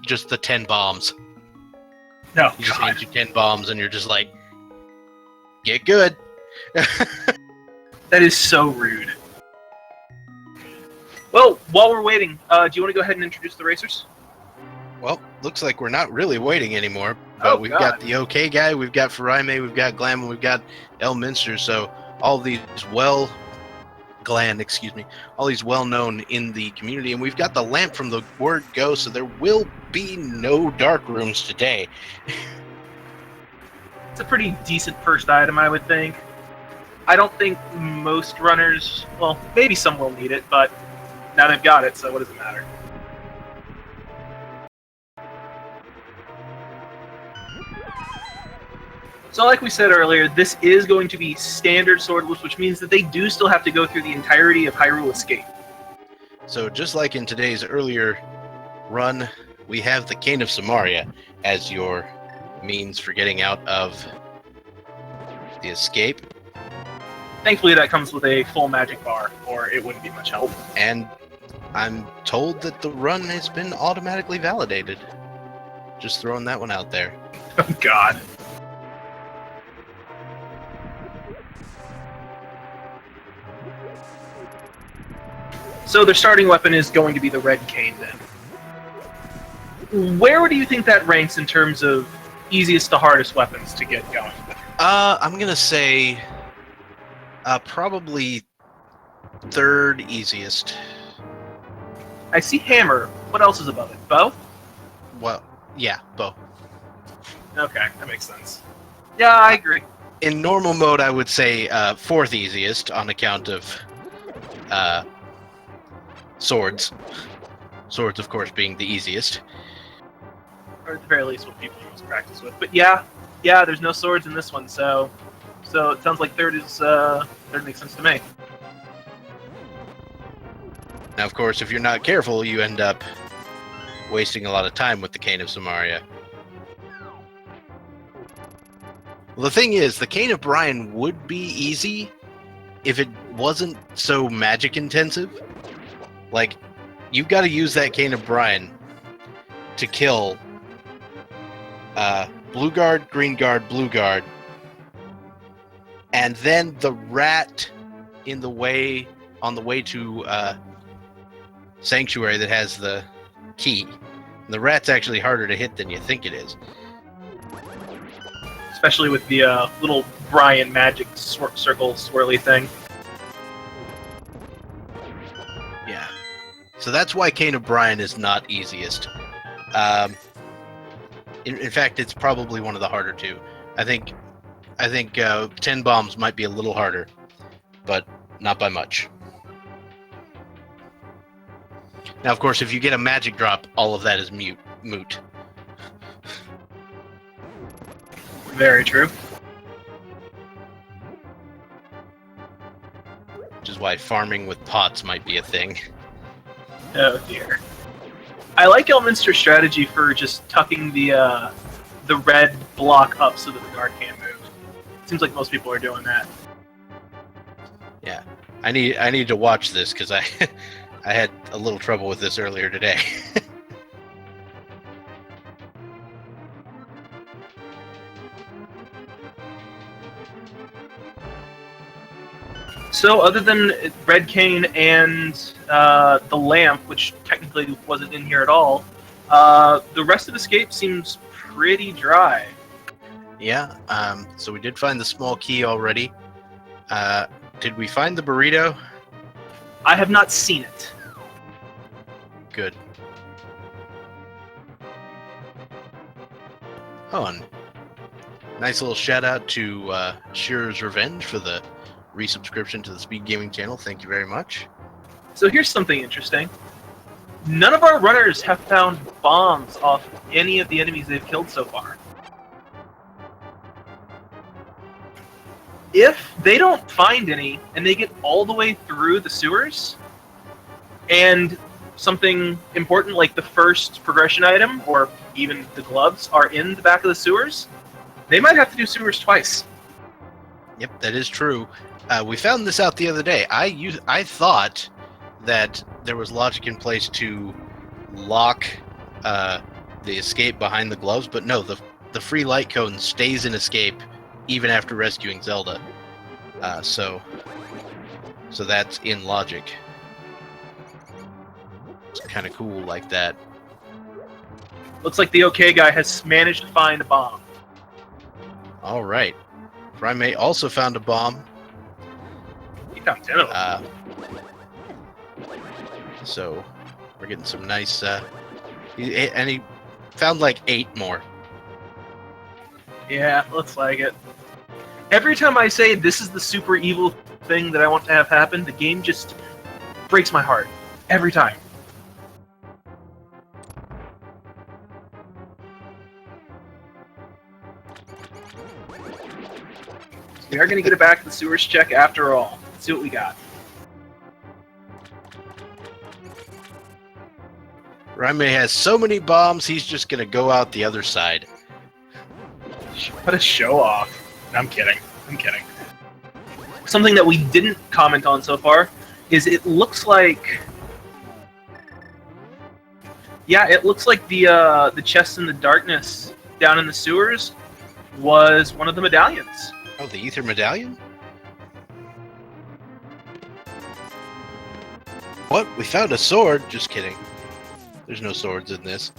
just the 10 bombs. No, He just hands you 10 bombs, and you're just like, get good. That is so rude. Well, while we're waiting, do you want to go ahead and introduce the racers? Well, looks like we're not really waiting anymore. But we've got the OK guy, we've got Faraime, we've got Glam, and we've got Elminster. So all these all these well-known in the community. And we've got the lamp from the word go, so there will be no dark rooms today. It's a pretty decent first item, I would think. I don't think most runners, well, maybe some will need it, but now they've got it, so what does it matter? So like we said earlier, this is going to be standard Swordless, which means that they do still have to go through the entirety of Hyrule Escape. So just like in today's earlier run, we have the Cane of Samaria as your means for getting out of the escape. Thankfully that comes with a full magic bar, or it wouldn't be much help. And I'm told that the run has been automatically validated. Just throwing that one out there. Oh god. So their starting weapon is going to be the red cane then. Where do you think that ranks in terms of easiest to hardest weapons to get going with? I'm gonna say probably third easiest. I see hammer. What else is above it? Bow? Well, yeah, bow. Okay, that makes sense. Yeah, I agree. In normal mode, I would say fourth easiest on account of swords. Swords, of course, being the easiest. Or at the very least, what people use practice with. But yeah, there's no swords in this one, so it sounds like third makes sense to me. Now, of course, if you're not careful, you end up wasting a lot of time with the Cane of Samaria. Well, the thing is, the Cane of Brian would be easy if it wasn't so magic intensive. Like, you've got to use that Cane of Brian to kill blue guard, green guard, blue guard, and then the rat on the way to Sanctuary that has the key. And the rat's actually harder to hit than you think it is. Especially with the little Brian magic circle swirly thing. Yeah. So that's why Cane of Brian is not easiest. In fact, it's probably one of the harder two. I think 10 bombs might be a little harder, but not by much. Now, of course, if you get a magic drop, all of that is moot. Very true. Which is why farming with pots might be a thing. Oh dear. I like Elminster's strategy for just tucking the red block up so that the guard can't move. Seems like most people are doing that. Yeah, I need to watch this because I I had a little trouble with this earlier today. So, other than Red Cane and the lamp, which technically wasn't in here at all, the rest of Escape seems pretty dry. Yeah, so we did find the small key already. Did we find the burrito? I have not seen it. Good. Oh, and nice little shout out to Shearer's Revenge for the resubscription to the Speed Gaming channel. Thank you very much. So here's something interesting. None of our runners have found bombs off any of the enemies they've killed so far. If they don't find any, and they get all the way through the sewers, and something important like the first progression item, or even the gloves, are in the back of the sewers, they might have to do sewers twice. Yep, that is true. We found this out the other day. I thought that there was logic in place to lock the escape behind the gloves, but no, the free light cone stays in escape even after rescuing Zelda. So that's in logic. It's kind of cool like that. Looks like the OK guy has managed to find a bomb. All right. Primate also found a bomb. He found 10 of them. So we're getting some nice... and he found like 8 more. Yeah, looks like it. Every time I say this is the super evil thing that I want to have happen, the game just breaks my heart. Every time. We are going to get it back to the sewers check after all. Let's see what we got. Raime has so many bombs, he's just going to go out the other side. What a show off. I'm kidding. I'm kidding. Something that we didn't comment on so far is it looks like... Yeah, it looks like the chest in the darkness down in the sewers was one of the medallions. Oh, the Ether Medallion? What? We found a sword? Just kidding. There's no swords in this.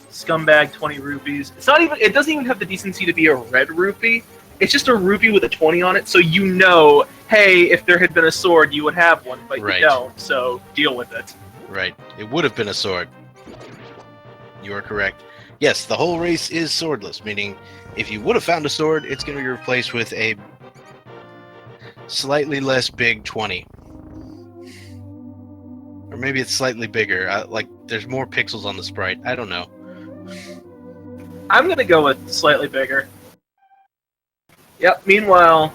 Scumbag 20 rupees. It's not even. It doesn't even have the decency to be a red rupee. It's just a rupee with a 20 on it, so you know, hey, if there had been a sword, you would have one, but Right. you don't, so deal with it. Right. It would have been a sword. You are correct. Yes, the whole race is swordless, meaning if you would have found a sword, it's going to be replaced with a slightly less big 20. Or maybe it's slightly bigger. Like, there's more pixels on the sprite. I don't know. I'm gonna go with slightly bigger. Yep. Meanwhile,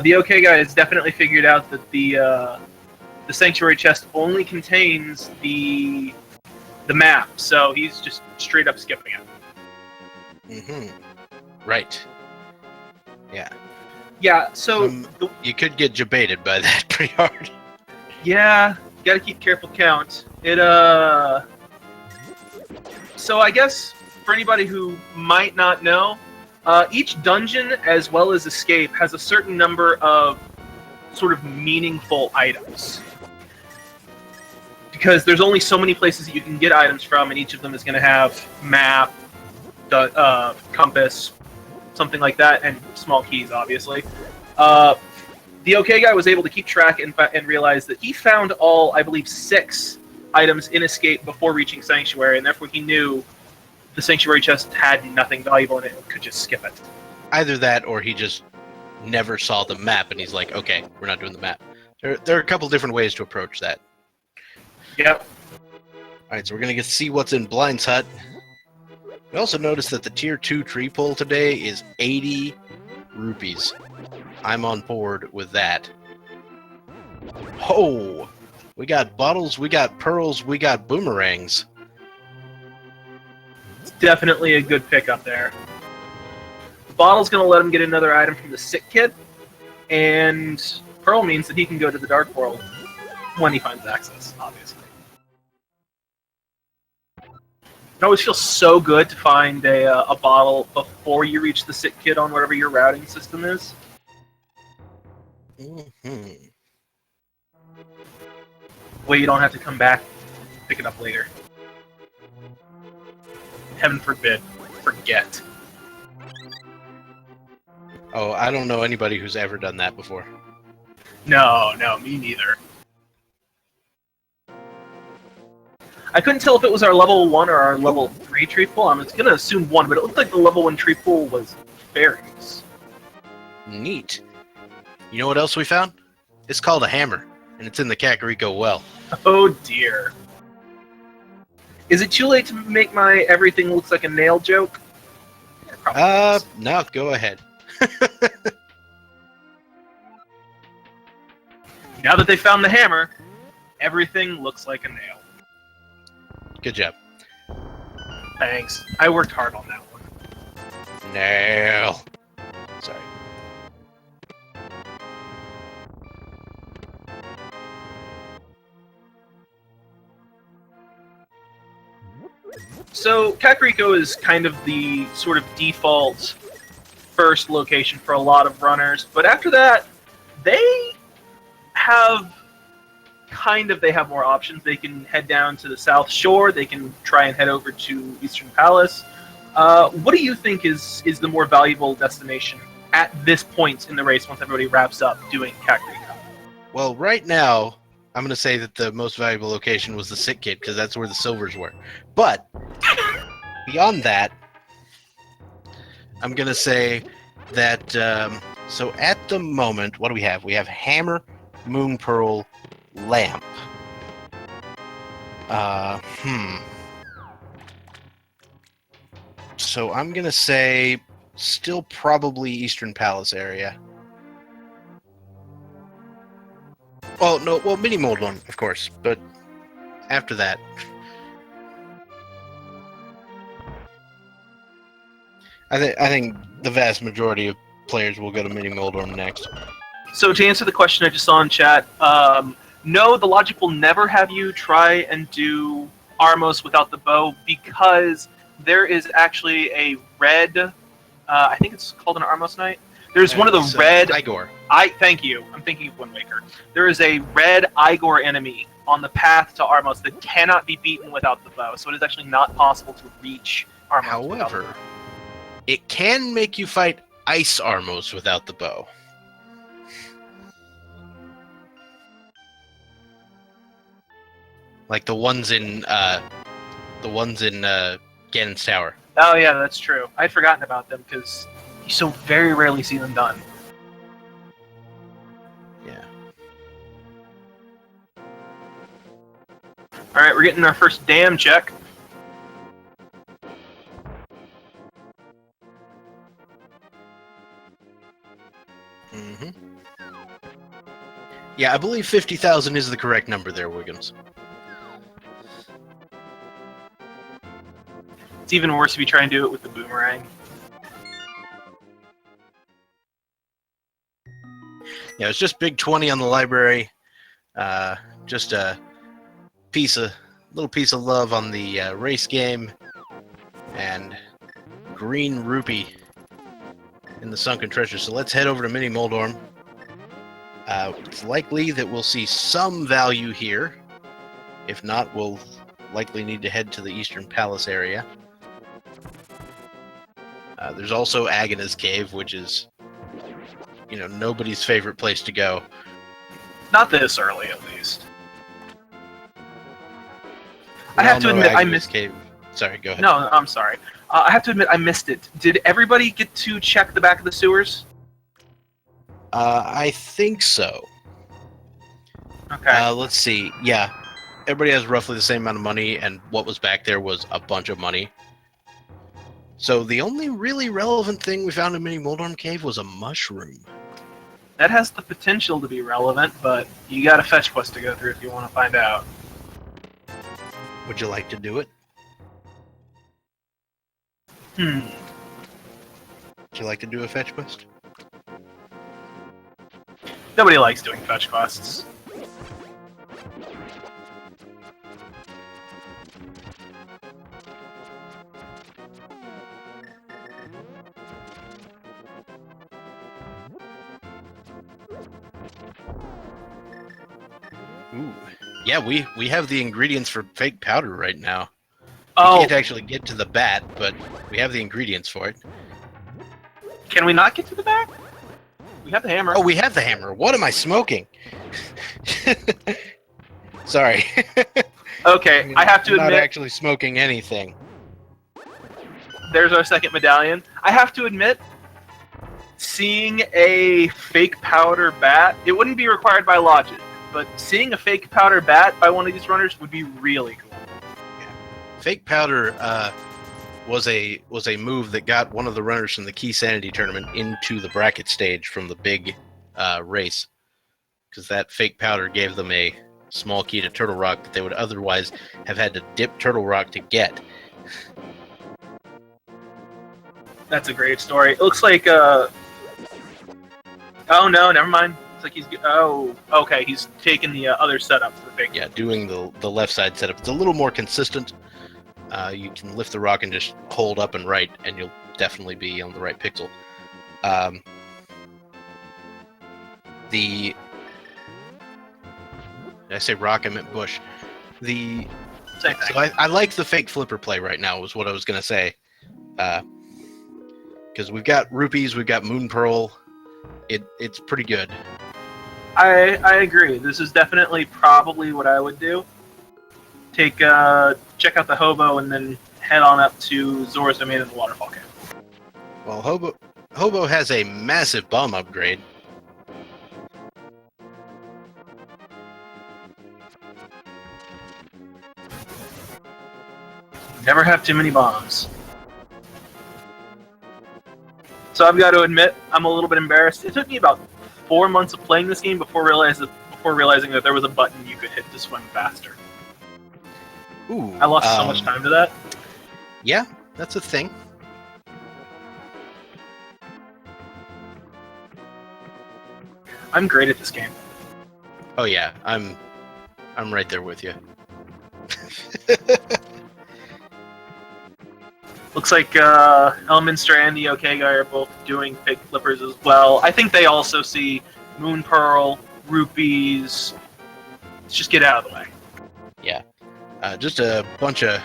the OK guy has definitely figured out that the sanctuary chest only contains the map, so he's just straight up skipping it. Mm-hmm. Right. Yeah. Yeah. So you could get jebaited by that pretty hard. yeah, you gotta keep careful count. It So I guess for anybody who might not know, each dungeon as well as escape has a certain number of sort of meaningful items. Because there's only so many places that you can get items from, and each of them is going to have map, compass, something like that, and small keys, obviously. The OK guy was able to keep track and realize that he found all, I believe, 6 items in escape before reaching Sanctuary, and therefore he knew the Sanctuary chest had nothing valuable in it and could just skip it. Either that, or he just never saw the map, and he's like, okay, we're not doing the map. There are a couple different ways to approach that. Yep. Alright, so we're going to see what's in Blind's Hut. We also noticed that the Tier 2 tree pull today is 80 rupees. I'm on board with that. Oh! We got bottles, we got pearls, we got boomerangs. It's definitely a good pickup there. The bottle's going to let him get another item from the sick kid, and Pearl means that he can go to the Dark World when he finds access, obviously. It always feels so good to find a bottle before you reach the sick kid on whatever your routing system is. Mm-hmm. Well, you don't have to come back, pick it up later. Heaven forbid, forget. Oh, I don't know anybody who's ever done that before. No, me neither. I couldn't tell if it was our level 1 or our level 3 tree pool. I'm going to assume 1, but it looked like the level 1 tree pool was fairies. Neat. You know what else we found? It's called a hammer, and it's in the Kakariko well. Oh dear. Is it too late to make my everything looks like a nail joke? Yeah, probably is. No, go ahead. Now that they found the hammer, everything looks like a nail. Good job. Thanks. I worked hard on that one. Nail. Sorry. So Kakariko is kind of the sort of default first location for a lot of runners, but after that, they have more options. They can head down to the South Shore. They can try and head over to Eastern Palace. What do you think is the more valuable destination at this point in the race once everybody wraps up doing Kakariko? Well, right now, I'm going to say that the most valuable location was the Sick Kid, because that's where the silvers were. But, beyond that, I'm going to say that, so at the moment, what do we have? We have Hammer, Moon Pearl, Lamp. So I'm going to say still probably Eastern Palace area. Well, no, well, Mini Moldon, of course, but after that. I think the vast majority of players will go to Mini Moldon next. So to answer the question I just saw in chat, no, the logic will never have you try and do Armos without the bow, because there is actually a red, I think it's called an Armos Knight. There's one of the red... Igor. Thank you. I'm thinking of Wind Waker. There is a red Igor enemy on the path to Armos that cannot be beaten without the bow, so it is actually not possible to reach Armos. However, it can make you fight Ice Armos without the bow. Like the ones in Ganon's Tower. Oh yeah, that's true. I'd forgotten about them because you so very rarely see them done. Yeah. All right, we're getting our first dam check. Mm-hmm. Yeah, I believe 50,000 is the correct number there, Wiggums. It's even worse if you try and do it with the boomerang. Yeah, it's just big 20 on the library. Just a little piece of love on the race game, and green rupee in the sunken treasure. So let's head over to Mini Moldorm. It's likely that we'll see some value here. If not, we'll likely need to head to the Eastern Palace area. There's also Agana's Cave, which is, nobody's favorite place to go. Not this early, at least. I have to admit, I missed... Cave. Sorry, go ahead. No, I'm sorry. I have to admit, I missed it. Did everybody get to check the back of the sewers? I think so. Okay. Let's see. Yeah, everybody has roughly the same amount of money, and what was back there was a bunch of money. So the only really relevant thing we found in Mini Moldorm Cave was a mushroom. That has the potential to be relevant, but you got a fetch quest to go through if you want to find out. Would you like to do it? Would you like to do a fetch quest? Nobody likes doing fetch quests. Ooh. Yeah, we have the ingredients for fake powder right now. Oh. We can't actually get to the bat, but we have the ingredients for it. Can we not get to the back? We have the hammer. Oh, we have the hammer. What am I smoking? Sorry. Okay, I have to admit... I'm not actually smoking anything. There's our second medallion. I have to admit, seeing a fake powder bat, it wouldn't be required by logic, but seeing a fake powder bat by one of these runners would be really cool. Yeah. Fake powder was a move that got one of the runners from the Key Sanity tournament into the bracket stage from the big race, because that fake powder gave them a small key to Turtle Rock that they would otherwise have had to dip Turtle Rock to get. That's a great story. It looks like oh no, never mind. It's like he's okay. He's taking the other setup for the fake. Yeah, doing the left side setup. It's a little more consistent. You can lift the rock and just hold up and right, and you'll definitely be on the right pixel. Did I say rock? I meant bush. Same thing. So I like the fake flipper play right now, was what I was going to say. Because we've got rupees, we've got moon pearl. It's pretty good. I agree. This is definitely probably what I would do. Check out the hobo and then head on up to Zora's Domain in the Waterfall Cave. Well, hobo has a massive bomb upgrade. Never have too many bombs. So I've got to admit, I'm a little bit embarrassed. It took me about 4 months of playing this game before realizing that there was a button you could hit to swim faster. Ooh, I lost so much time to that. Yeah, that's a thing. I'm great at this game. Oh yeah, I'm right there with you. Looks like Elminster and the OK guy are both doing fake flippers as well. I think they also see Moon Pearl, rupees. Let's just get out of the way. Yeah. Just a bunch of,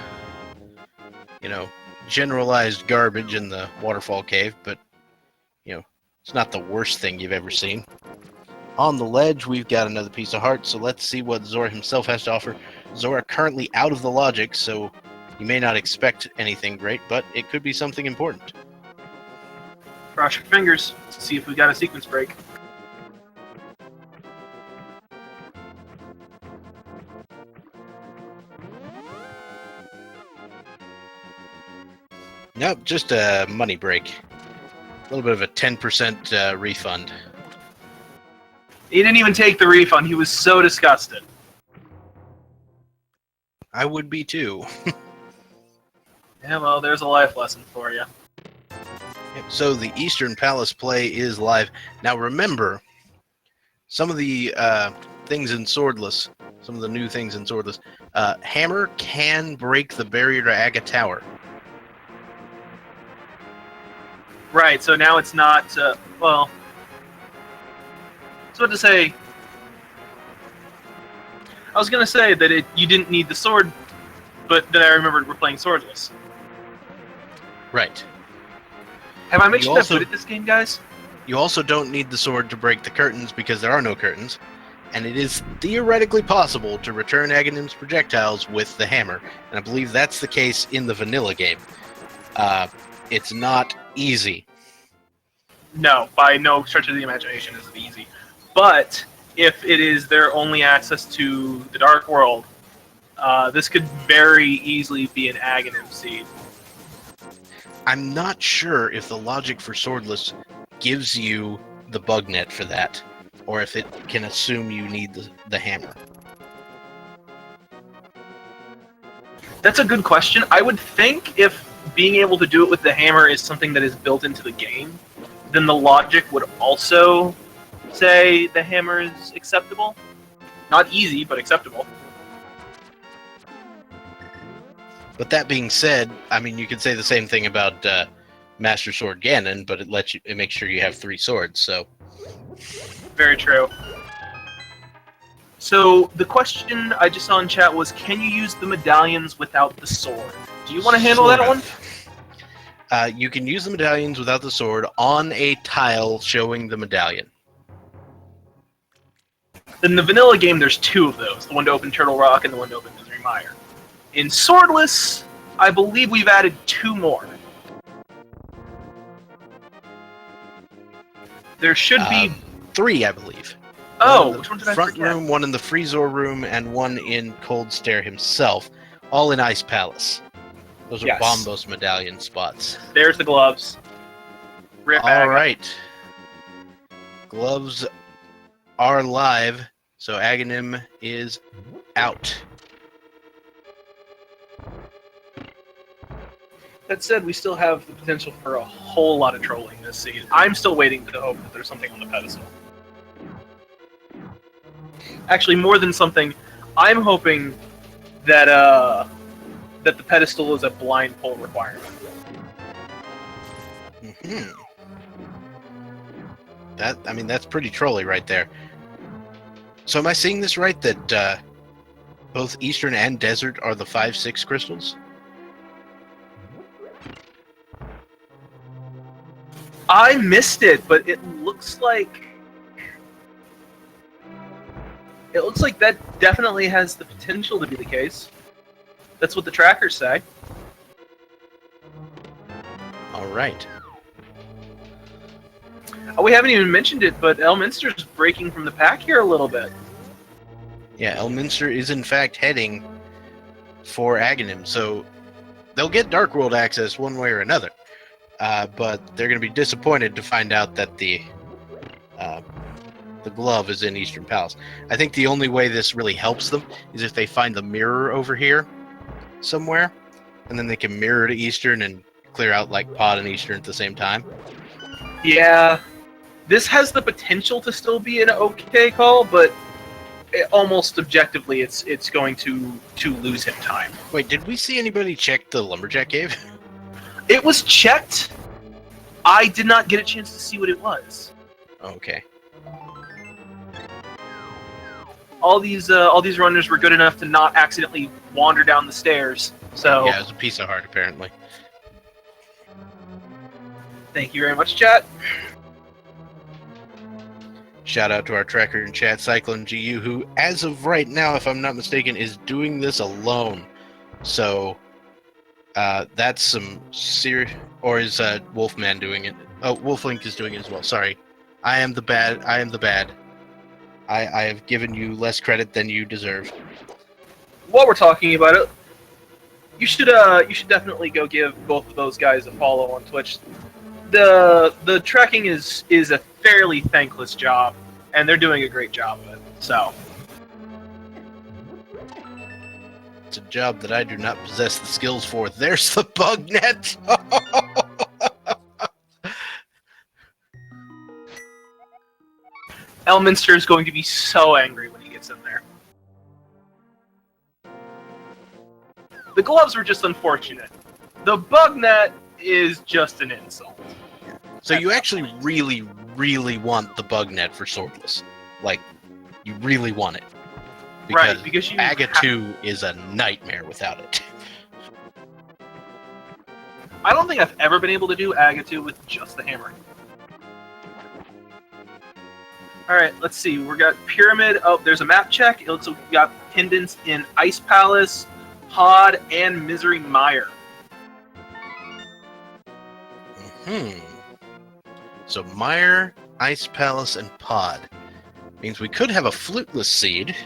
generalized garbage in the waterfall cave, but, it's not the worst thing you've ever seen. On the ledge, we've got another piece of heart, so let's see what Zora himself has to offer. Zora currently out of the logic, so you may not expect anything great, but it could be something important. Cross your fingers to see if we got a sequence break. Nope, just a money break. A little bit of a 10% refund. He didn't even take the refund. He was so disgusted. I would be too. Yeah, well, there's a life lesson for you. So the Eastern Palace play is live. Now remember, some of the things in Swordless, some of the new things in Swordless, Hammer can break the barrier to Aga Tower. Right, so now it's not, well... So what to say... I was going to say that you didn't need the sword, but then I remembered we're playing Swordless. Right. Have I mentioned I'm good at this game, guys? You also don't need the sword to break the curtains because there are no curtains, and it is theoretically possible to return Aghanims projectiles with the hammer, and I believe that's the case in the vanilla game. It's not easy. No, by no stretch of the imagination is it easy. But if it is their only access to the Dark World, this could very easily be an Aghanim seed. I'm not sure if the logic for Swordless gives you the bug net for that, or if it can assume you need the hammer. That's a good question. I would think if being able to do it with the hammer is something that is built into the game, then the logic would also say the hammer is acceptable. Not easy, but acceptable. But that being said, I mean, you could say the same thing about Master Sword Ganon, but it makes sure you have 3 swords, so... Very true. So, the question I just saw in chat was, can you use the medallions without the sword? Do you want to handle that one? You can use the medallions without the sword on a tile showing the medallion. In the vanilla game, there's 2 of those. The one to open Turtle Rock and the one to open Misery Mire. In Swordless, I believe we've added 2 more. There should be... 3, I believe. Oh, which one did I forget? forget? Front room, one in the Freezor room, and one in Cold Stare himself. All in Ice Palace. Those are Bombos medallion spots. There's the gloves. Rip All right. Gloves are live, so Aghanim is out. That said, we still have the potential for a whole lot of trolling this season. I'm still waiting to hope that there's something on the pedestal. Actually, more than something, I'm hoping that that the pedestal is a blind pull requirement. Hmm. That's pretty trolly right there. So am I seeing this right, that both Eastern and Desert are the 5-6 crystals? I missed it, but it looks like that definitely has the potential to be the case. That's what the trackers say. All right. Oh, we haven't even mentioned it, but Elminster's breaking from the pack here a little bit. Yeah, Elminster is in fact heading for Aghanim, so they'll get Dark World access one way or another. But they're going to be disappointed to find out that the glove is in Eastern Palace. I think the only way this really helps them is if they find the mirror over here somewhere, and then they can mirror to Eastern and clear out like Pod and Eastern at the same time. Yeah, this has the potential to still be an okay call, but almost objectively, it's going to lose him time. Wait, did we see anybody check the Lumberjack Cave? It was checked. I did not get a chance to see what it was. Okay. All these runners were good enough to not accidentally wander down the stairs. So Yeah, it was a piece of heart, apparently. thank you very much, chat. Shout out to our tracker in chat, Cyclone GU, who, as of right now, if I'm not mistaken, is doing this alone. So, that's some serious... Or is Wolfman doing it? Oh, Wolflink is doing it as well. Sorry. I am the bad. I have given you less credit than you deserve. While we're talking about it, you should definitely go give both of those guys a follow on Twitch. The tracking is a fairly thankless job, and they're doing a great job of it. So It's a job that I do not possess the skills for. There's the bug net. Elminster is going to be so angry when he gets in there. The gloves were just unfortunate. The bug net is just an insult. So you actually really, really want the bug net for Swordless. Like, you really want it. Right, because you Aga 2 is a nightmare without it. I don't think I've ever been able to do Aga 2 with just the hammer. Alright, let's see. We got Pyramid. Oh, there's a map check. It looks like we got pendants in Ice Palace, Pod, and Misery Mire. So Mire, Ice Palace, and Pod. Means we could have a fluteless seed.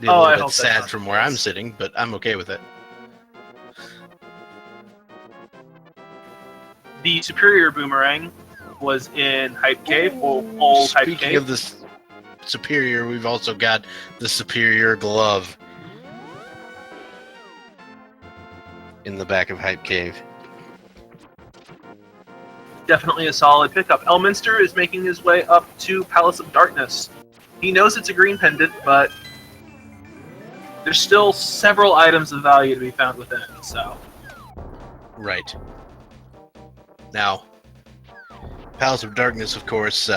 Be a little bit sad from where I'm sitting, but I'm okay with it. The Superior Boomerang was in Hype Cave, old Hype Cave. Speaking of this Superior, we've also got the Superior Glove in the back of Hype Cave. Definitely a solid pickup. Elminster is making his way up to Palace of Darkness. He knows it's a green pendant, but there's still several items of value to be found within, so... Right. Now, Palace of Darkness, of course,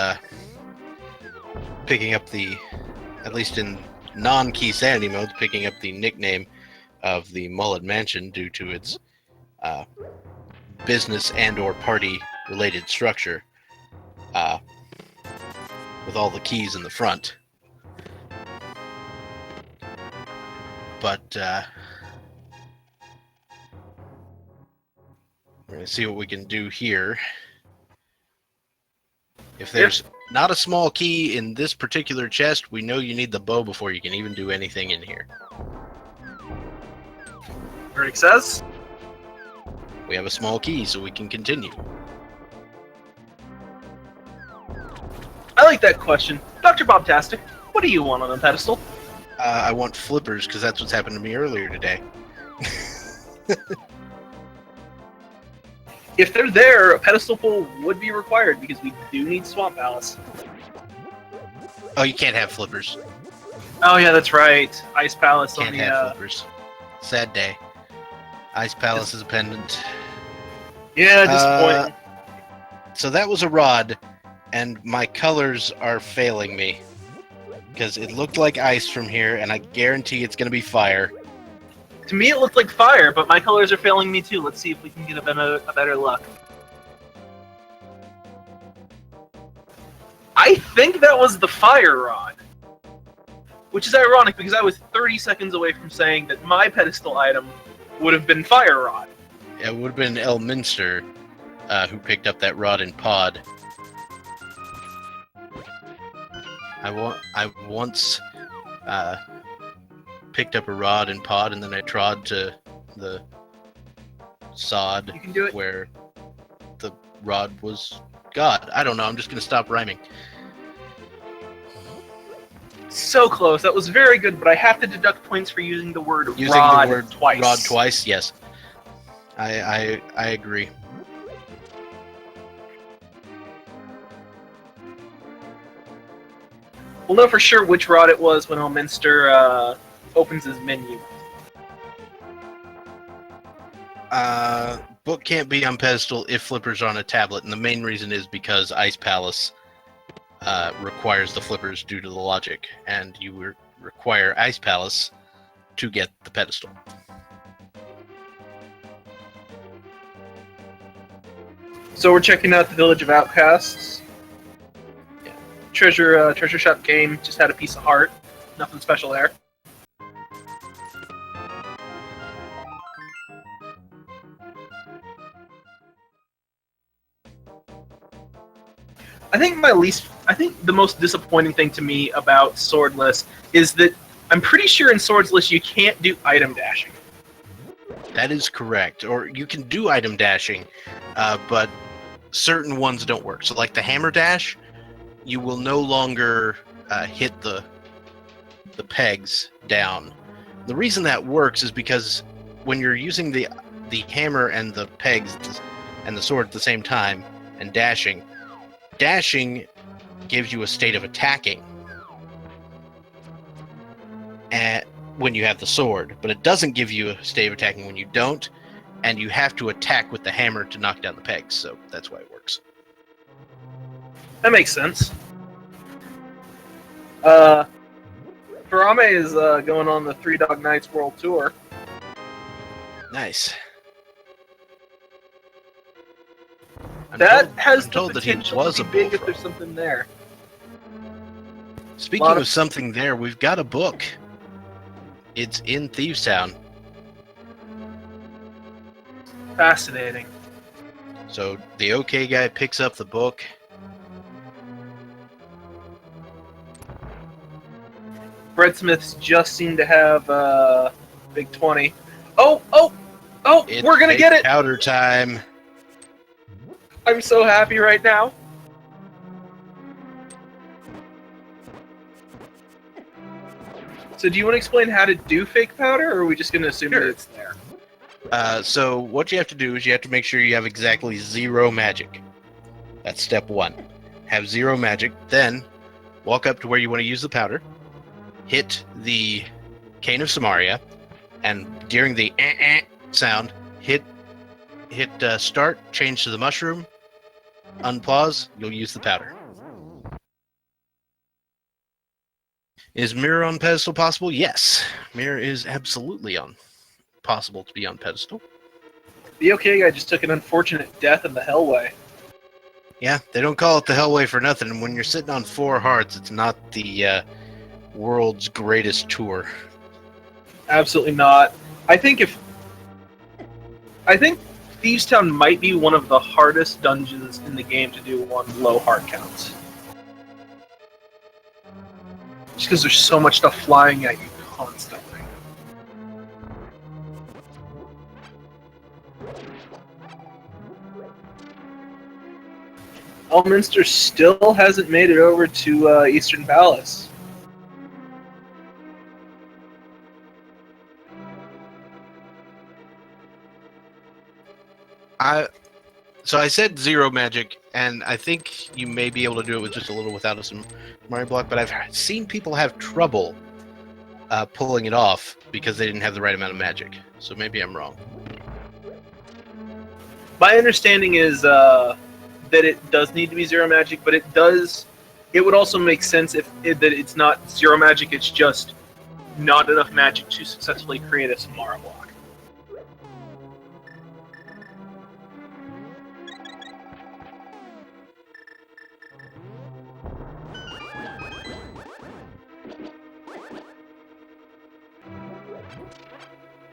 picking up the, at least in non-key sanity mode, picking up the nickname of the Mullet Mansion due to its business and or party-related structure, with all the keys in the front. But, we're going to see what we can do here. If there's not a small key in this particular chest, we know you need the bow before you can even do anything in here. Rick says? We have a small key, so we can continue. I like that question. Dr. Bobtastic, what do you want on a pedestal? I want flippers, because that's what's happened to me earlier today. If they're there, a pedestal pull would be required, because we do need Swamp Palace. Oh, you can't have flippers. Oh yeah, that's right. Ice Palace Can't on the. have flippers. Sad day. Ice Palace is a pendant. Yeah, disappointing. So that was a rod, and my colors are failing me. Because it looked like ice from here, and I guarantee it's going to be fire. To me, it looked like fire, but my colors are failing me too. Let's see if we can get a better look. I think that was the fire rod. Which is ironic, because I was 30 seconds away from saying that my pedestal item would have been fire rod. It would have been Elminster who picked up that rod and pod. I once picked up a rod and pod, and then I trod to the sod You can do it. where the rod was God. I don't know. I'm just gonna stop rhyming. So close. That was very good, but I have to deduct points for using the word Using rod the word twice. rod twice. Yes, I agree. We'll know for sure which rod it was when Elminster opens his menu. Book can't be on pedestal if flippers are on a tablet, and the main reason is because Ice Palace requires the flippers due to the logic, and you require Ice Palace to get the pedestal. So we're checking out the Village of Outcasts. Yeah. Treasure shop game, just had a piece of heart. Nothing special there. I think the most disappointing thing to me about Swordless is that I'm pretty sure in Swordless you can't do item dashing. That is correct. Or you can do item dashing, but certain ones don't work. So like the hammer dash, you will no longer hit the pegs down. The reason that works is because when you're using the hammer and the pegs and the sword at the same time and dashing gives you a state of attacking when you have the sword, but it doesn't give you a state of attacking when you don't, and you have to attack with the hammer to knock down the pegs, so that's why it works. That makes sense. Farame is going on the Three Dog Nights World Tour. Nice. I'm Has told the that he potential was to a be big if bullfrog. there's something there. Speaking Lot of of- something there, we've got a book. It's in Thieves Town. Fascinating. So the OK guy picks up the book. Breadsmiths just seem to have big 20. Oh! It's We're gonna get it! powder time. I'm so happy right now. So do you want to explain how to do fake powder, or are we just going to assume Sure. that it's there? So what you have to do is you have to make sure you have exactly 0 magic. That's step 1. Have 0 magic, then walk up to where you want to use the powder, hit the Cane of Samaria, and during the sound, hit start, change to the mushroom, unpause, you'll use the powder. Is mirror on pedestal possible? Yes. Mirror is absolutely possible to be on pedestal. The OK guy just took an unfortunate death in the Hellway. Yeah, they don't call it the Hellway for nothing. And when you're sitting on 4 hearts, it's not the world's greatest tour. Absolutely not. I think Thieves Town might be one of the hardest dungeons in the game to do on low heart counts. Just because there's so much stuff flying at you constantly. Elminster still hasn't made it over to Eastern Palace. So I said 0 magic, and I think you may be able to do it with just a little without a Mario block, but I've seen people have trouble pulling it off because they didn't have the right amount of magic. So maybe I'm wrong. My understanding is that it does need to be zero magic, but it does. It would also make sense if that it's not zero magic. It's just not enough magic to successfully create a Samara block.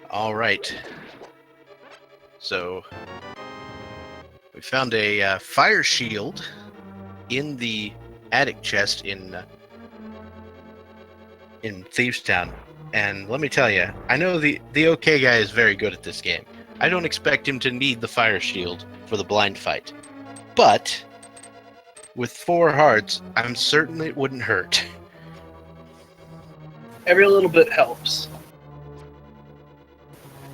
All right. So we found a fire shield in the attic chest in Thieves Town, and let me tell you, I know the OK guy is very good at this game. I don't expect him to need the fire shield for the blind fight, but with 4 hearts, I'm certain it wouldn't hurt. Every little bit helps.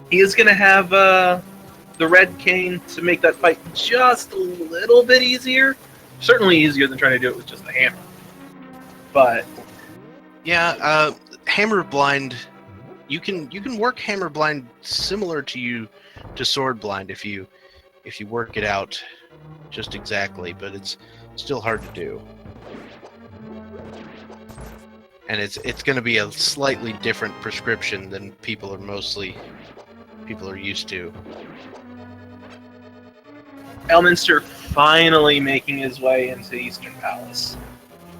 He is going to have the red cane to make that fight just a little bit easier. Certainly easier than trying to do it with just a hammer. But yeah, hammer blind. You can work hammer blind similar to sword blind if you work it out just exactly, but it's still hard to do. And it's going to be a slightly different prescription than people are used to. Elminster finally making his way into Eastern Palace.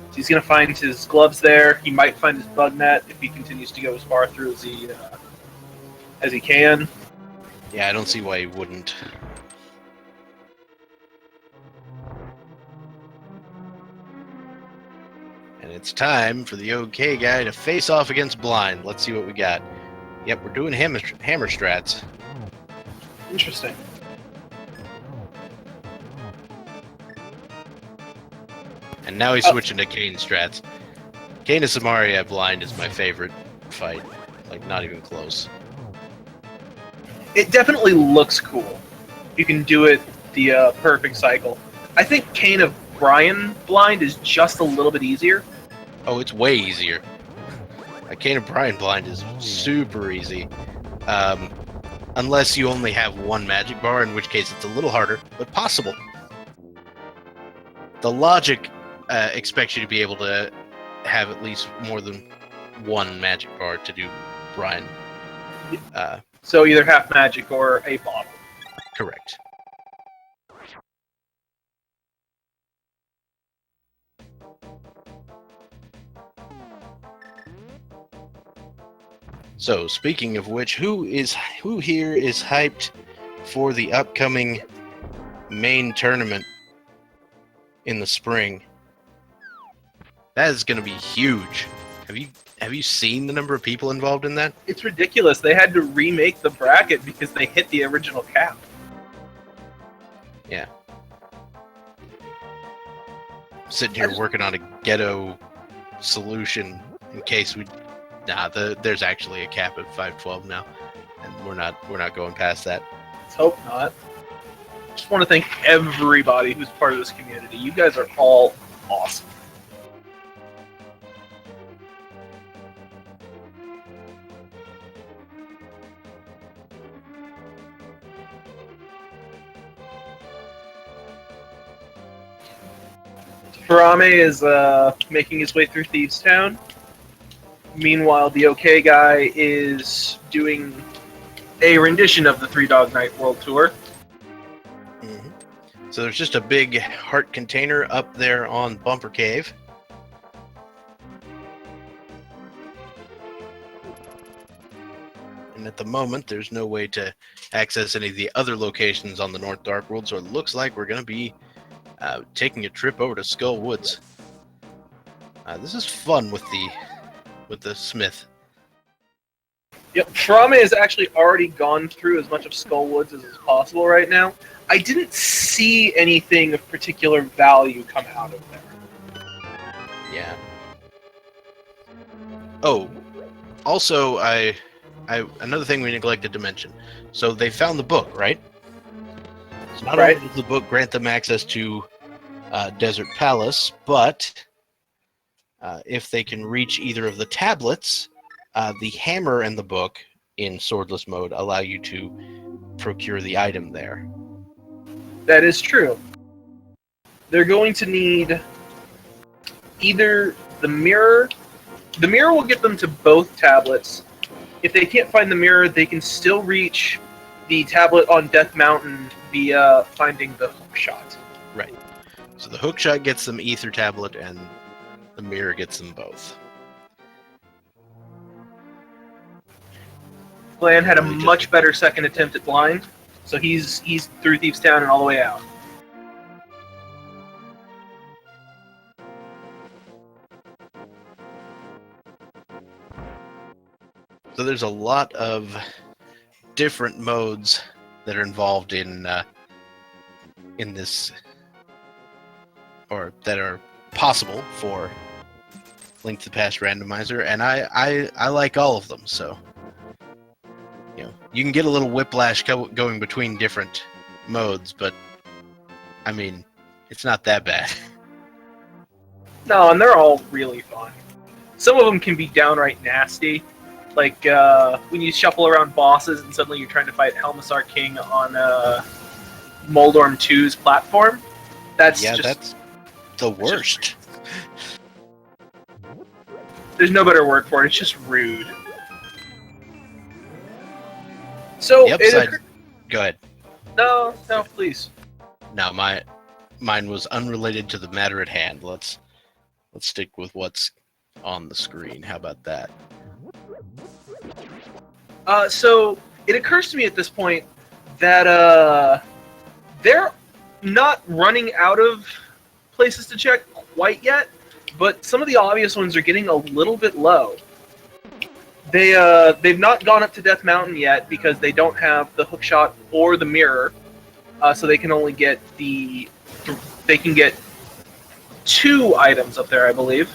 So he's going to find his gloves there. He might find his bug net if he continues to go as far through as he can. Yeah, I don't see why he wouldn't. And it's time for the OK guy to face off against Blind. Let's see what we got. Yep, we're doing hammer strats. Interesting. And now he's switching to Kane strats. Kane of Samaria Blind is my favorite fight. Like, not even close. It definitely looks cool. You can do it the perfect cycle. I think Kane of Brian Blind is just a little bit easier. Oh, it's way easier. Kane of Brian Blind is super easy. Unless you only have 1 magic bar, in which case it's a little harder, but possible. The logic expects you to be able to have at least more than 1 magic bar to do Brian. So either half magic or a bottle. Correct. So, speaking of which, who here is hyped for the upcoming main tournament in the spring? That is going to be huge. Have you seen the number of people involved in that? It's ridiculous. They had to remake the bracket because they hit the original cap. Yeah. Sitting here working on a ghetto solution in case we. Nah, there's actually a cap at 512 now, and we're not going past that. Let's hope not. Just want to thank everybody who's part of this community. You guys are all awesome. Farame is making his way through Thieves Town. Meanwhile, the OK guy is doing a rendition of the 3 Dog Night World Tour. Mm-hmm. So there's just a big heart container up there on Bumper Cave. And at the moment, there's no way to access any of the other locations on the North Dark World, so it looks like we're going to be taking a trip over to Skull Woods. This is fun with the Smith. Yep, Farame has actually already gone through as much of Skull Woods as is possible right now. I didn't see anything of particular value come out of there. Yeah. Oh, also, I another thing we neglected to mention. So they found the book, right? So not only does the book grant them access to Desert Palace, but if they can reach either of the tablets, The hammer and the book in Swordless mode allow you to procure the item there. That is true. They're going to need either the mirror. The mirror will get them to both tablets. If they can't find the mirror, they can still reach the tablet on Death Mountain via finding the hookshot. Right. So the hookshot gets them Ether Tablet, and the mirror gets them both. Glenn had a much better second attempt at blind, so he's through Thieves Town and all the way out. So there's a lot of different modes that are involved in this, or that are possible for Link to the Past Randomizer, and I like all of them. So you can get a little whiplash going between different modes, but I mean, it's not that bad. No, and they're all really fun. Some of them can be downright nasty. Like when you shuffle around bosses and suddenly you're trying to fight Helmisar King on Moldorm 2's platform. That's the worst. There's no better word for it. It's just rude. So go ahead. No, please. No, mine was unrelated to the matter at hand. Let's stick with what's on the screen. How about that? So it occurs to me at this point that they're not running out of places to check quite yet, but some of the obvious ones are getting a little bit low. They've not gone up to Death Mountain yet because they don't have the hookshot or the mirror, so they can only get they can get 2 items up there, I believe.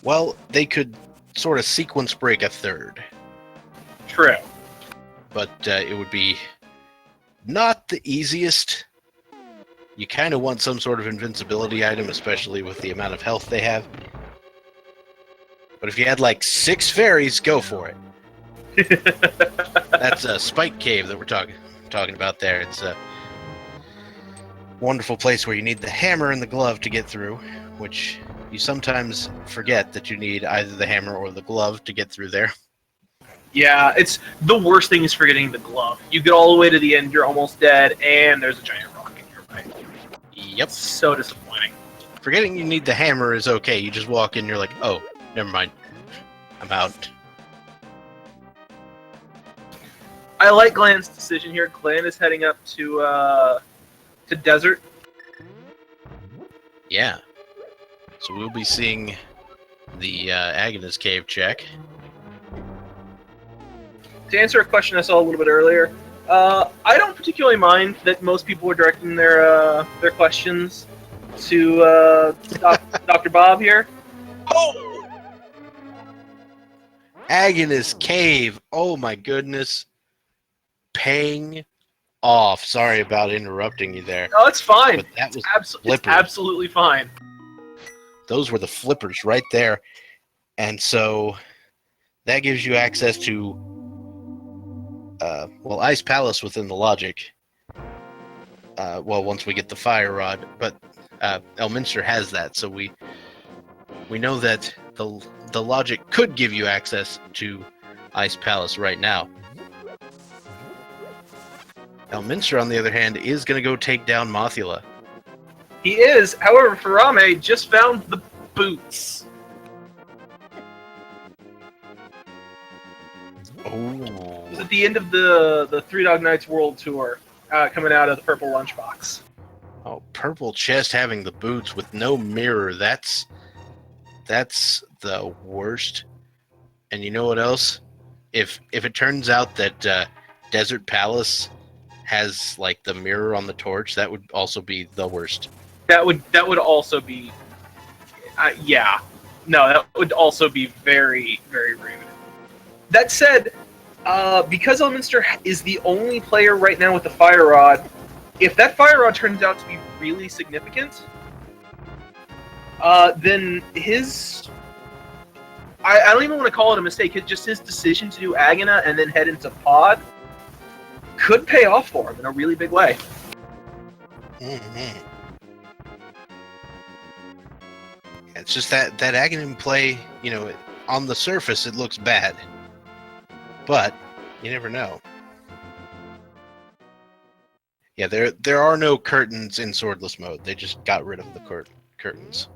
Well, they could sort of sequence break a 3rd. True. But it would be not the easiest. You kind of want some sort of invincibility item, especially with the amount of health they have. But if you had like 6 fairies, go for it. That's a Spike Cave that we're talking about there. It's a wonderful place where you need the hammer and the glove to get through, which you sometimes forget that you need either the hammer or the glove to get through there. Yeah, it's the worst thing is forgetting the glove. You get all the way to the end, you're almost dead, and there's a giant rock in your way. Yep. So disappointing. Forgetting you need the hammer is okay. You just walk in, you're like, oh, never mind. I'm out. I like Glan's decision here. Glan is heading up to Desert. Yeah. So we'll be seeing the Agnes Cave check. To answer a question I saw a little bit earlier, I don't particularly mind that most people are directing their questions to Dr. Bob here. Oh! Agnes Cave. Oh my goodness. Paying off. Sorry about interrupting you there. No, it's fine. But that was it's absolutely fine. Those were the flippers right there. And so that gives you access to Ice Palace within the logic. Once we get the Fire Rod, but Elminster has that, so we know that the logic could give you access to Ice Palace right now. Elminster, on the other hand, is going to go take down Mothula. He is. However, Farame just found the boots. Oh. It was at the end of the Three Dog Nights World Tour, coming out of the purple lunchbox. Oh, purple chest having the boots with no mirror. That's the worst. And you know what else? If it turns out that Desert Palace has like the mirror on the torch, that would also be the worst. That would also be, yeah. No, that would also be very, very rude. That said, because Elminster is the only player right now with the Fire Rod, if that Fire Rod turns out to be really significant, then I don't even want to call it a mistake. It's just his decision to do Agana and then head into Pod could pay off for him in a really big way. Mm-hmm. It's just that Aghanim play, on the surface it looks bad, but you never know. Yeah, there are no curtains in Swordless mode. They just got rid of the curtains.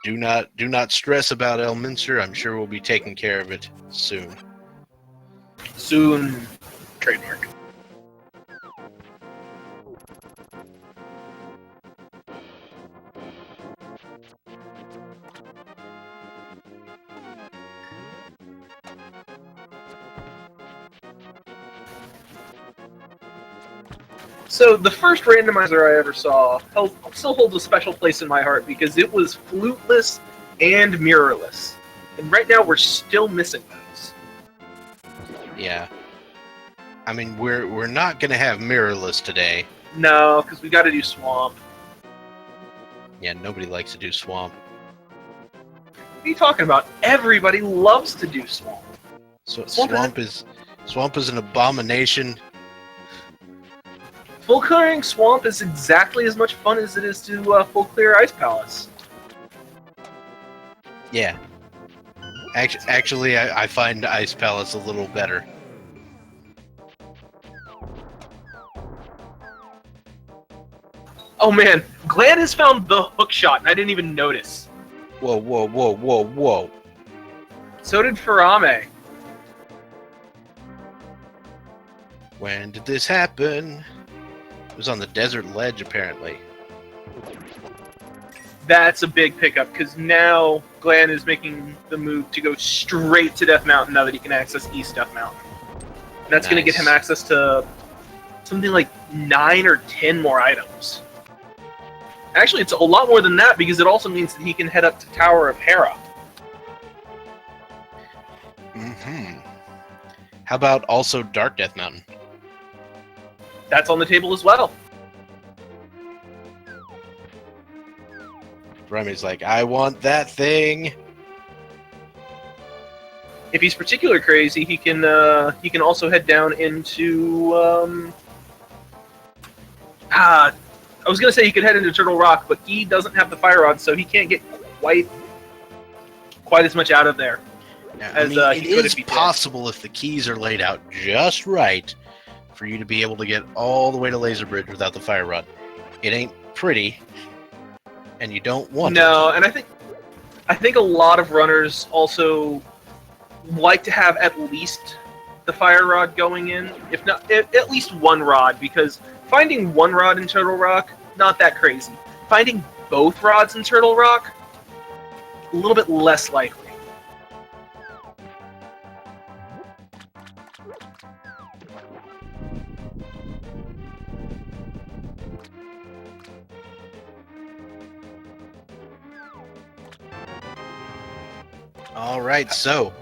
Do not stress about Elminster. I'm sure we'll be taking care of it soon. Soon, trademark. So the first randomizer I ever saw still holds a special place in my heart because it was fluteless and mirrorless. And right now we're still missing those. Yeah. I mean, we're not going to have mirrorless today. No, because we got to do Swamp. Yeah, nobody likes to do Swamp. What are you talking about? Everybody loves to do Swamp. So Swamp is an abomination. Full clearing Swamp is exactly as much fun as it is to full clear Ice Palace. Yeah. Actually, I find Ice Palace a little better. Oh man, Glan has found the hook shot, and I didn't even notice. Whoa, whoa, whoa, whoa, whoa. So did Farame. When did this happen? It was on the desert ledge, apparently. That's a big pickup, because now Glan is making the move to go straight to Death Mountain now that he can access East Death Mountain. That's going to get him access to something like 9 or 10 more items. Actually, it's a lot more than that, because it also means that he can head up to Tower of Hera. Mm-hmm. How about also Dark Death Mountain? That's on the table as well. Remy's like, I want that thing. If he's particularly crazy, he can also head down into I was gonna say he could head into Turtle Rock, but he doesn't have the Fire Rod, so he can't get quite as much out of there. Yeah, as it he could is if he possible if the keys are laid out just right for you to be able to get all the way to Laser Bridge without the Fire Rod. It ain't pretty, and you don't want it. No, and I think a lot of runners also like to have at least the Fire Rod going in, if not at least one rod, because finding one rod in Turtle Rock, not that crazy. Finding both rods in Turtle Rock, a little bit less likely. Alright, so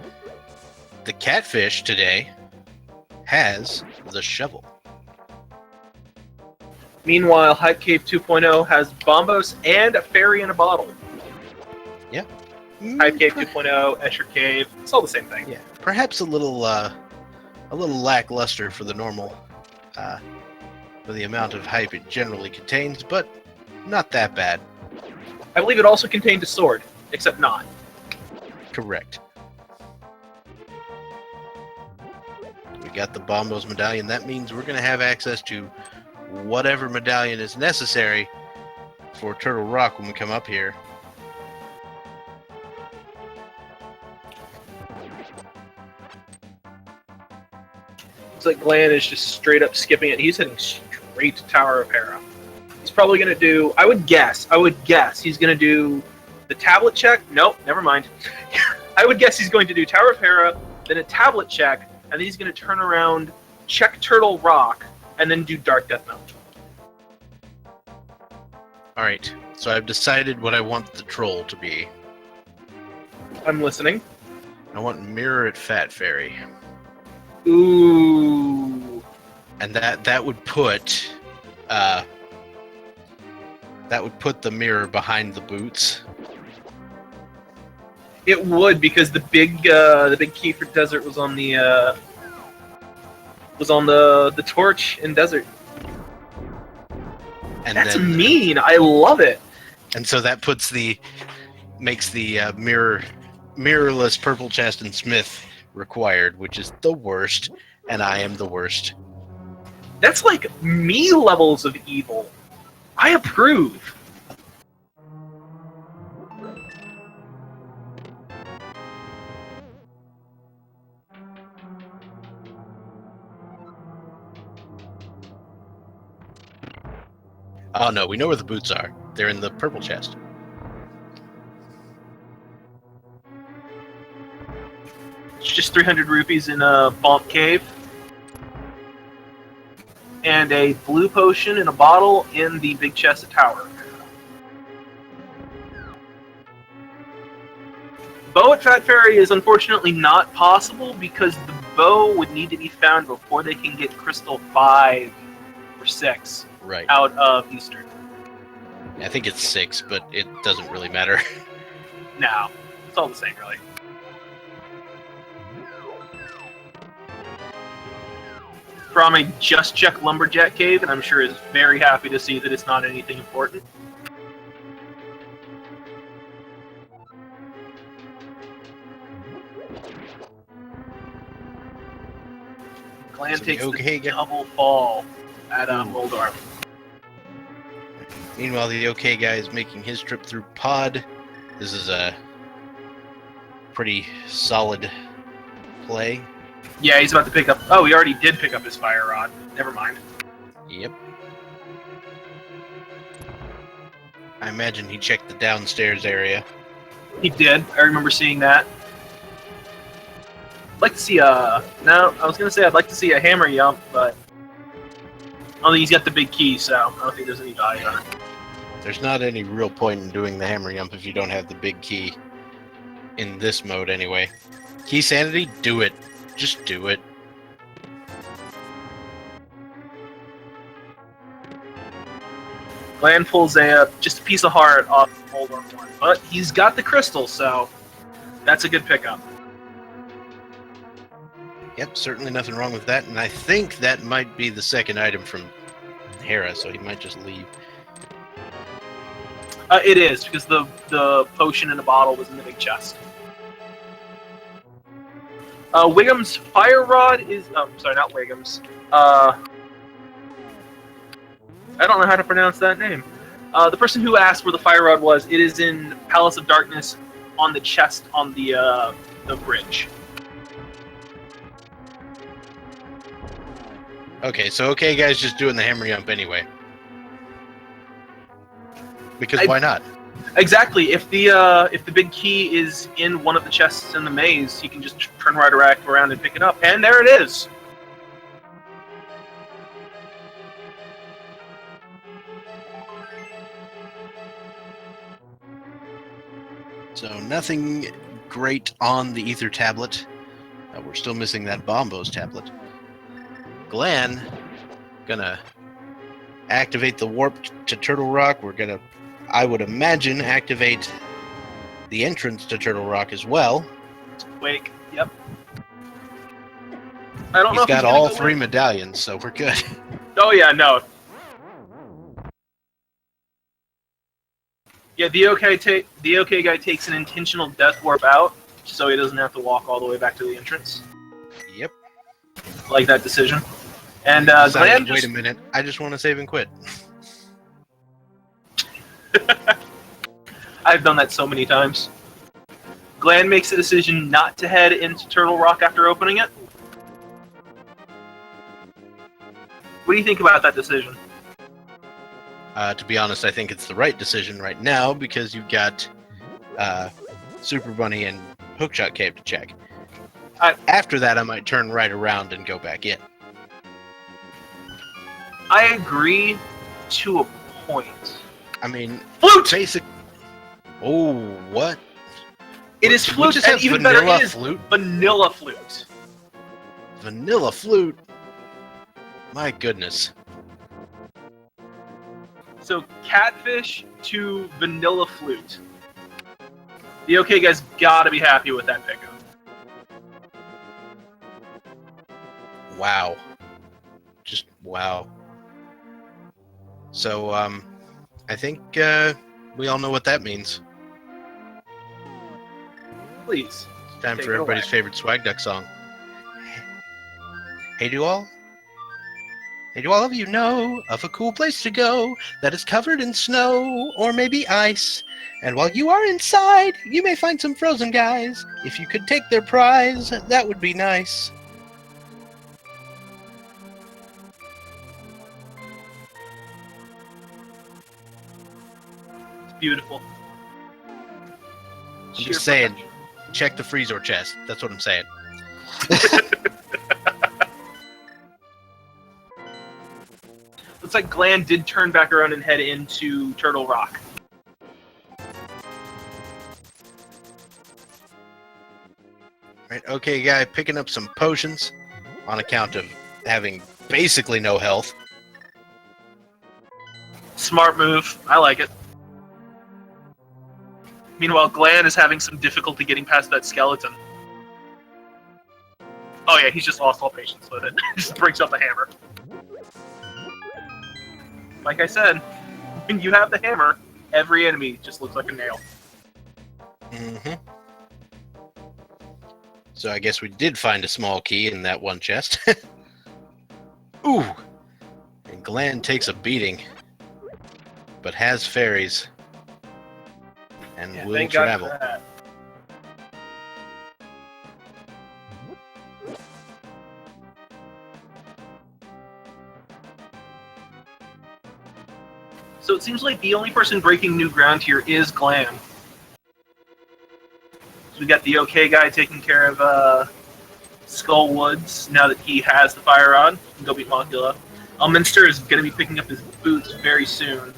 the catfish today has the shovel. Meanwhile, Hype Cave 2.0 has Bombos and a fairy in a bottle. Yeah. Hype Cave 2.0, Escher Cave, it's all the same thing. Yeah. Perhaps a little lackluster for the normal, for the amount of hype it generally contains, but not that bad. I believe it also contained a sword, except not. Correct. We got the Bombos medallion. That means we're going to have access to whatever medallion is necessary for Turtle Rock when we come up here. It's like Glan is just straight up skipping it. He's heading straight to Tower of Hera. He's probably going to do, I would guess he's going to do the tablet check. Nope, never mind. I would guess he's going to do Tower of Hera, then a tablet check, and then he's going to turn around, check Turtle Rock, and then do Dark Death Mountain. Alright, so I've decided what I want the troll to be. I'm listening. I want Mirror at Fat Fairy. Ooh. And that would put That would put the mirror behind the boots. It would, because the big key for desert was on the torch in desert. And That's then, mean. I love it. And so that makes the mirrorless purple chest and smith required, which is the worst, and I am the worst. That's like me levels of evil. I approve. Oh no, we know where the boots are. They're in the purple chest. It's just 300 rupees in a Bomb Cave. And a blue potion in a bottle in the big chest tower. Bow at Fat Fairy is unfortunately not possible because the bow would need to be found before they can get Crystal 5 or 6 out of Eastern. I think it's 6, but it doesn't really matter. No, it's all the same, really. From a Just Check Lumberjack Cave, and I'm sure is very happy to see that it's not anything important. Glenn takes the double fall at Moldorf. Meanwhile, the OK guy is making his trip through Pod. This is a pretty solid play. Yeah, he's about to pick up... Oh, he already did pick up his fire rod. Never mind. Yep. I imagine he checked the downstairs area. He did. I remember seeing that. I'd like to see a... No, I was going to say I'd like to see a hammer yump, but... I don't think he's got the big key, so I don't think there's any value on it. There's not any real point in doing the hammer yump if you don't have the big key. In this mode, anyway. Key sanity? Do it. Just do it. Glenn pulls just a piece of heart off Moldorf 1, but he's got the crystal, so that's a good pickup. Yep, certainly nothing wrong with that, and I think that might be the second item from Hera, so he might just leave. It is, because the potion in the bottle was in the big chest. Wiggum's fire rod is... Oh, sorry, not Wiggum's. I don't know how to pronounce that name. The person who asked where the fire rod was, it is in Palace of Darkness on the chest on the bridge. Okay, so OK guy's just doing the hammer yump anyway. Because why not? Exactly. If the big key is in one of the chests in the maze, he can just turn right around and pick it up. And there it is! So nothing great on the Ether tablet. We're still missing that Bombos tablet. Glenn, gonna activate the warp to Turtle Rock. We're gonna, I would imagine, activate the entrance to Turtle Rock as well. Wake, yep. I don't know if he's got all three medallions, so we're good. Oh yeah, no. Yeah, the OK guy takes an intentional death warp out, so he doesn't have to walk all the way back to the entrance. Yep. I like that decision. And Glenn wait a minute, I just want to save and quit. I've done that so many times. Glenn makes a decision not to head into Turtle Rock after opening it. What do you think about that decision? To be honest, I think it's the right decision right now because you've got Super Bunny and Hookshot Cave to check. After that, I might turn right around and go back in. I agree to a point. I mean, flute! Basic. Oh, what? It is flute, and even better, it is vanilla flute. Vanilla flute? My goodness. So catfish to vanilla flute. The OK guys gotta be happy with that pickup. Wow. Just wow. So, I think we all know what that means. Please. It's time Take for it everybody's away. favorite Swag Duck song. Hey, do all of you know of a cool place to go that is covered in snow or maybe ice? And while you are inside, you may find some frozen guys. If you could take their prize, that would be nice. It's beautiful. I'm just saying, check the Freezor chest. That's what I'm saying. Looks like Gland did turn back around and head into Turtle Rock. Right, okay, guy, picking up some potions on account of having basically no health. Smart move. I like it. Meanwhile, Gland is having some difficulty getting past that skeleton. Oh yeah, he's just lost all patience with it. Just brings up the hammer. Like I said, when you have the hammer, every enemy just looks like a nail. Mm-hmm. So I guess we did find a small key in that one chest. Ooh! And Gland takes a beating, but has fairies. And Yeah, will thank God travel. for that. So it seems like the only person breaking new ground here is Glam. So we got the OK guy taking care of Skull Woods now that he has the fire rod. Go beat Mocula. Elminster is going to be picking up his boots very soon.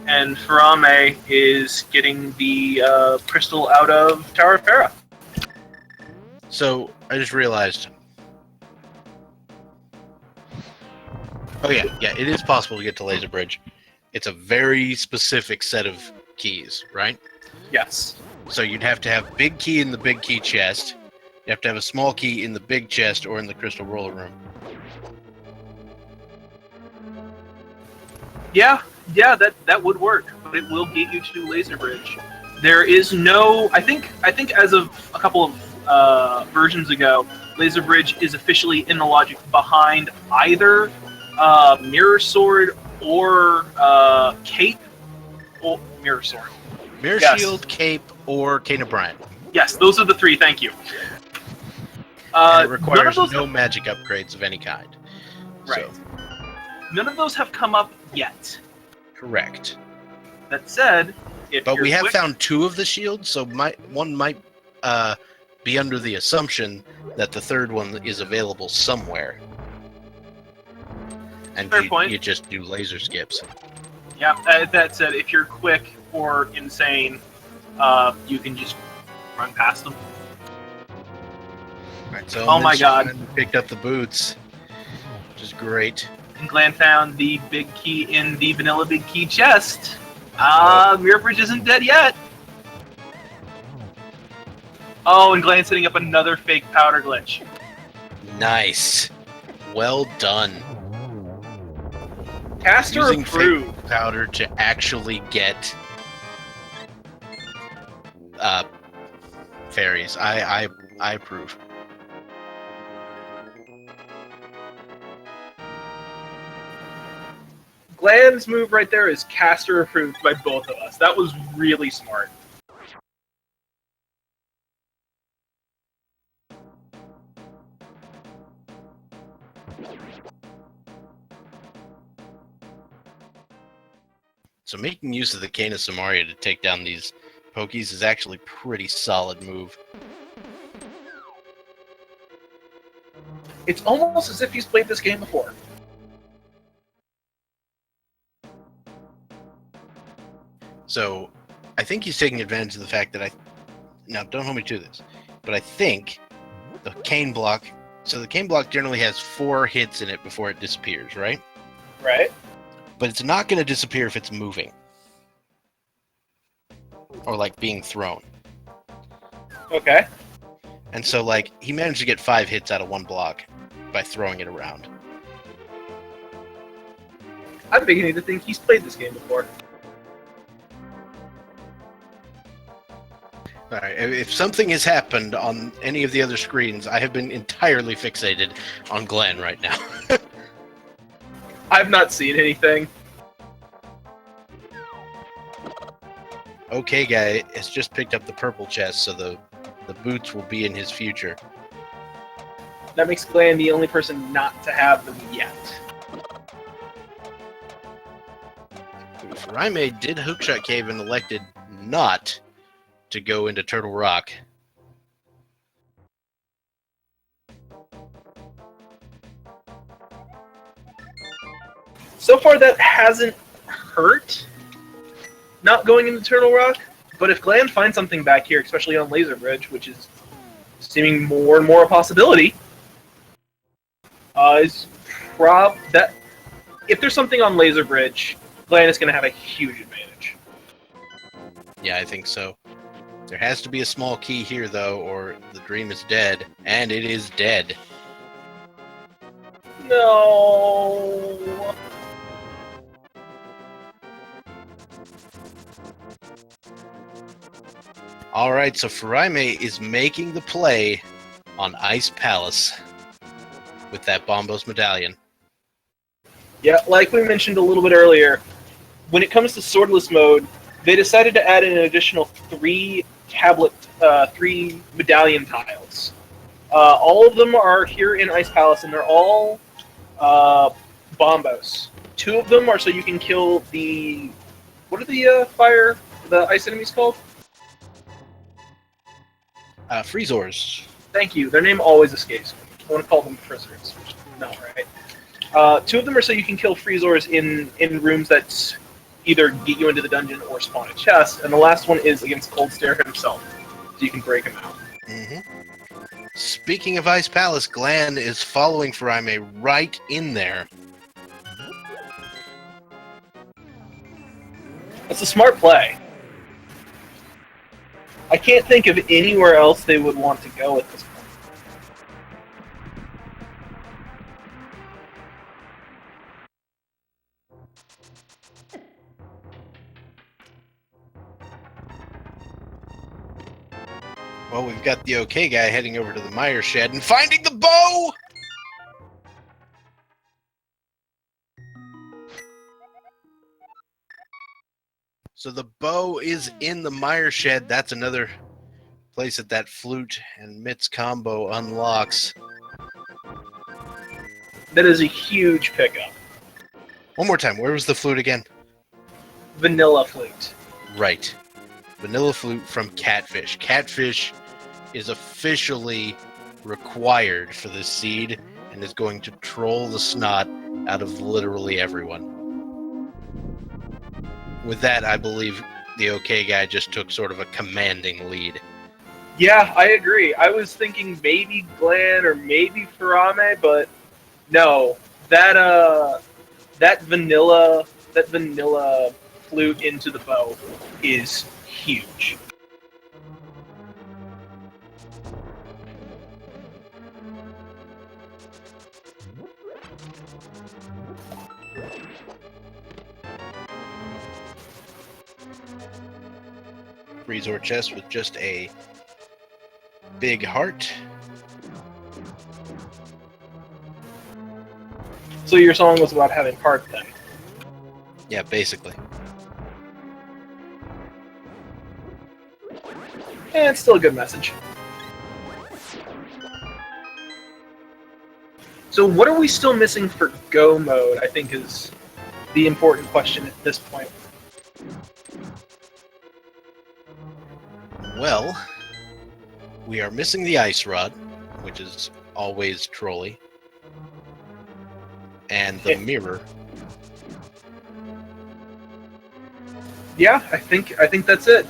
And Farame is getting the crystal out of Tower of Para. So I just realized. Oh yeah, it is possible to get to Laser Bridge. It's a very specific set of keys, right? Yes. So you'd have to have big key in the big key chest. You have to have a small key in the big chest or in the crystal roller room. Yeah, that would work, but it will get you to Laser Bridge. There is no, I think as of a couple of versions ago, Laser Bridge is officially in the logic behind either Mirror Sword or Cape or Mirror Sword. Mirror Yes. Shield, Cape, or Cane of Brian. Yes, those are the three. Thank you. And it None of requires those no magic upgrades of any kind. Right. So, None of those have come up yet. correct. That said, if But you're we have quick, found two of the shields, so one might be under the assumption that the third one is available somewhere. And Fair point. you just do laser skips. Yeah, that said, if you're quick or insane, you can just run past them. Right, so Oh my God. Picked up the boots, which is great. And Glenn found the big key in the vanilla big key chest. Mirror Bridge isn't dead yet. Oh, and Glenn's setting up another fake powder glitch. Nice. Well done. Caster Using approved. fake powder to actually get fairies. I approve. Glenn's move right there is caster approved by both of us. That was really smart. So making use of the Cane of Samaria to take down these Pokies is actually a pretty solid move. It's almost as if he's played this game before. So I think he's taking advantage of the fact that now don't hold me to this, but I think the cane block, so the cane block generally has 4 hits in it before it disappears, right? Right? but it's not going to disappear if it's moving. Or, like, being thrown. Okay. And so, like, he managed to get 5 hits out of 1 block by throwing it around. I'm beginning to think he's played this game before. Alright, if something has happened on any of the other screens, I have been entirely fixated on Glenn right now. I've not seen anything. Okay guy has just picked up the purple chest, so the boots will be in his future. That makes Glenn the only person not to have them yet. Raime did Hookshot Cave and elected not to go into Turtle Rock. So far, that hasn't hurt, not going into Turtle Rock. But if Glenn finds something back here, especially on Laser Bridge, which is seeming more and more a possibility, is that if there's something on Laser Bridge, Glenn is going to have a huge advantage. Yeah, I think so. There has to be a small key here, though, or the dream is dead, and it is dead. No. Alright, so Furaime is making the play on Ice Palace with that Bombos medallion. Yeah, like we mentioned a little bit earlier, when it comes to Swordless mode, they decided to add in an additional 3 medallion tiles. All of them are here in Ice Palace, and they're all bombos. 2 of them are so you can kill the... What are the ice enemies called? Freezors. Thank you. Their name always escapes me. I want to call them prisoners. No, right? 2 of them are so you can kill Freezors in rooms that either get you into the dungeon or spawn a chest, and the last one is against Cold Stare himself, so you can break him out. Mm-hmm. Speaking of Ice Palace, Glenn is following Furaime right in there. That's a smart play. I can't think of anywhere else they would want to go at this point. Well, we've got the okay guy heading over to the Meyer shed and finding the bow! So the bow is in the Meyer shed. That's another place that flute and mitts combo unlocks. That is a huge pickup. One more time, where was the flute again? Vanilla flute. Right. Vanilla flute from Catfish. Catfish is officially required for this seed and is going to troll the snot out of literally everyone. With that, I believe the okay guy just took sort of a commanding lead. Yeah, I agree. I was thinking maybe Glenn or maybe Furaime, but no. That vanilla flute into the bow is huge. Freezor chest with just a big heart. So your song was about having heart then? Yeah, basically. And it's still a good message. So what are we still missing for Go mode, I think is the important question at this point. Well, we are missing the ice rod, which is always trolly, and the mirror. Yeah, I think that's it.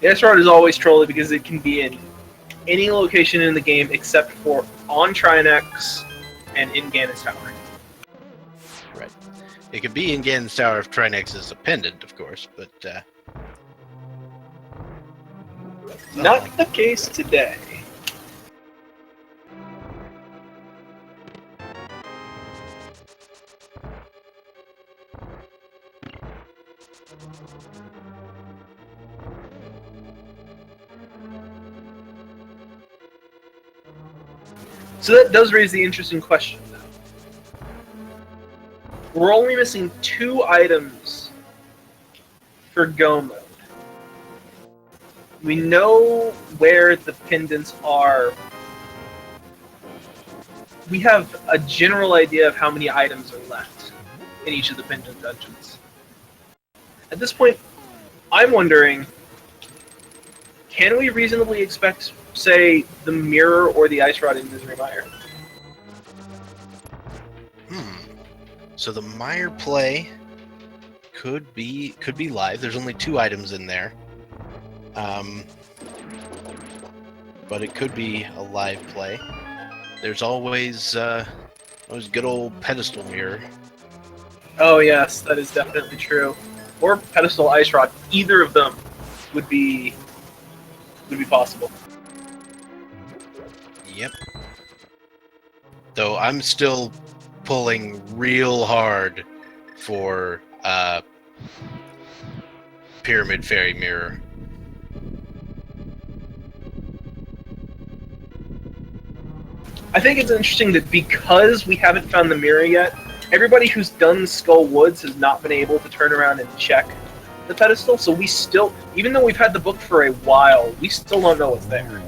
The ice rod is always trolly because it can be in any location in the game except for on Trinex and in Ganon's Tower. Right. It could be in Ganon's Tower if Trinex is a pendant, of course, but Not the case today. So that does raise the interesting question, though. We're only missing 2 items for Go mode. We know where the pendants are. We have a general idea of how many items are left in each of the pendant dungeons. At this point, I'm wondering, can we reasonably expect, say, the mirror or the ice rod in Misery Mire? So the Mire play could be live. There's only 2 items in there. But it could be a live play. There's always good old pedestal mirror. Oh yes, that is definitely true. Or pedestal ice rod. Either of them would be possible. Yep. Though I'm still pulling real hard for Pyramid Fairy Mirror. I think it's interesting that because we haven't found the mirror yet, everybody who's done Skull Woods has not been able to turn around and check the pedestal, so we still, even though we've had the book for a while, we still don't know what's there.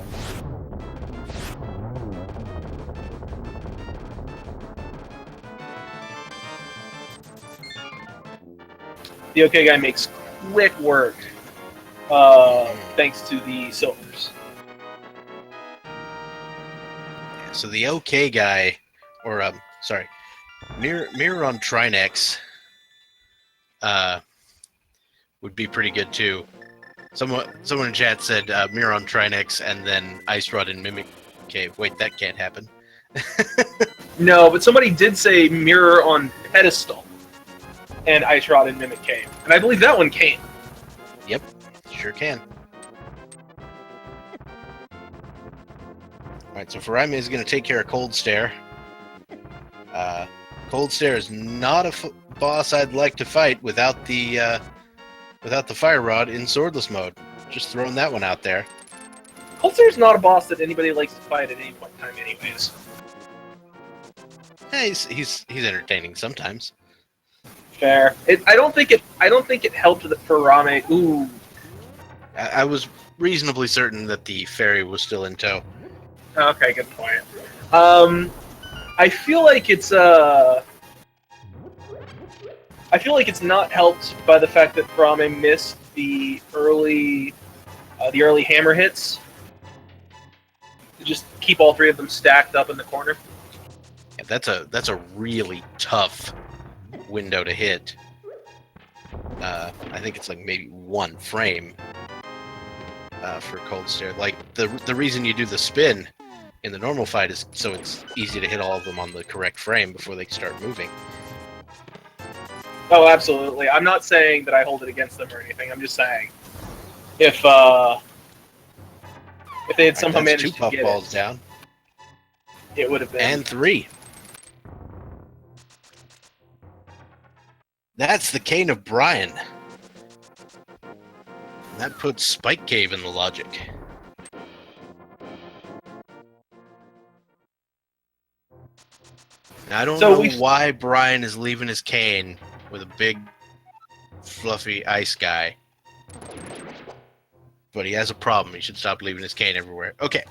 The OK guy makes quick work, thanks to the silvers. So the OK guy, or Mirror on Trinex, would be pretty good too. Someone in chat said Mirror on Trinex and then Ice Rod and Mimic Cave. Wait, that can't happen. No, but somebody did say Mirror on Pedestal and Ice Rod and Mimic Cave, and I believe that one came. Yep, sure can. Alright, so Faraime is going to take care of Cold Stare. Cold Stare is not a boss I'd like to fight without the Fire Rod in Swordless mode. Just throwing that one out there. Cold Stare is not a boss that anybody likes to fight at any point in time anyways. Yeah, he's entertaining sometimes. Fair. I don't think it helped that Faraime. Ooh. I was reasonably certain that the fairy was still in tow. Okay, good point. I feel like it's not helped by the fact that Faraime missed the early hammer hits. To just keep all 3 of them stacked up in the corner. Yeah, that's a really tough window to hit. I think it's like maybe 1 frame for Cold Stare. Like the reason you do the spin in the normal fight is so it's easy to hit all of them on the correct frame before they start moving. Oh, absolutely. I'm not saying that I hold it against them or anything. I'm just saying if they had somehow managed 2 to puff get balls down, it would have been. and 3. That's the Cane of Brian. That puts Spike Cave in the logic. Now, I don't know why Brian is leaving his cane with a big, fluffy ice guy. But he has a problem. He should stop leaving his cane everywhere. Okay.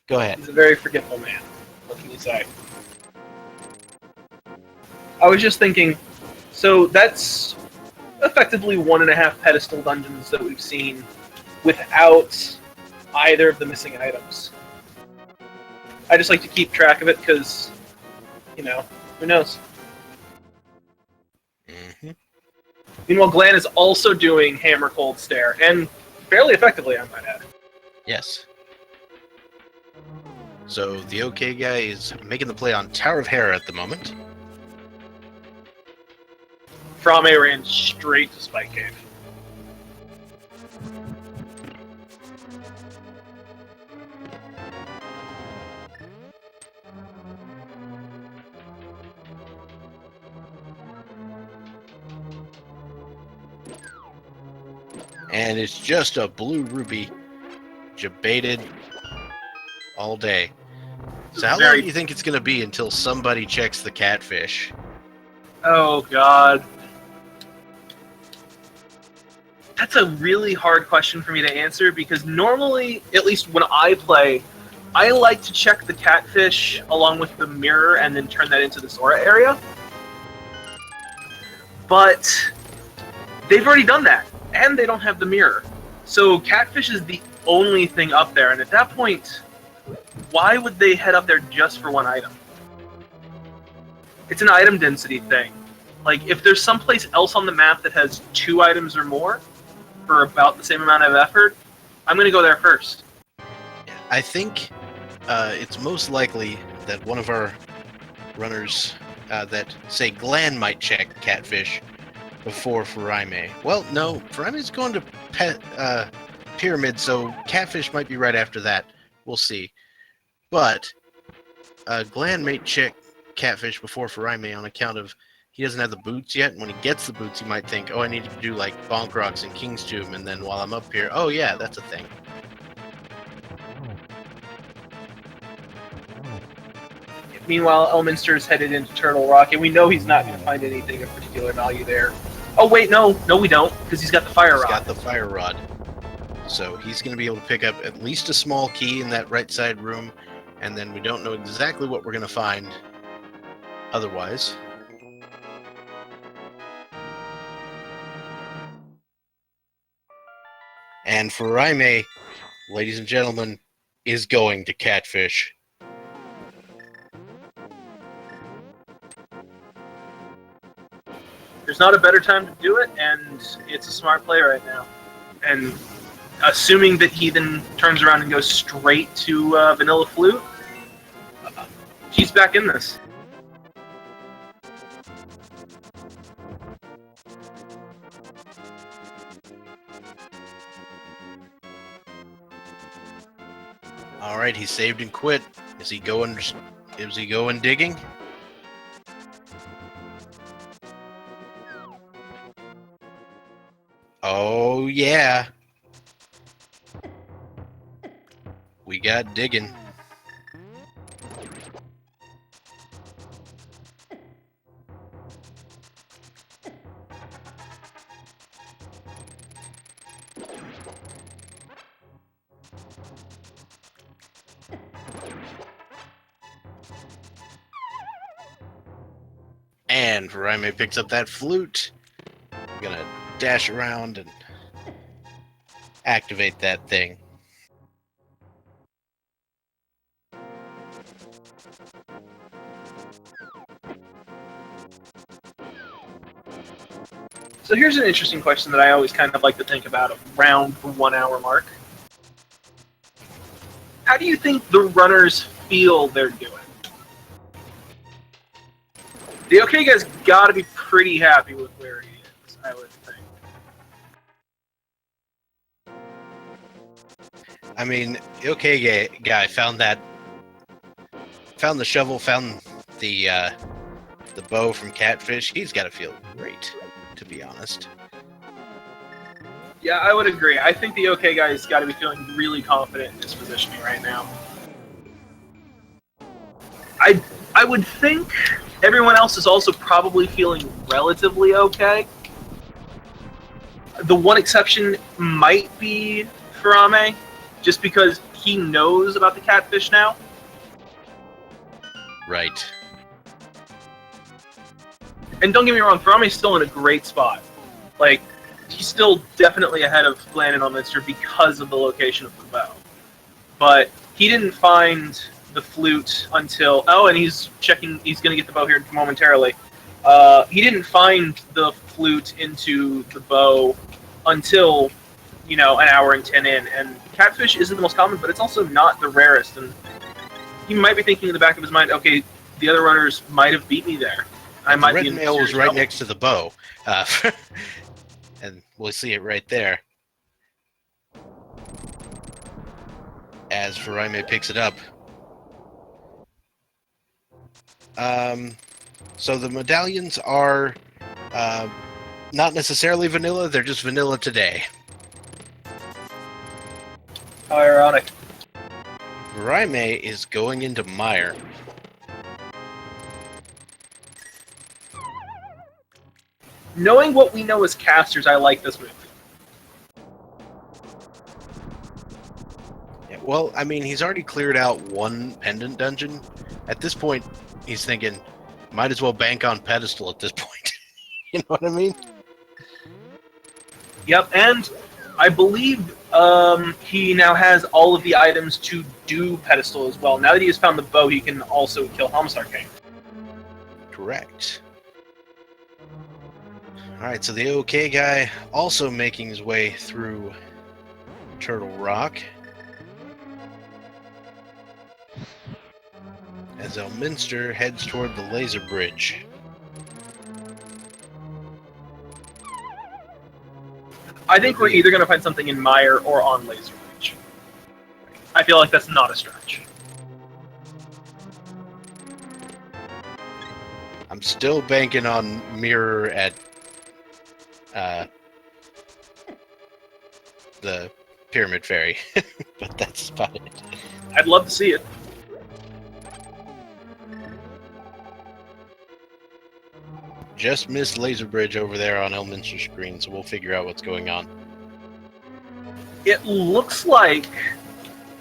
Go ahead. He's a very forgetful man. What can you say? I was just thinking, so that's effectively 1.5 pedestal dungeons that we've seen without either of the missing items. I just like to keep track of it because, you know, who knows? Mm-hmm. Meanwhile, Glenn is also doing Hammer Cold Stare, and fairly effectively, I might add. Yes. So the OK guy is making the play on Tower of Hera at the moment. Frame ran straight to Spike Cave. And it's just a blue ruby, debated all day. So how long do you think it's going to be until somebody checks the catfish? Oh, God. That's a really hard question for me to answer because normally, at least when I play, I like to check the catfish along with the mirror and then turn that into the Sora area. But they've already done that, and they don't have the mirror. So catfish is the only thing up there, and at that point, why would they head up there just for one item? It's an item density thing. Like, if there's someplace else on the map that has 2 items or more for about the same amount of effort, I'm going to go there first. I think it's most likely that one of our runners that, say, Glenn might check catfish before Faraime. Well, no, Faraime's going to Pyramid, so catfish might be right after that. We'll see. But Glenn may check catfish before Faraime on account of he doesn't have the boots yet, and when he gets the boots, he might think, oh, I need to do, like, Bonk Rocks and King's Tomb, and then while I'm up here, oh, yeah, that's a thing. Meanwhile, Elminster's headed into Turtle Rock, and we know he's not going to find anything of particular value there. Oh, wait, no, we don't, because he's got the Fire Rod. He's got the Fire Rod. So he's going to be able to pick up at least a small key in that right side room, and then we don't know exactly what we're going to find otherwise. And Faraime, ladies and gentlemen, is going to catfish. There's not a better time to do it, and it's a smart play right now. And assuming that he then turns around and goes straight to Vanilla Flute, he's back in this. All right, he saved and quit. Is he going digging? Oh, yeah. We got digging. And Faraime picks up that flute. I'm gonna dash around and activate that thing. So here's an interesting question that I always kind of like to think about around the 1 hour mark. How do you think the runners feel they're doing? The OK guy's got to be pretty happy with where he is, I would think. I mean, the OK guy found the shovel, found the bow from Catfish. He's got to feel great, to be honest. Yeah, I would agree. I think the OK guy's got to be feeling really confident in his positioning right now. I would think everyone else is also probably feeling relatively okay. The one exception might be Farame, just because he knows about the catfish now. Right. And don't get me wrong, Farame's still in a great spot. Like, he's still definitely ahead of Glenn and Elminster because of the location of the bow. But he didn't find the flute until... Oh, and he's going to get the bow here momentarily. He didn't find the flute into the bow until, an hour and 10 in. And catfish isn't the most common, but it's also not the rarest. And he might be thinking in the back of his mind, okay, the other runners might have beat me there. I might the be red in mail was serious right trouble. next to the bow. And we'll see it right there. As Faraime picks it up. So the medallions are not necessarily vanilla, they're just vanilla today. How ironic. Faraime is going into Mire. Knowing what we know as casters, I like this move. Yeah, well, I mean, he's already cleared out one pendant dungeon. At this point, he's thinking, might as well bank on pedestal at this point. You know what I mean? Yep, and I believe he now has all of the items to do pedestal as well. Now that he has found the bow, he can also kill Helmstar King. Correct. Alright, so the OK guy also making his way through Turtle Rock. As Elminster heads toward the laser bridge. I think we're either going to find something in Mire or on Laser Bridge. I feel like that's not a stretch. I'm still banking on Mirror at the Pyramid Ferry, but that's about it. I'd love to see it. Just missed Laser Bridge over there on Elminster's screen, so we'll figure out what's going on. It looks like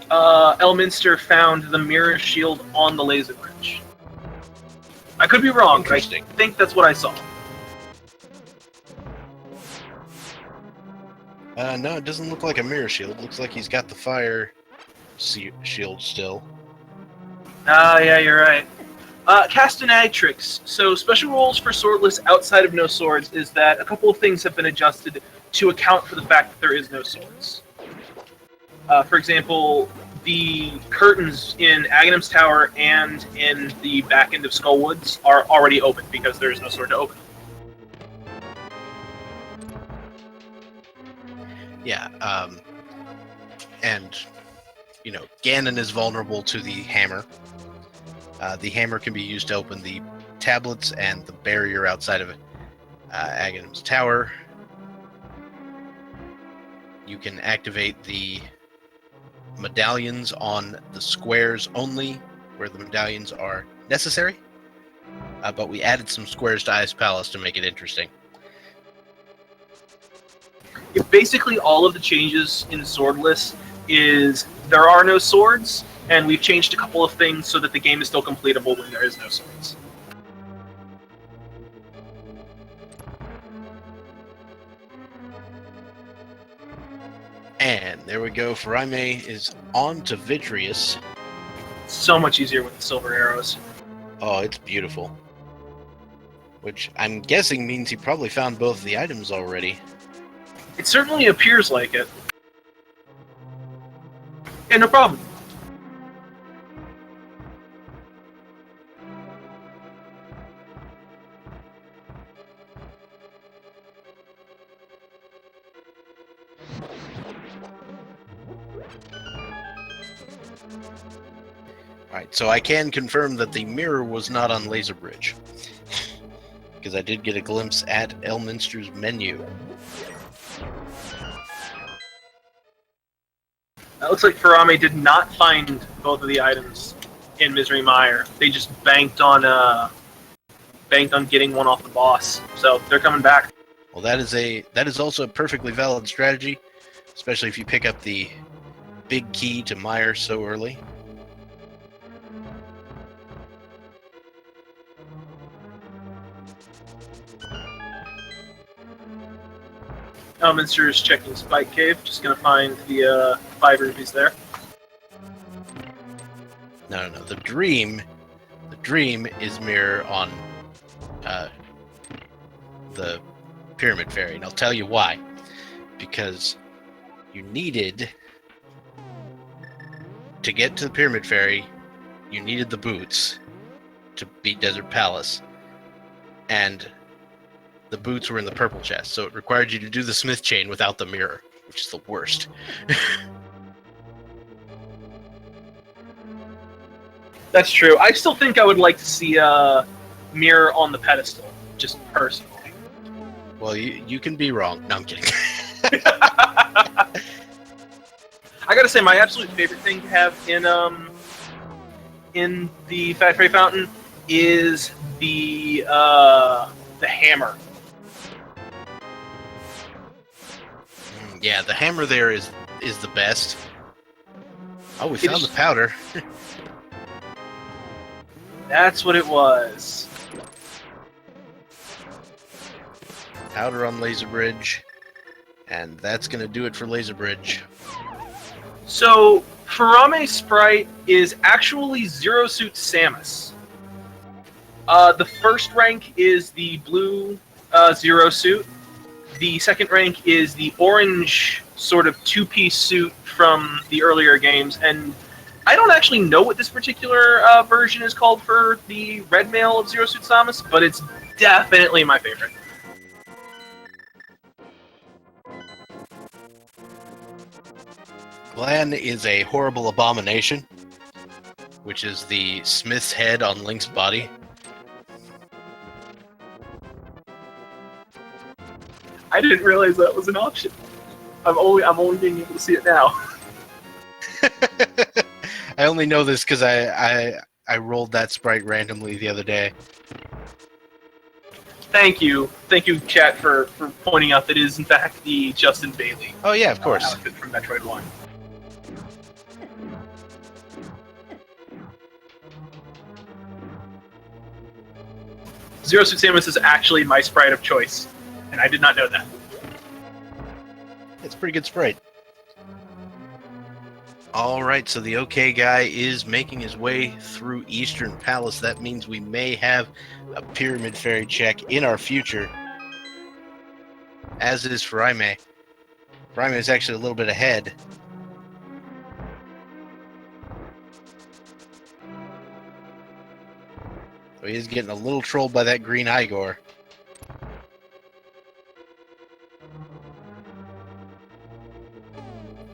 Elminster found the mirror shield on the Laser Bridge. I could be wrong, but I think that's what I saw. No, it doesn't look like a mirror shield. It looks like he's got the fire shield still. Yeah, you're right. Castanetrix. So special rules for Swordless outside of no swords is that a couple of things have been adjusted to account for the fact that there is no swords. For example, the curtains in Aghanim's Tower and in the back end of Skullwoods are already open because there is no sword to open. Yeah, and, you know, Ganon is vulnerable to the hammer. The hammer can be used to open the tablets and the barrier outside of Aghanim's Tower. You can activate the medallions on the squares only, where the medallions are necessary. But we added some squares to Ice Palace to make it interesting. Basically, all of the changes in Swordless is there are no swords, and we've changed a couple of things so that the game is still completable when there is no swords. And there we go. Faraime is on to Vitreous. So much easier with the silver arrows. Oh, it's beautiful. Which I'm guessing means he probably found both the items already. It certainly appears like it. Yeah, no problem. Alright, so I can confirm that the mirror was not on Laser Bridge. Because I did get a glimpse at Elminster's menu. It looks like Faraime did not find both of the items in Misery Mire. They just banked on getting one off the boss. So they're coming back. Well, that is also a perfectly valid strategy, especially if you pick up the big key to Mire so early. Elminster is checking Spike Cave. Just gonna find the 5 rupees there. No. The dream is mirror on the Pyramid Ferry, and I'll tell you why. Because you needed to get to the Pyramid Ferry, you needed the boots to beat Desert Palace. and the boots were in the purple chest, so it required you to do the smith chain without the mirror, which is the worst. That's true. I still think I would like to see a mirror on the pedestal, just personally. Well, you can be wrong. No, I'm kidding. I gotta say, my absolute favorite thing to have in the Fat Freddy Fountain is the hammer. Yeah, the hammer there is the best. Oh, we found the powder. That's what it was. Powder on Laser Bridge, and that's gonna do it for Laser Bridge. So, Farame Sprite is actually Zero Suit Samus. The first rank is the blue Zero Suit. The second rank is the orange sort of two-piece suit from the earlier games, and I don't actually know what this particular version is called for the red male of Zero Suit Samus, but it's definitely my favorite. Glan is a horrible abomination, which is the Smith's head on Link's body. I didn't realize that was an option. I'm only being able to see it now. I only know this because I rolled that sprite randomly the other day. Thank you, chat, for pointing out that it is in fact the Justin Bailey. Oh yeah, of course. Outfit from Metroid 1. Zero Suit Samus is actually my sprite of choice, and I did not know that. It's a pretty good sprite. Alright, so the OK guy is making his way through Eastern Palace. That means we may have a Pyramid Fairy check in our future. As is Farame. Farame is actually a little bit ahead. So he is getting a little trolled by that green Igor.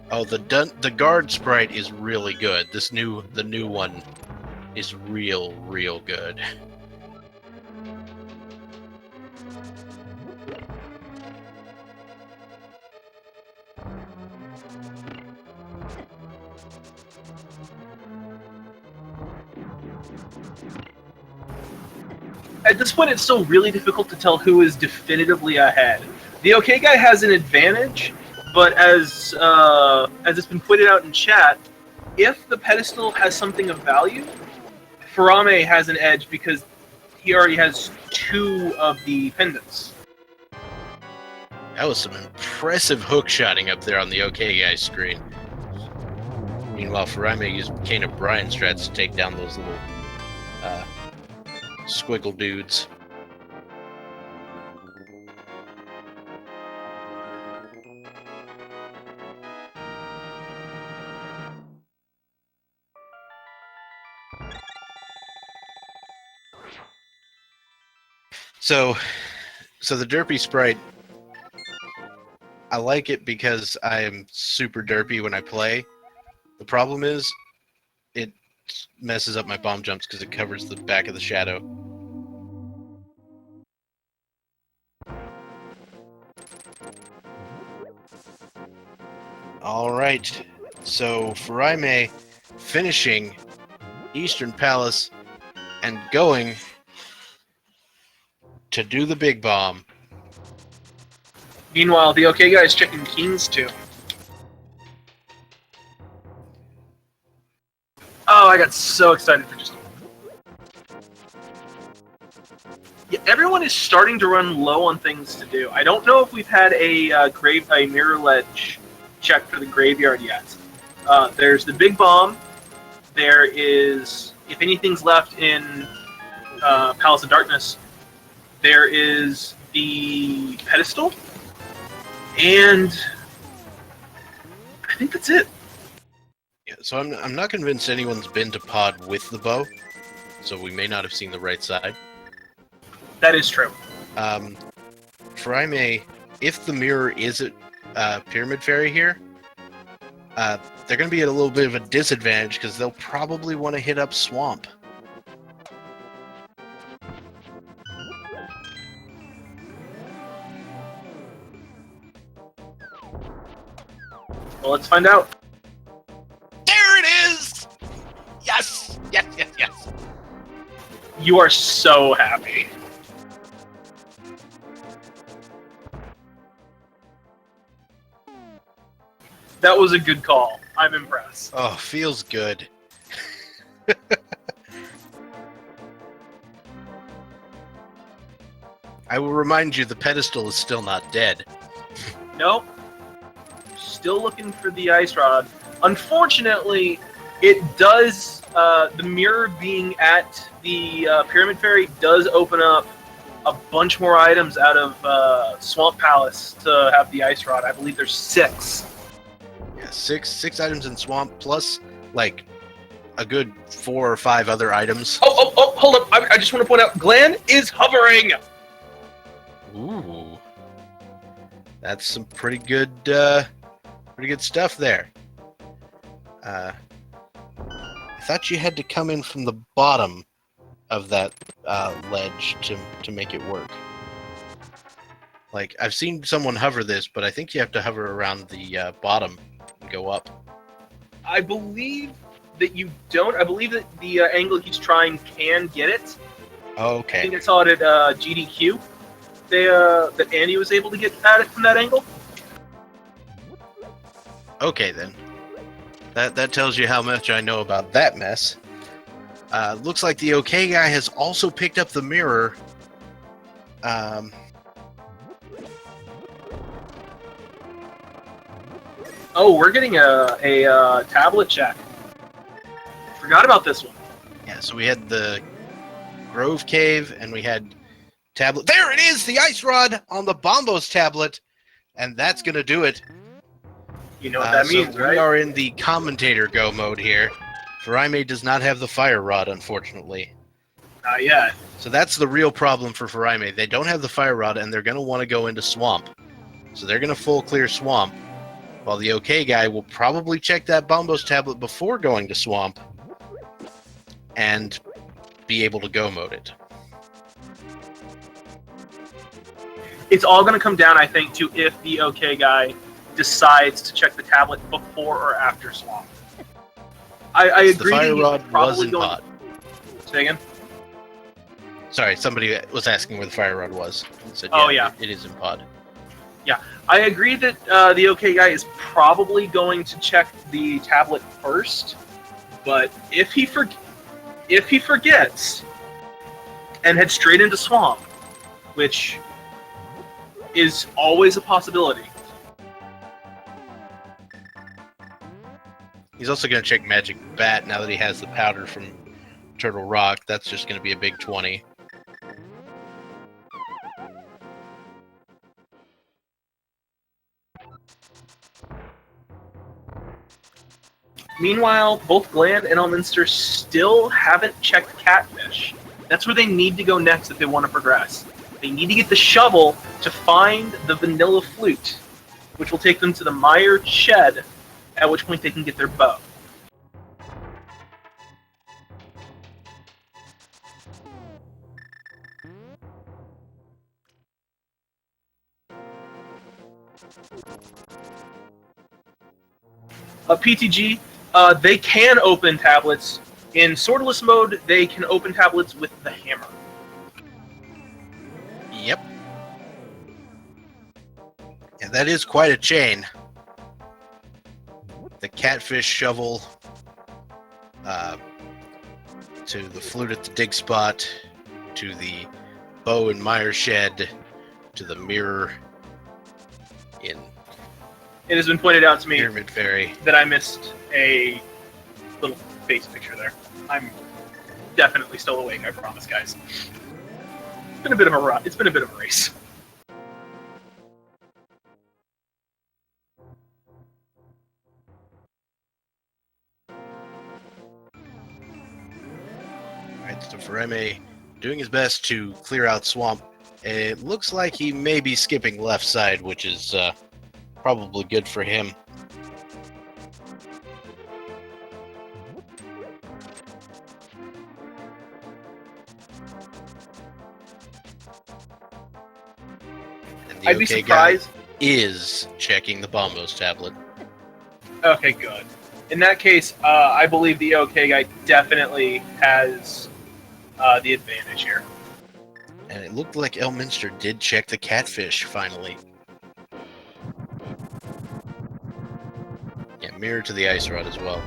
Oh, the guard sprite is really good. The new one is real good. At this point, it's still really difficult to tell who is definitively ahead. The OK guy has an advantage, but as it's been pointed out in chat, if the pedestal has something of value, Farame has an edge because he already has 2 of the pendants. That was some impressive hook-shotting up there on the OK guy's screen. Meanwhile, Farame used Kane of Brian strats to take down those little squiggle dudes. So the derpy sprite, I like it because I am super derpy when I play. The problem is, it messes up my bomb jumps because it covers the back of the shadow. Alright, so Farame finishing Eastern Palace and going to do the big bomb. Meanwhile, the OK guy is checking Keen's too. Oh, I got so excited for just a moment. Yeah, everyone is starting to run low on things to do. I don't know if we've had a mirror ledge check for the graveyard yet. There's the big bomb. There is, if anything's left in Palace of Darkness, there is the pedestal, and I think that's it. Yeah, so I'm not convinced anyone's been to pod with the bow, so we may not have seen the right side. That is true. Faraime, if the mirror is a Pyramid Fairy here, they're going to be at a little bit of a disadvantage because they'll probably want to hit up Swamp. Well, let's find out. There it is! Yes! Yes, yes, yes. You are so happy. That was a good call. I'm impressed. Oh, feels good. I will remind you, the pedestal is still not dead. Nope. Still looking for the ice rod. Unfortunately, it does. The mirror being at the Pyramid Fairy does open up a bunch more items out of Swamp Palace to have the ice rod. I believe there's 6. Yeah, six items in Swamp, plus, like, a good 4 or 5 other items. Oh, hold up. I just want to point out, Glenn is hovering! Ooh. That's some pretty good stuff there. I thought you had to come in from the bottom of that ledge to make it work. Like, I've seen someone hover this, but I think you have to hover around the bottom and go up. I believe that you don't. I believe that the angle he's trying can get it. Oh, I okay. think I saw it at GDQ. That Andy was able to get at it from that angle. Okay, then. That tells you how much I know about that mess. Looks like the OK guy has also picked up the mirror. Oh, we're getting a tablet check. Forgot about this one. Yeah, so we had the Grove Cave, and we had tablet. There it is, the ice rod on the Bombos tablet, and that's gonna do it. You know what that means, so right? We are in the commentator go mode here. Faraime does not have the fire rod, unfortunately. Not yet. So that's the real problem for Faraime. They don't have the fire rod, and they're gonna want to go into Swamp. So they're gonna full clear Swamp, while the OK guy will probably check that Bombos tablet before going to Swamp, and be able to go mode it. It's all going to come down, I think, to if the OK guy decides to check the tablet before or after Swamp. I agree. The fire rod was in going... pod. Say again? Sorry, somebody was asking where the fire rod was. Said, yeah. It is in pod. Yeah, I agree that the OK guy is probably going to check the tablet first, but if he forgets and heads straight into Swamp, which is always a possibility. He's also going to check Magic Bat now that he has the powder from Turtle Rock. That's just going to be a big 20. Meanwhile, both Gland and Elminster still haven't checked Catfish. That's where they need to go next if they want to progress. They need to get the shovel to find the vanilla flute, which will take them to the Mired Shed, at which point they can get their bow. PTG, they can open tablets. In Swordless mode, they can open tablets with the hammer. Yep. Yeah, that is quite a chain. The catfish shovel, to the flute at the dig spot, to the bow and mire shed, to the mirror in It has been pointed out to me Pyramid Fairy. that I missed a little face picture there. I'm definitely still awake, I promise, guys. It's been a bit of a race. Right, so Faraime doing his best to clear out swamp. It looks like he may be skipping left side, which is probably good for him. And the I'd be OK guy surprised. is checking the Bombos tablet. Okay, good. In that case, I believe the OK guy definitely has the advantage here. And it looked like Elminster did check the catfish finally. Yeah, mirror to the ice rod as well.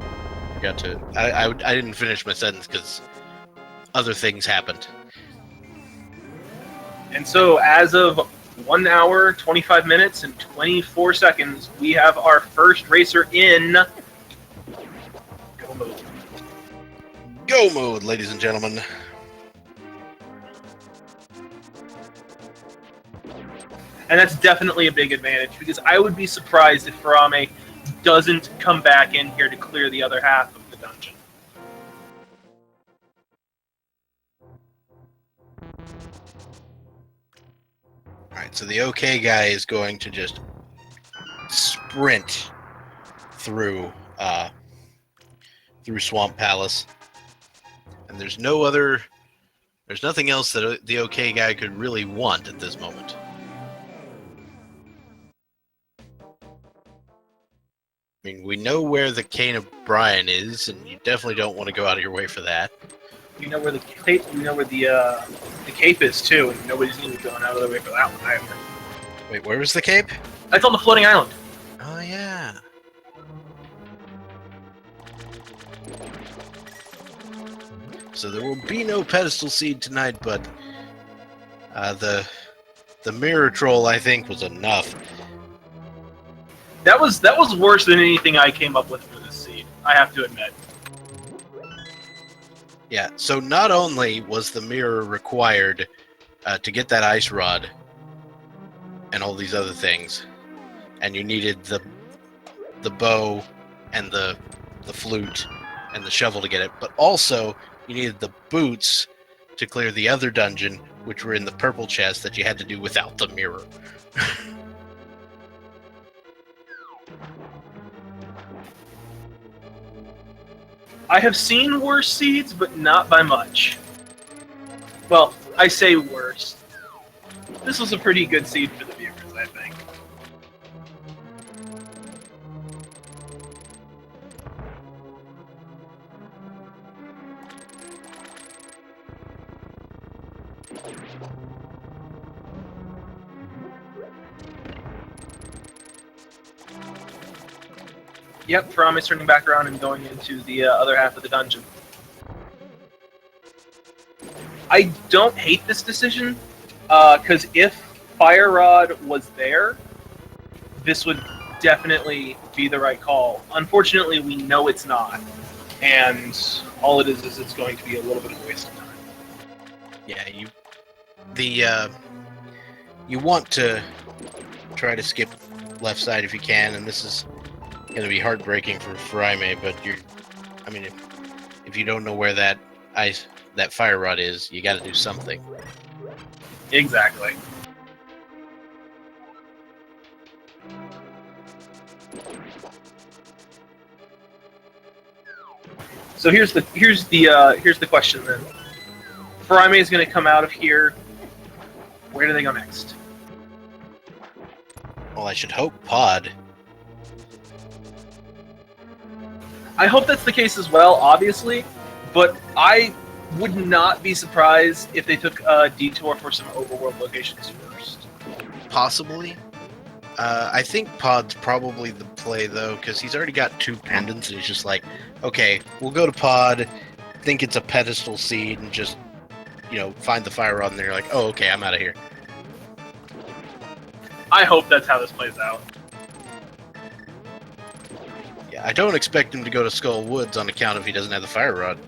Forgot to. I didn't finish my sentence because other things happened. And so, as of 1 hour, 25 minutes, and 24 seconds, we have our first racer in go mode. Go mode, ladies and gentlemen. And that's definitely a big advantage, because I would be surprised if Farame doesn't come back in here to clear the other half of the dungeon. Alright, so the OK guy is going to just sprint through Swamp Palace. And there's nothing else that the OK guy could really want at this moment. I mean, we know where the Cane of Brian is, and you definitely don't want to go out of your way for that. We know where the cape is too, and nobody's even going out of their way for that one either. Wait, where was the cape? That's on the floating island. Oh, yeah. So there will be no pedestal seed tonight, but the mirror troll, I think, was enough. That was worse than anything I came up with for this seed, I have to admit. Yeah, so not only was the mirror required to get that ice rod and all these other things, and you needed the bow and the flute and the shovel to get it, but also you needed the boots to clear the other dungeon, which were in the purple chest that you had to do without the mirror. I have seen worse seeds, but not by much. Well, I say worse. This was a pretty good seed for the viewers, I think. Yep, Farame's turning back around and going into the other half of the dungeon. I don't hate this decision, because if Fire Rod was there, this would definitely be the right call. Unfortunately, we know it's not, and all it is it's going to be a little bit of a waste of time. Yeah, you want to try to skip left side if you can, and this is going to be heartbreaking for Farame, but if you don't know where that fire rod is, you got to do something. Exactly. So here's the question then. Farame is going to come out of here. Where do they go next? Well, I should hope Pod. I hope that's the case as well, obviously, but I would not be surprised if they took a detour for some overworld locations first. Possibly. I think Pod's probably the play, though, because he's already got 2 pendants, and he's just like, okay, we'll go to Pod, think it's a pedestal seed, and just, find the fire rod, and they're like, oh, okay, I'm out of here. I hope that's how this plays out. Yeah, I don't expect him to go to Skull Woods on account if he doesn't have the fire rod.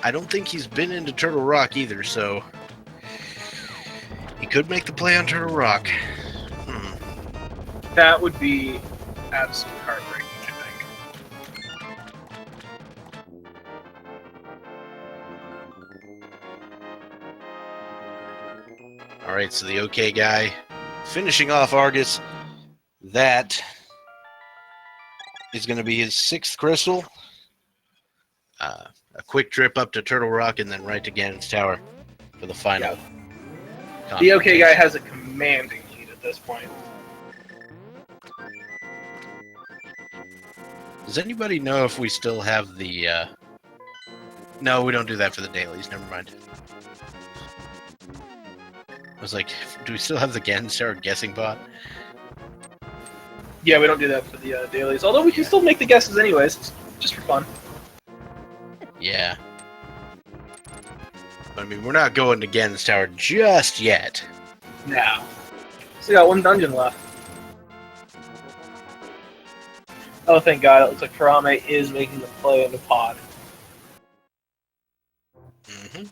I don't think he's been into Turtle Rock either, so he could make the play on Turtle Rock. That would be absolutely heartbreaking, I think. Alright, so the OK guy finishing off Argus. That is going to be his 6th crystal. A quick trip up to Turtle Rock and then right to Ganon's Tower for the final. Yeah. The OK guy has a commanding lead at this point. Does anybody know if we still have the... No, we don't do that for the dailies. Never mind. I was like, do we still have the Ganon's Tower guessing bot? Yeah, we don't do that for the dailies. Although we can still make the guesses anyways, just for fun. Yeah. I mean, we're not going to Ganon's Tower just yet. No. So we got 1 dungeon left. Oh, thank God. It looks like Farame is making the play into pod. Mm-hmm.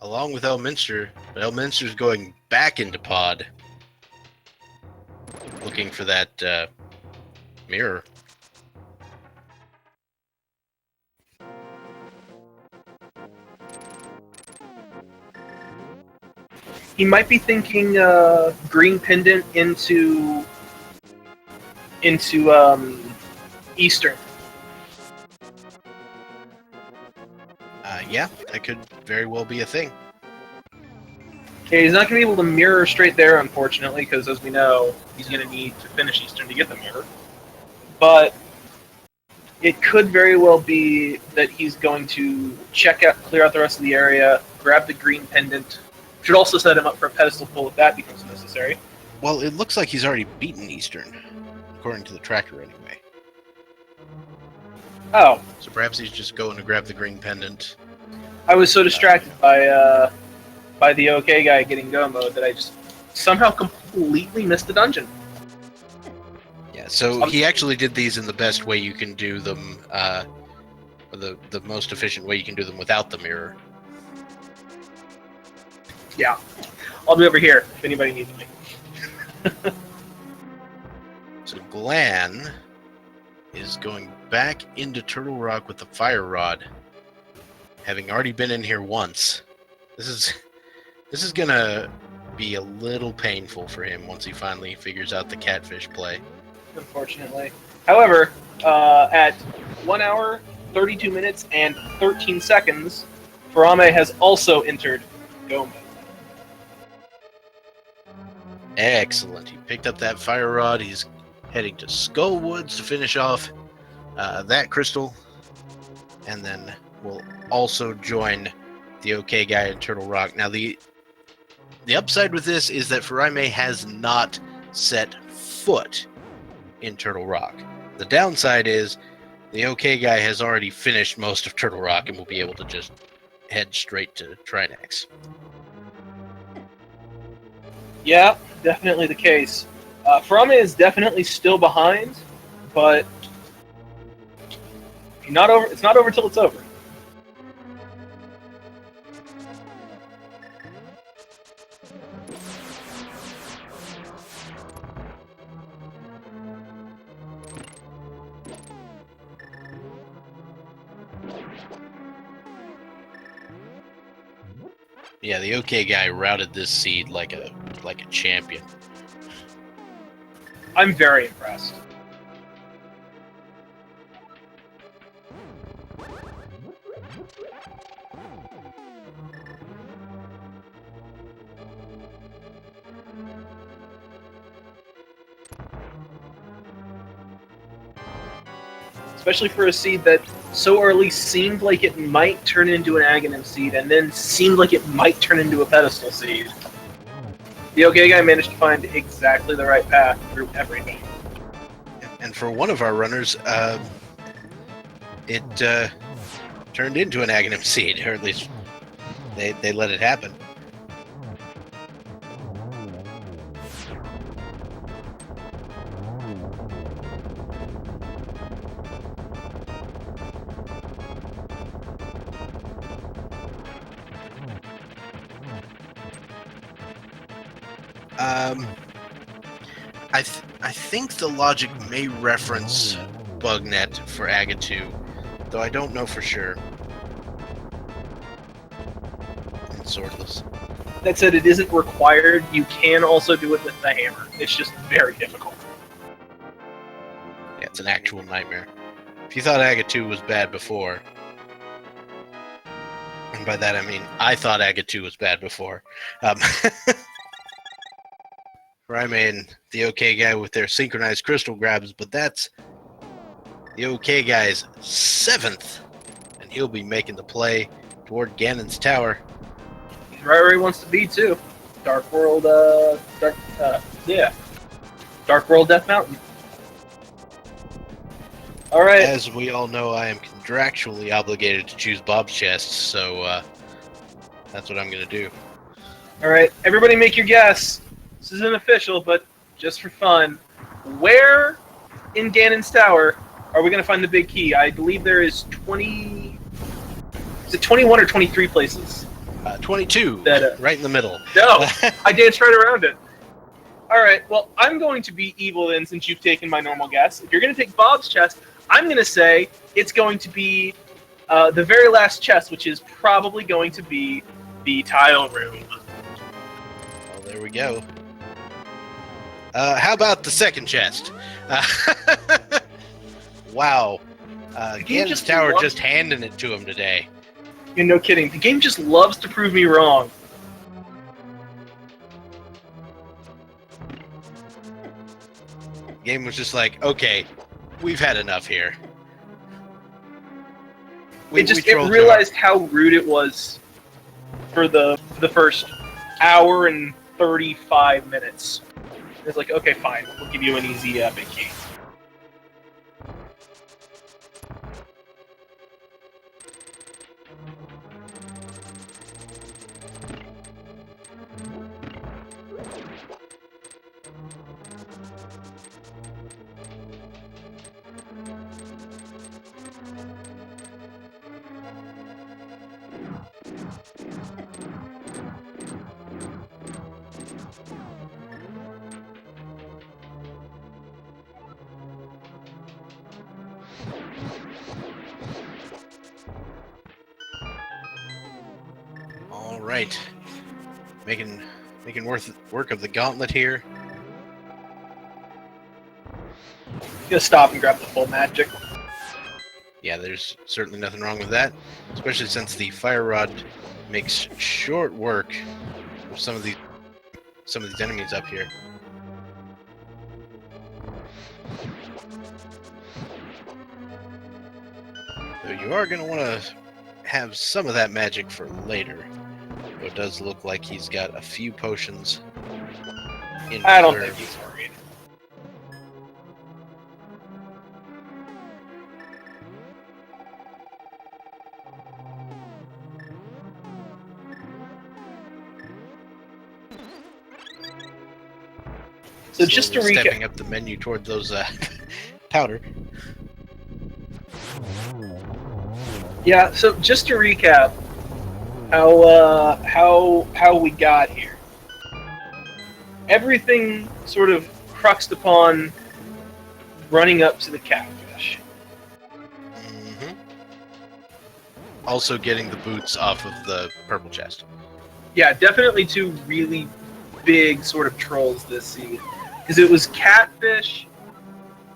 Along with Elminster, but Elminster's going back into pod. Looking for that mirror. He might be thinking green pendant into Eastern. Yeah, that could very well be a thing. Okay, he's not going to be able to mirror straight there, unfortunately, because as we know, he's going to need to finish Eastern to get the mirror. But it could very well be that he's going to clear out the rest of the area, grab the green pendant. Should also set him up for a pedestal pull if that becomes necessary. Well, it looks like he's already beaten Eastern, according to the tracker anyway. Oh. So perhaps he's just going to grab the green pendant. I was so distracted by the OK guy getting go mode that I just somehow completely missed the dungeon. Yeah, so he actually did these in the best way you can do them, the most efficient way you can do them without the mirror. Yeah. I'll be over here if anybody needs me. So Glan is going back into Turtle Rock with the fire rod, having already been in here once. This is gonna be a little painful for him once he finally figures out the catfish play. Unfortunately. However, at 1 hour, 32 minutes, and 13 seconds, Farame has also entered go mode. Excellent. He picked up that fire rod. He's heading to Skullwoods to finish off that crystal. And then we'll also join the OK guy in Turtle Rock. Now, the upside with this is that Farame has not set foot in Turtle Rock. The downside is the OK guy has already finished most of Turtle Rock and will be able to just head straight to Trinex. Yeah, definitely the case. Farame is definitely still behind, but it's not over till it's over. Yeah, the OK guy routed this seed like a champion. I'm very impressed. Especially for a seed that so early seemed like it might turn into an Aghanim seed, and then seemed like it might turn into a pedestal seed. The OK guy managed to find exactly the right path through everything. And for one of our runners, it turned into an Aghanim seed, or at least they let it happen. I think the logic may reference BugNet for Agatu, though I don't know for sure. And Swordless. That said, it isn't required. You can also do it with the hammer. It's just very difficult. Yeah, it's an actual nightmare. If you thought Agatu was bad before, and by that I mean I thought Agatu was bad before. Rayman, the OK guy with their synchronized crystal grabs, but that's the OK guy's 7th, and he'll be making the play toward Ganon's tower. He's right where he wants to be too. Dark World, Dark World Death Mountain. All right. As we all know, I am contractually obligated to choose Bob's chest, so that's what I'm going to do. All right, everybody make your guess. This isn't official, but just for fun. Where in Ganon's tower are we going to find the big key? I believe there is 20... Is it 21 or 23 places? 22, that, right in the middle. No, I danced right around it. All right, well, I'm going to be evil then, since you've taken my normal guess. If you're going to take Bob's chest, I'm going to say it's going to be the very last chest, which is probably going to be the tile room. Well, there we go. How about the second chest? Wow. Ganon's tower just handing it to him today. Yeah, no kidding. The game just loves to prove me wrong. The game was just like, okay, we've had enough here. It realized how rude it was for the first hour and 35 minutes. It's like, okay, fine, we'll give you an easy big key. All right, making work of the gauntlet here. Just stop and grab the full magic. Yeah, there's certainly nothing wrong with that, especially since the fire rod makes short work of some of these enemies up here. So you are going to want to have some of that magic for later. Though it does look like he's got a few potions in I don't reserve. think he's worried. So just to recap, stepping up the menu toward those powder. yeah. So just to recap, how we got here. Everything sort of cruxed upon running up to the catfish. Mm-hmm. Also getting the boots off of the purple chest. Yeah, definitely two really big sort of trolls this season. Because it was Catfish,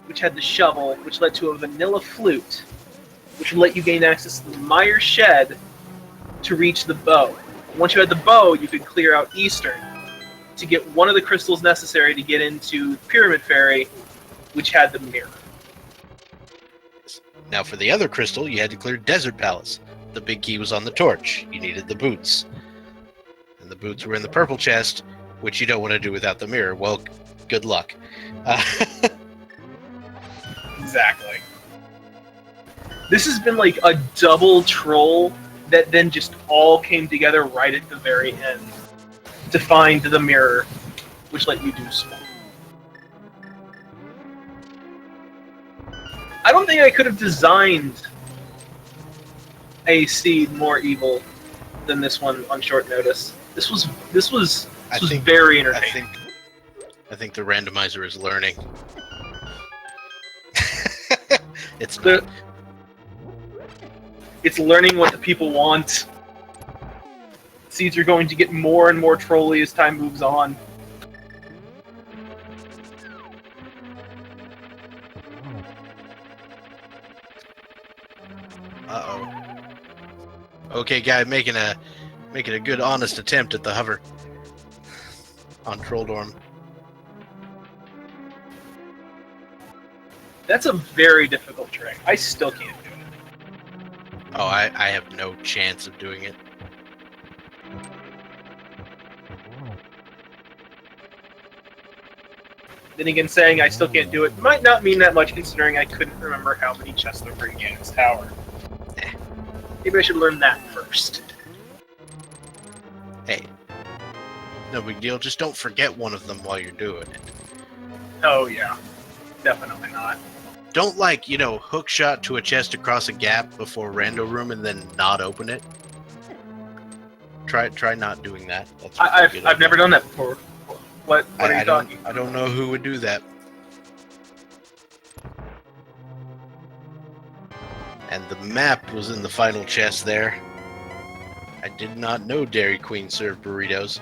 which had the shovel, which led to a vanilla flute, which would let you gain access to the Mire Shed to reach the bow. Once you had the bow, you could clear out Eastern to get one of the crystals necessary to get into Pyramid Fairy, which had the mirror. Now for the other crystal, you had to clear Desert Palace. The big key was on the torch. You needed the boots. And the boots were in the purple chest, which you don't want to do without the mirror. Well, good luck. Exactly. This has been like a double troll that then just all came together right at the very end to find the mirror, which let you do small. I don't think I could have designed a seed more evil than this one on short notice. This was very entertaining. I think the randomizer is learning. It's The- not. It's learning what the people want. Seeds are going to get more and more trolly as time moves on. Uh-oh. Okay, guy, making a good, honest attempt at the hover on Trolldorm. That's a very difficult trick. I still can't do it. Oh, I have no chance of doing it. Then again, saying I still can't do it might not mean that much, considering I couldn't remember how many chests there were in Ganon's tower. Maybe I should learn that first. Hey, no big deal. Just don't forget one of them while you're doing it. Oh yeah, definitely not. Don't, like, hook shot to a chest across a gap before rando room and then not open it. Try not doing that. That's I've never done that before. What are you talking? I don't know who would do that. And the map was in the final chest there. I did not know Dairy Queen served burritos.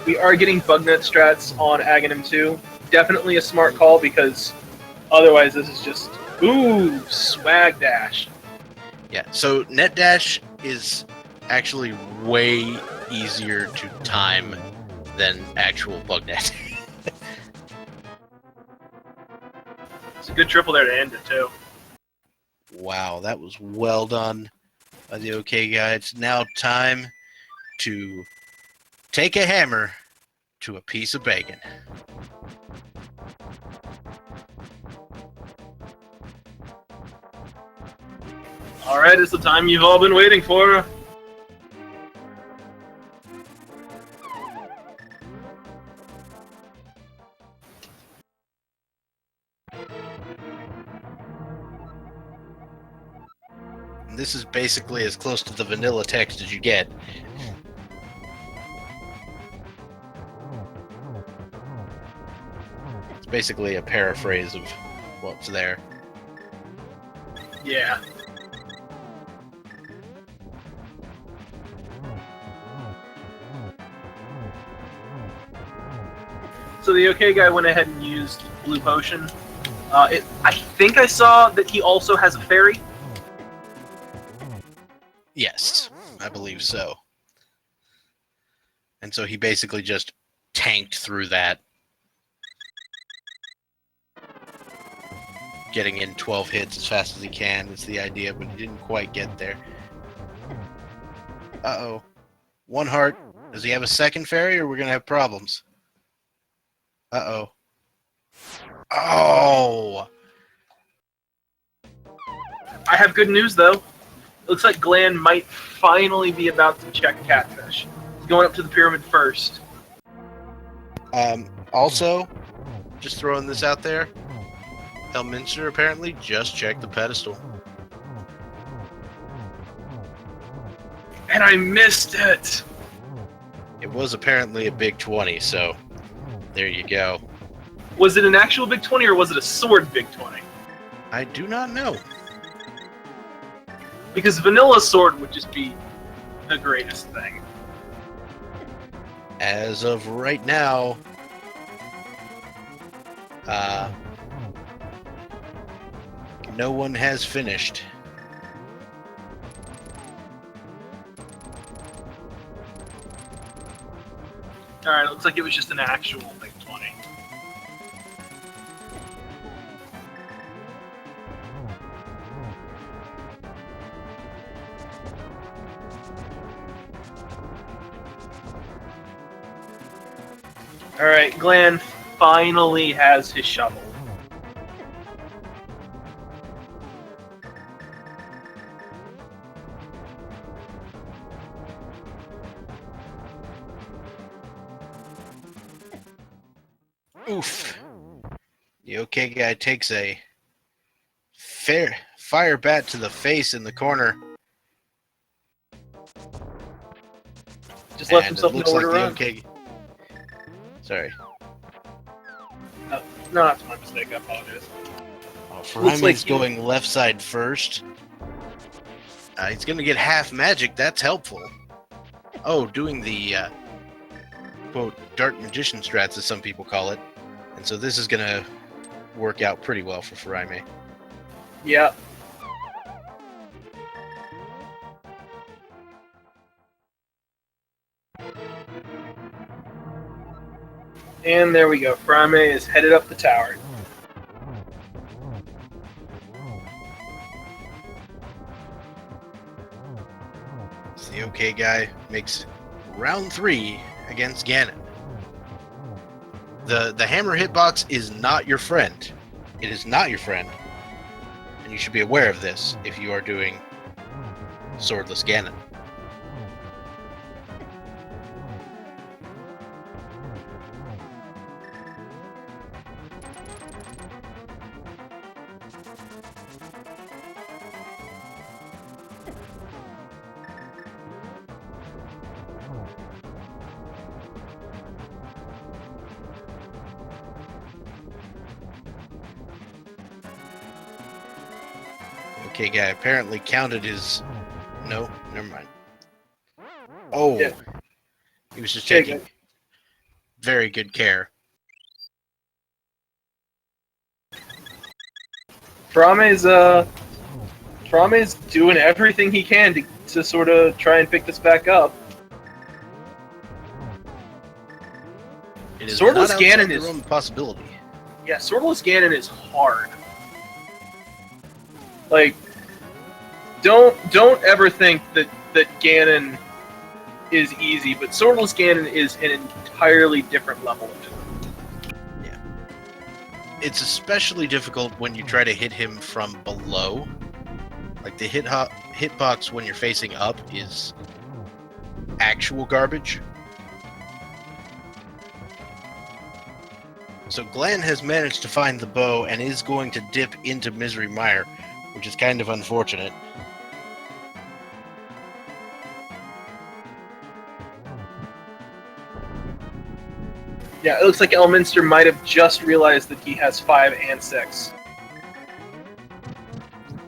We are getting bug net strats on Aghanim 2. Definitely a smart call, because otherwise this is just swag dash. Yeah, so net dash is actually way easier to time than actual bug net. It's a good triple there to end it too. Wow, that was well done by the OK guy. It's now time to take a hammer to a piece of bacon. Alright, it's the time you've all been waiting for. And this is basically as close to the vanilla text as you get. It's basically a paraphrase of what's there. Yeah. So the OK guy went ahead and used Blue Potion. I think I saw that he also has a fairy. Yes, I believe so. And so he basically just tanked through that, getting in 12 hits as fast as he can is the idea, but he didn't quite get there. Uh-oh. One heart. Does he have a second fairy, or we're going to have problems? Uh-oh. Oh! I have good news, though. It looks like Glenn might finally be about to check Catfish. He's going up to the pyramid first. Also, just throwing this out there, Elminster apparently just checked the pedestal. And I missed it! It was apparently a big 20, so there you go. Was it an actual Big 20 or was it a sword Big 20? I do not know. Because Vanilla Sword would just be the greatest thing. As of right now, no one has finished. Alright, looks like it was just an actual Big 20. Alright, Glenn finally has his shovel. Oof. The OK guy takes a fire bat to the face in the corner. Just left And it himself looks nowhere like to the run. OK. Sorry. No, that's my mistake. I apologize. Ferraime's like going left side first. He's going to get half magic. That's helpful. Oh, doing the, quote, dark magician strats, as some people call it. And so this is going to work out pretty well for Feraime. Yeah. And there we go. Feraime is headed up the tower. So the OK guy makes round 3 against Ganon. The hammer hitbox is not your friend. It is not your friend. And you should be aware of this if you are doing Swordless Ganon. Okay, guy apparently counted his... No, never mind. Oh, Yeah. He was just Okay, taking very good care. Ferraime's doing everything he can to sort of try and pick this back up. It is Swordless not outside Ganon the is- realm of possibility. Yeah, Swordless Ganon is hard. Like, don't ever think that Ganon is easy, but Swordless Ganon is an entirely different level of it. Yeah. It's especially difficult when you try to hit him from below. Like the hitbox when you're facing up is actual garbage. So Glenn has managed to find the bow and is going to dip into Misery Mire, which is kind of unfortunate. Yeah, it looks like Elminster might have just realized that he has 5 and 6.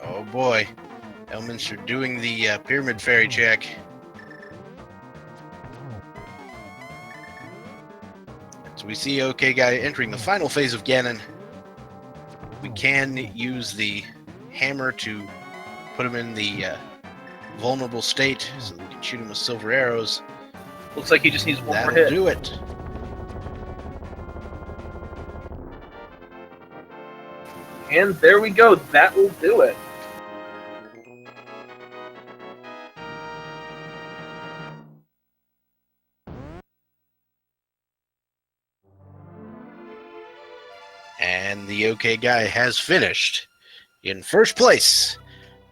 Oh boy. Elminster doing the Pyramid Fairy check. So we see OK Guy entering the final phase of Ganon. We can use the hammer to put him in the vulnerable state so we can shoot him with silver arrows. Looks like he just needs one more That'll hit. do it. And there we go. That will do it. And the OK Guy has finished in first place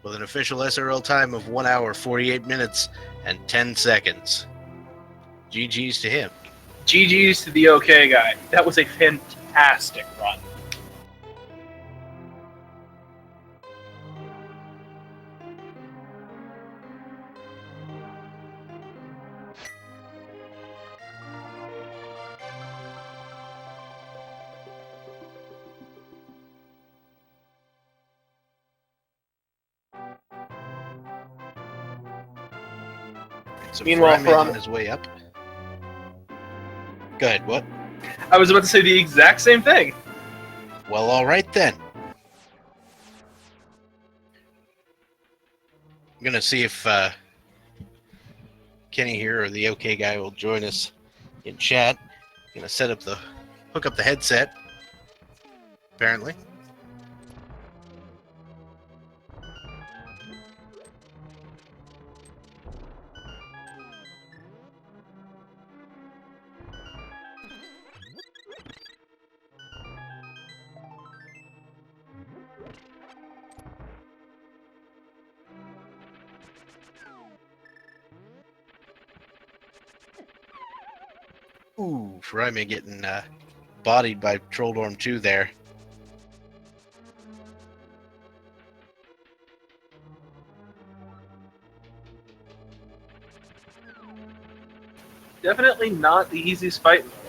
with an official SRL time of 1 hour, 48 minutes, and 10 seconds. GG's to him. GG's to the OK Guy. That was a fantastic run. So Meanwhile, Ferraime's on his way up. Go ahead, what? I was about to say the exact same thing. Well, all right then. I'm gonna see if Kenny here or the OK Guy will join us in chat. Gonna hook up the headset. Apparently. Ooh, Feraime getting bodied by Trolldorm 2 there. Definitely not the easiest fight in the world.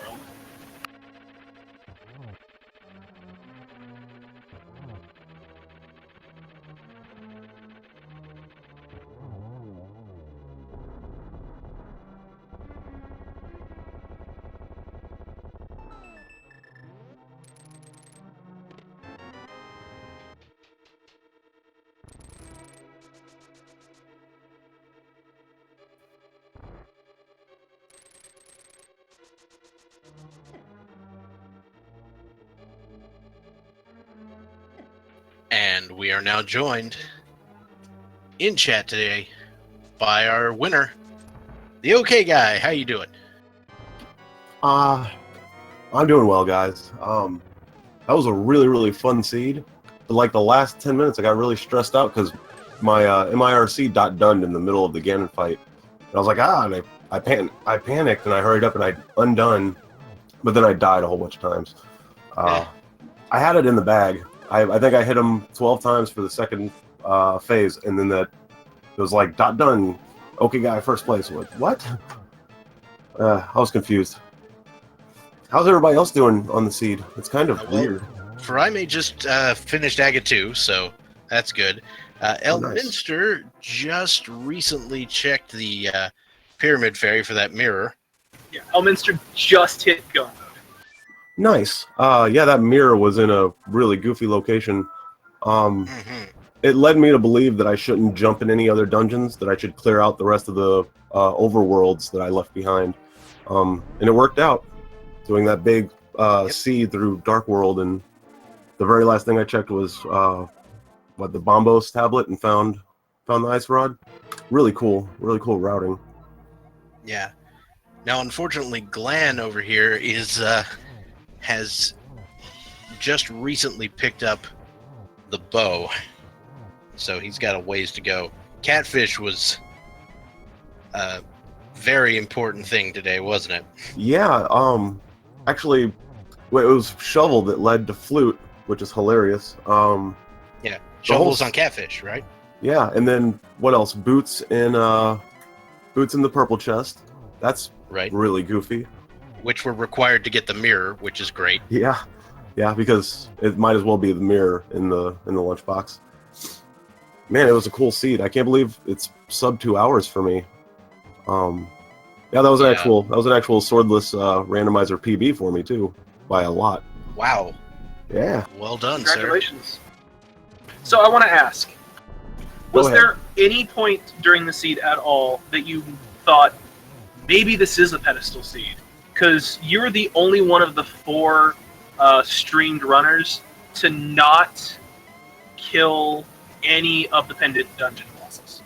And we are now joined in chat today by our winner, the OK Guy. How you doing? I'm doing well, guys. That was a really, really fun seed. But like the last 10 minutes, I got really stressed out because my MIRC done in the middle of the Ganon fight. And I was like, and I panicked and I hurried up and I undone, but then I died a whole bunch of times. I had it in the bag. I think I hit him 12 times for the second phase, and then it was like done. OK Guy first place. What? I was confused. How's everybody else doing on the seed? It's kind of weird. Farime just finished Aga 2, so that's good. Elminster just recently checked the Pyramid Fairy for that mirror. Yeah, Elminster just hit go mode. Nice. Yeah, that mirror was in a really goofy location. It led me to believe that I shouldn't jump in any other dungeons, that I should clear out the rest of the overworlds that I left behind. And it worked out, doing that big seed through Dark World, and the very last thing I checked was the Bombos tablet and found the ice rod. Really cool routing. Yeah. Now, unfortunately, Glenn over here has just recently picked up the bow, so he's got a ways to go. Catfish was a very important thing today, wasn't it? Yeah, actually, it was Shovel that led to Flute, which is hilarious. Yeah, Shovel's on Catfish, right? Yeah, and then what else? Boots in the purple chest. That's really goofy. Which were required to get the mirror, which is great. Yeah, because it might as well be the mirror in the lunchbox. Man, it was a cool seed. I can't believe it's sub 2 hours for me. Yeah, that was an actual swordless randomizer PB for me too, by a lot. Wow. Yeah. Well done, Congratulations. sir. So I want to ask, was there any point during the seed at all that you thought maybe this is a pedestal seed? Because you're the only one of the 4 streamed runners to not kill any of the pendant dungeon bosses.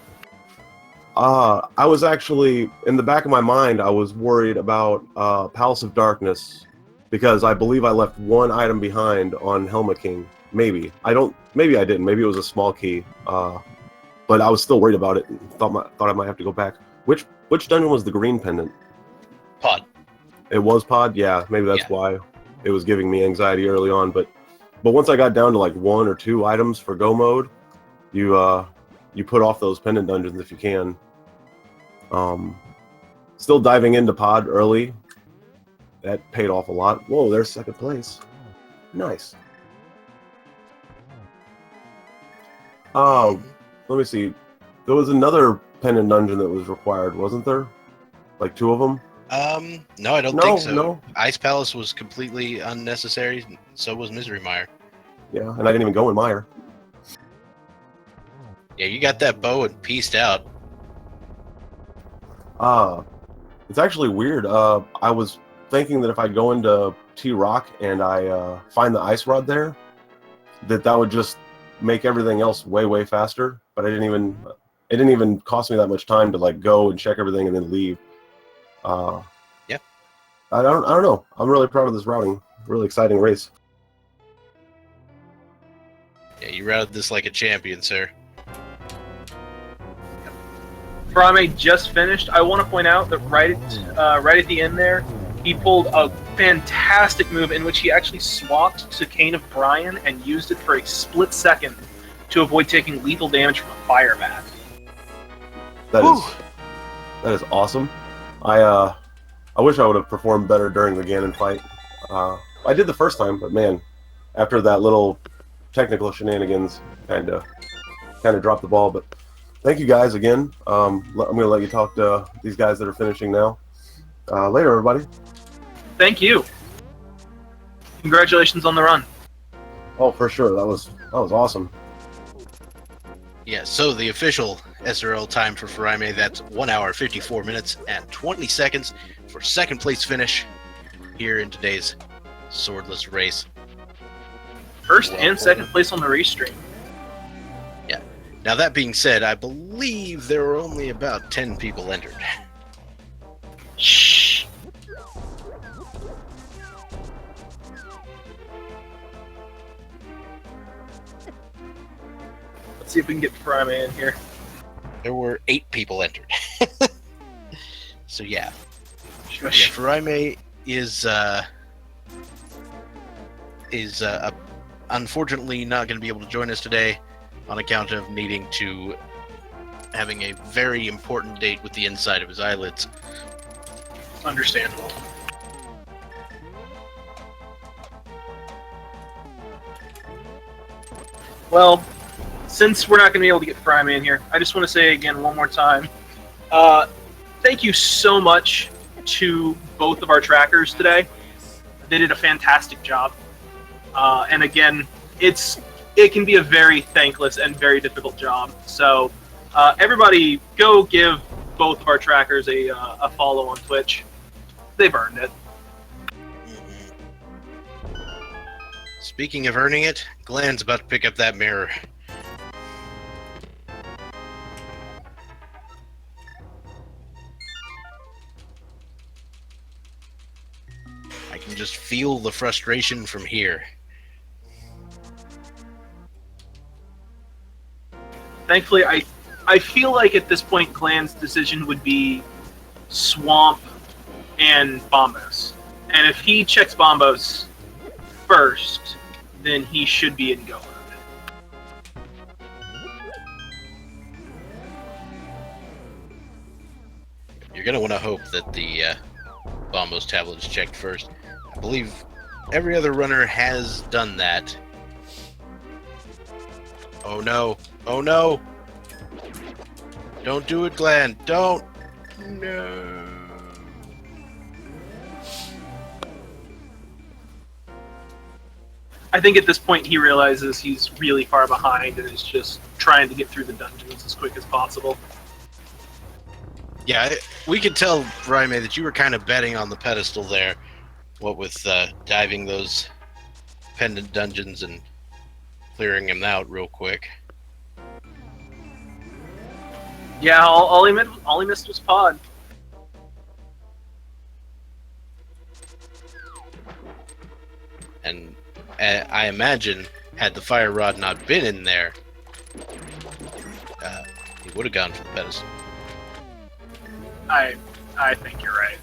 I was actually, in the back of my mind, I was worried about Palace of Darkness, because I believe I left one item behind on Helma King. Maybe I didn't. Maybe it was a small key. But I was still worried about it. And thought I might have to go back. Which dungeon was the green pendant? Pod. It was Pod. Yeah, maybe that's why it was giving me anxiety early on. But once I got down to like 1 or 2 items for go mode, you put off those pendant dungeons if you can. Still diving into Pod early. That paid off a lot. Whoa, there's second place. Nice. Let me see. There was another pendant dungeon that was required, wasn't there? Like 2 of them? No, I don't think so. No. Ice Palace was completely unnecessary. So was Misery Mire. Yeah, and I didn't even go in Mire. Yeah, you got that bow and pieced out. It's actually weird. I was thinking that if I go into T-Rock and I find the ice rod there, that would just make everything else way, way faster. But it didn't even cost me that much time to like go and check everything and then leave. Yeah. I don't know. I'm really proud of this routing. Really exciting race. Yeah, you routed this like a champion, sir. Farame just finished. I want to point out that right at the end there, he pulled a fantastic move in which he actually swapped to Cane of Brian and used it for a split second to avoid taking lethal damage from a fire bat. That is awesome. I I wish I would have performed better during the Ganon fight. I did the first time, but man, after that little technical shenanigans, kind of dropped the ball. But thank you guys again. I'm going to let you talk to these guys that are finishing now. Later, everybody. Thank you. Congratulations on the run. Oh, for sure. That was awesome. Yeah, so the official SRL time for Faraime, that's 1 hour, 54 minutes, and 20 seconds for second place finish here in today's Swordless race. First and second place on the race stream. Yeah. Now that being said, I believe there were only about 10 people entered. Shh. Let's see if we can get Faraime in here. There were 8 people entered. So yeah. Shush. Faraime is unfortunately not going to be able to join us today on account of needing to having a very important date with the inside of his eyelids. Understandable. Well, since we're not going to be able to get Fryman in here, I just want to say again one more time, thank you so much to both of our trackers today. They did a fantastic job. And again, it can be a very thankless and very difficult job. So everybody go give both of our trackers a follow on Twitch. They've earned it. Speaking of earning it, Glenn's about to pick up that mirror. I can just feel the frustration from here. Thankfully, I feel like at this point, Glan's decision would be Swamp and Bombos. And if he checks Bombos first, then he should be in go mode. You're going to want to hope that the Bombos tablet is checked first. I believe every other runner has done that. Oh no. Oh no! Don't do it, Glenn. Don't! No. I think at this point he realizes he's really far behind and is just trying to get through the dungeons as quick as possible. Yeah, we could tell, Raime, that you were kind of betting on the pedestal there. What with diving those pendant dungeons and clearing them out real quick. Yeah, all he missed was Pod. And I imagine, had the fire rod not been in there, he would have gone for the pedestal. I think you're right.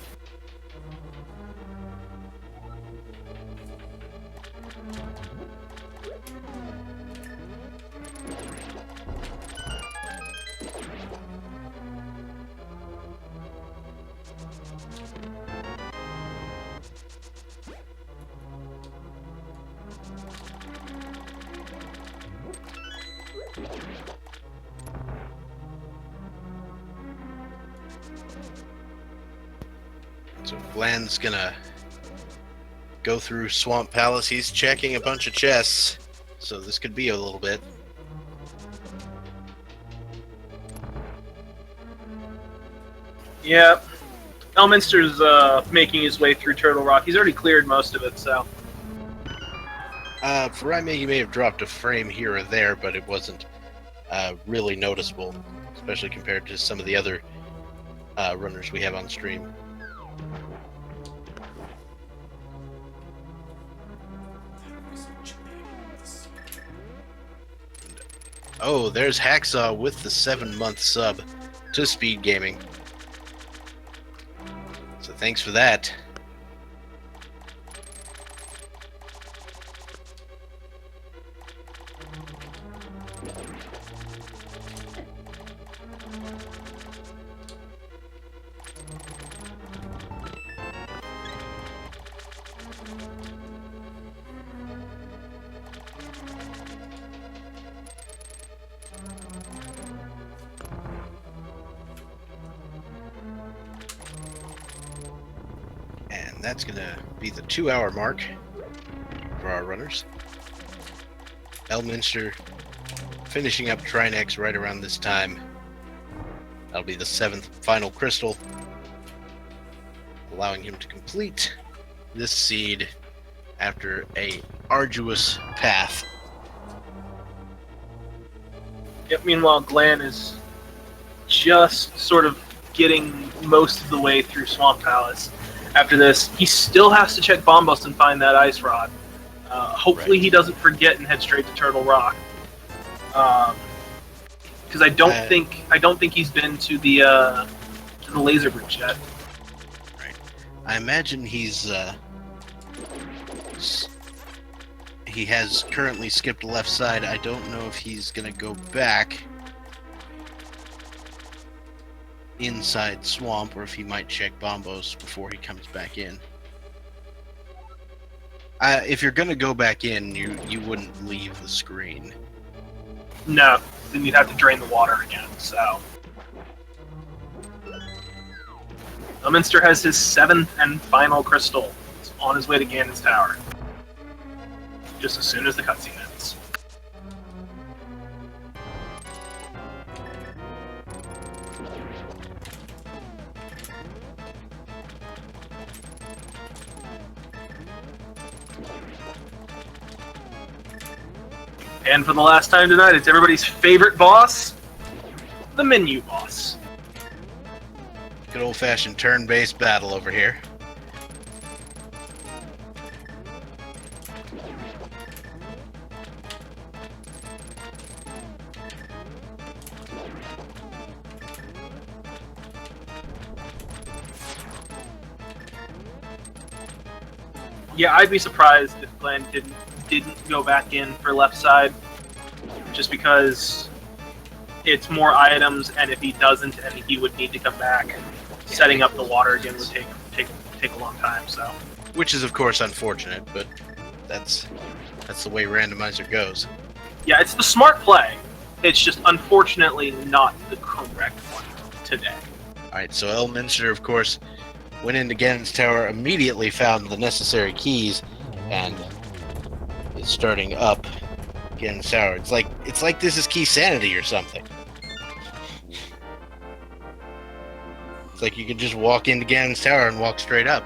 So Glen's gonna go through Swamp Palace. He's checking a bunch of chests, so this could be a little bit. Yeah. Elminster's making his way through Turtle Rock. He's already cleared most of it, so. For Raime, you may have dropped a frame here or there, but it wasn't really noticeable, especially compared to some of the other runners we have on stream. Oh, there's Hacksaw with the 7-month sub to Speed Gaming. So thanks for that. that's going to be the 2-hour mark for our runners. Elminster finishing up Trinex right around this time. That'll be the 7th final crystal, allowing him to complete this seed after a arduous path. Yep, meanwhile, Glenn is just sort of getting most of the way through Swamp Palace. After this, he still has to check Bombos and find that ice rod. Hopefully he doesn't forget and head straight to Turtle Rock. Because I don't think he's been to the laser bridge yet. Right. I imagine he has currently skipped left side. I don't know if he's gonna go back inside swamp or if he might check Bombos before he comes back in. If you're gonna go back in, you wouldn't leave the screen. No, then you'd have to drain the water again, so. Elminster has his 7th and final crystal. He's on his way to Ganon's Tower. Just as soon as the cutscene ends. And for the last time tonight, it's everybody's favorite boss, the menu boss. Good old-fashioned turn-based battle over here. Yeah, I'd be surprised if Glenn didn't go back in for left side, just because it's more items, and if he doesn't, and he would need to come back, setting up the water again would take a long time. So, Which is of course unfortunate, but that's the way randomizer goes. Yeah, it's the smart play. It's just unfortunately not the correct one today. Alright, so Elminster, of course, went into Ganon's Tower, immediately found the necessary keys, and is starting up Ganon's Tower. It's like this is key sanity or something. It's like you can just walk into Ganon's Tower and walk straight up.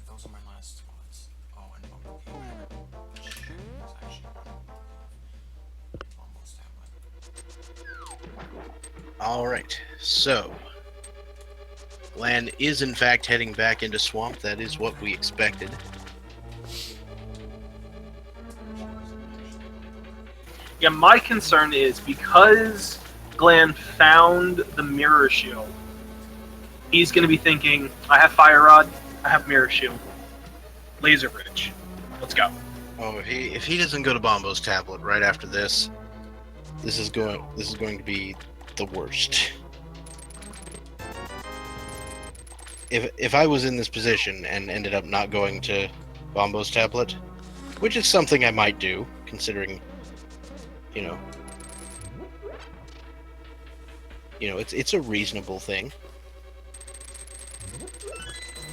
Those are my last spots. Oh, and Alright, so Lan is in fact heading back into Swamp. That is what we expected. Yeah, my concern is because Glenn found the mirror shield, he's going to be thinking, I have Fire Rod, I have mirror shield, laser bridge, let's go. Oh, if he doesn't go to Bombo's tablet right after this, this is going to be the worst. If I was in this position and ended up not going to Bombo's tablet, which is something I might do, considering, you know, it's a reasonable thing.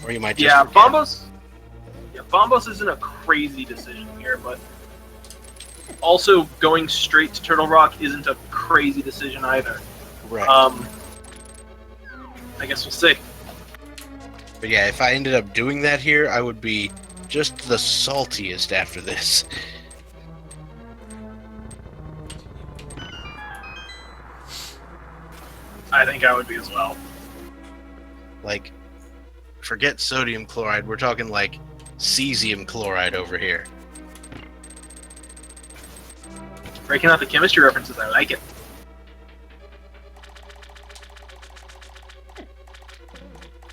Or you might just Bombos isn't a crazy decision here, but also going straight to Turtle Rock isn't a crazy decision either. Right. I guess we'll see. But yeah, if I ended up doing that here, I would be just the saltiest after this. I think I would be as well. Like, forget sodium chloride, we're talking like cesium chloride over here. Breaking out the chemistry references, I like it.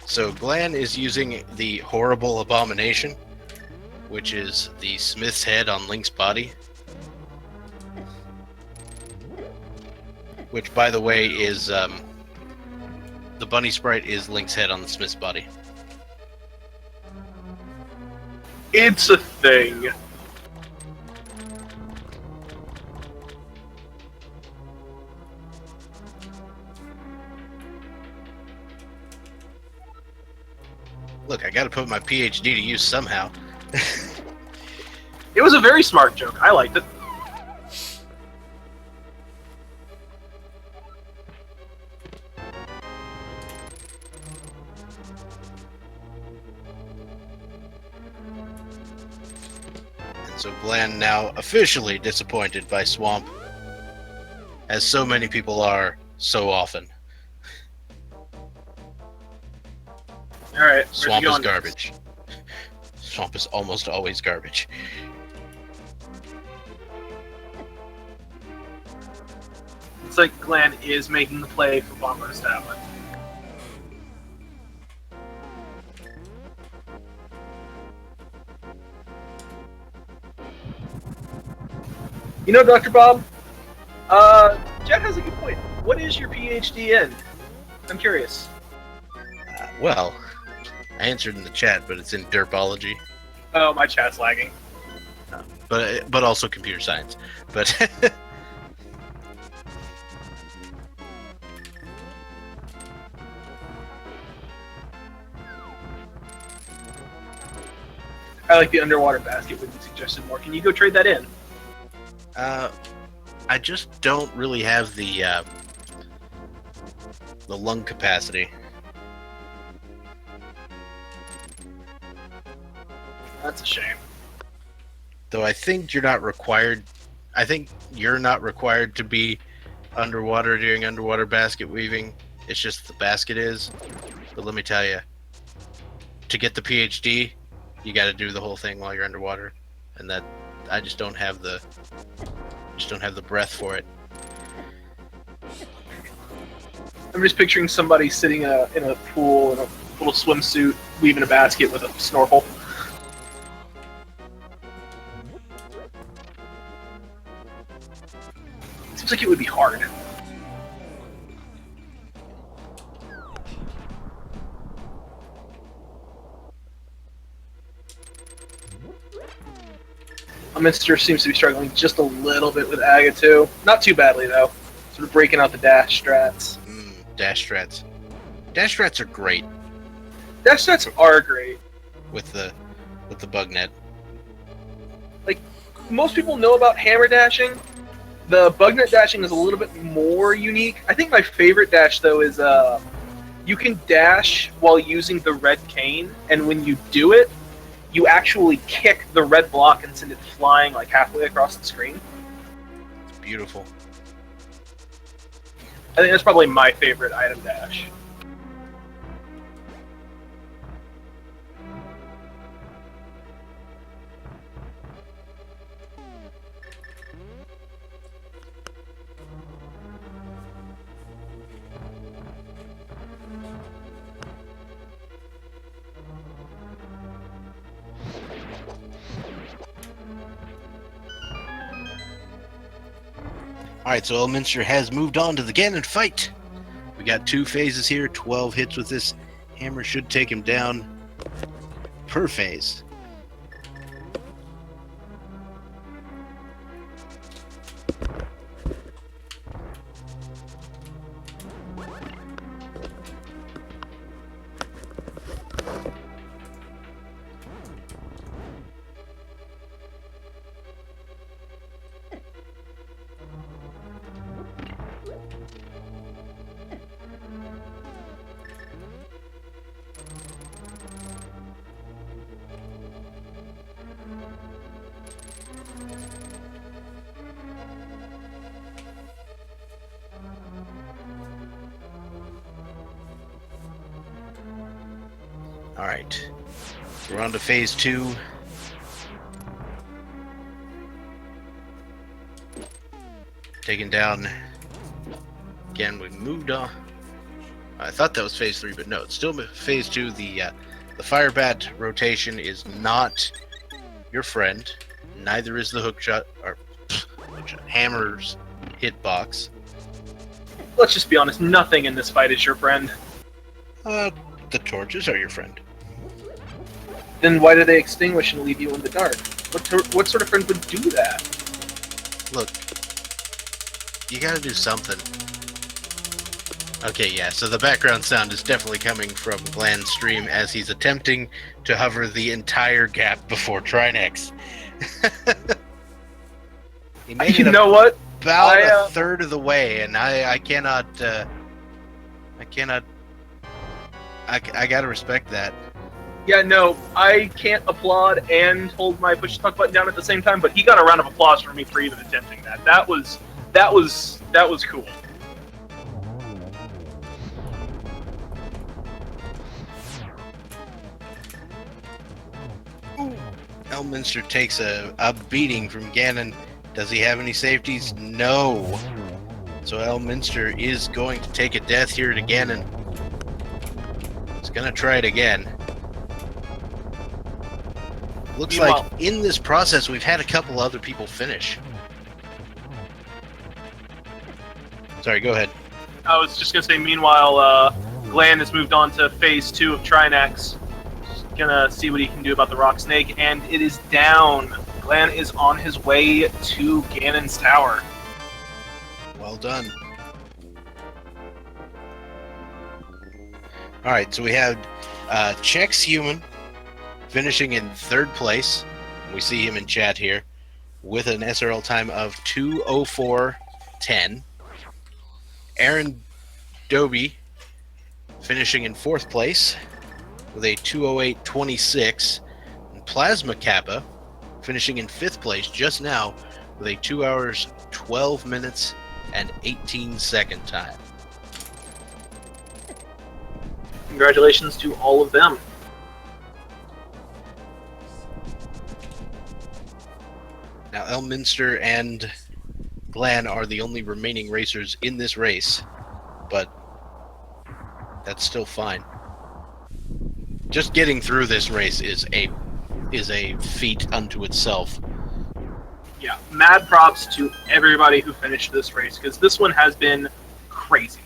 So Glenn is using the horrible abomination, which is the Smith's head on Link's body. Which, by the way, is the bunny sprite is Link's head on the Smith's body. It's a thing. got to put my PhD to use somehow. It was a very smart joke. I liked it. And so Glenn now officially disappointed by Swamp, as so many people are so often. All right, where's Swamp he is going? garbage. Swamp is almost always garbage. It's like Glenn is making the play for Bomber's Tablet. You know, Dr. Bob, Jet has a good point. What is your PhD in? I'm curious. Well, I answered in the chat, but it's in derpology, Oh, my chat's lagging. but also computer science. But I like the underwater basket when you suggested more. Can you go trade that in? I just don't really have the lung capacity. That's a shame. Though I think you're not required. I think you're not required to be underwater doing underwater basket weaving. It's just the basket is. But let me tell you, to get the PhD, you got to do the whole thing while you're underwater, and that I just don't have the breath for it. I'm just picturing somebody sitting in a pool in a little swimsuit, weaving a basket with a snorkel. Seems like it would be hard. Minster seems to be struggling just a little bit with Aga too. Not too badly though. Sort of breaking out the dash strats. Dash strats. Dash strats are great Dash strats are great. with the bug net. Most people know about hammer dashing. The bug net dashing is a little bit more unique. I think my favorite dash though is you can dash while using the red cane, and when you do it, you actually kick the red block and send it flying like halfway across the screen. It's beautiful. I think that's probably my favorite item dash. Alright, so Elminster has moved on to the Ganon fight. We got 2 phases here, 12 hits with this hammer should take him down per phase. Alright, we're on to phase 2. Taking down, again, we moved on. I thought that was phase 3, but no, it's still phase 2. The fire bat rotation is not your friend. Neither is the hookshot, or hookshot, hammer's hitbox. Let's just be honest, nothing in this fight is your friend. The torches are your friend. Then why do they extinguish and leave you in the dark? What sort of friend would do that? Look, you gotta do something. Okay, yeah, so the background sound is definitely coming from Glan's stream as he's attempting to hover the entire gap before Trinex. He made You it know what? about I, a third of the way, and I cannot, I gotta respect that. Yeah, no, I can't applaud and hold my push to talk button down at the same time, but he got a round of applause from me for even attempting that. That was cool. Elminster takes a beating from Ganon. Does he have any safeties? No. So Elminster is going to take a death here to Ganon. He's gonna try it again. Looks Meanwhile- like in this process we've had a couple other people finish. Sorry, go ahead. I was just gonna say, meanwhile, Glan has moved on to phase 2 of Trinax. Gonna see what he can do about the Rock Snake, and it is down. Glan is on his way to Ganon's tower. Well done. Alright, so we have Chex Human finishing in 3rd place. We see him in chat here with an SRL time of 2:04:10. Aaron Doby finishing in 4th place with a 2:08:26. And Plasma Kappa finishing in 5th place just now with a 2 hours, 12 minutes, and 18-second time. Congratulations to all of them. Now, Elminster and Glan are the only remaining racers in this race, but that's still fine. Just getting through this race is a feat unto itself. Yeah, mad props to everybody who finished this race, because this one has been crazy.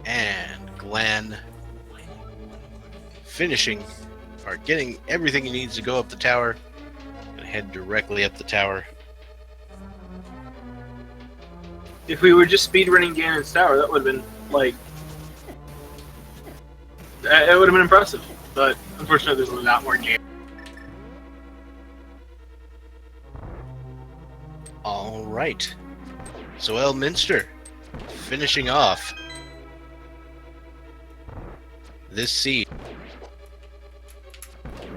And Glan finishing, or getting everything he needs to go up the tower, and head directly up the tower. If we were just speedrunning Ganon's tower, that would have been, like... It would have been impressive, but unfortunately there's a lot more game. Alright. So Elminster finishing off this seed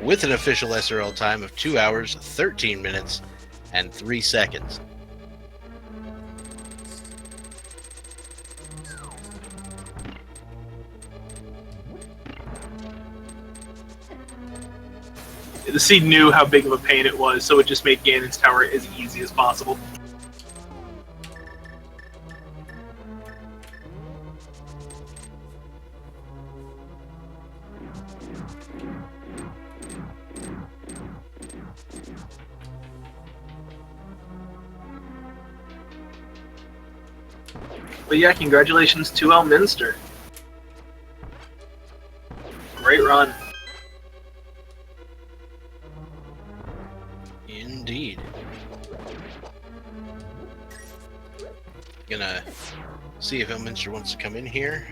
with an official SRL time of 2 hours, 13 minutes, and 3 seconds. The seed knew how big of a pain it was, so it just made Ganon's tower as easy as possible. But yeah, congratulations to Elminster. Great run. Indeed. Gonna see if Elminster wants to come in here.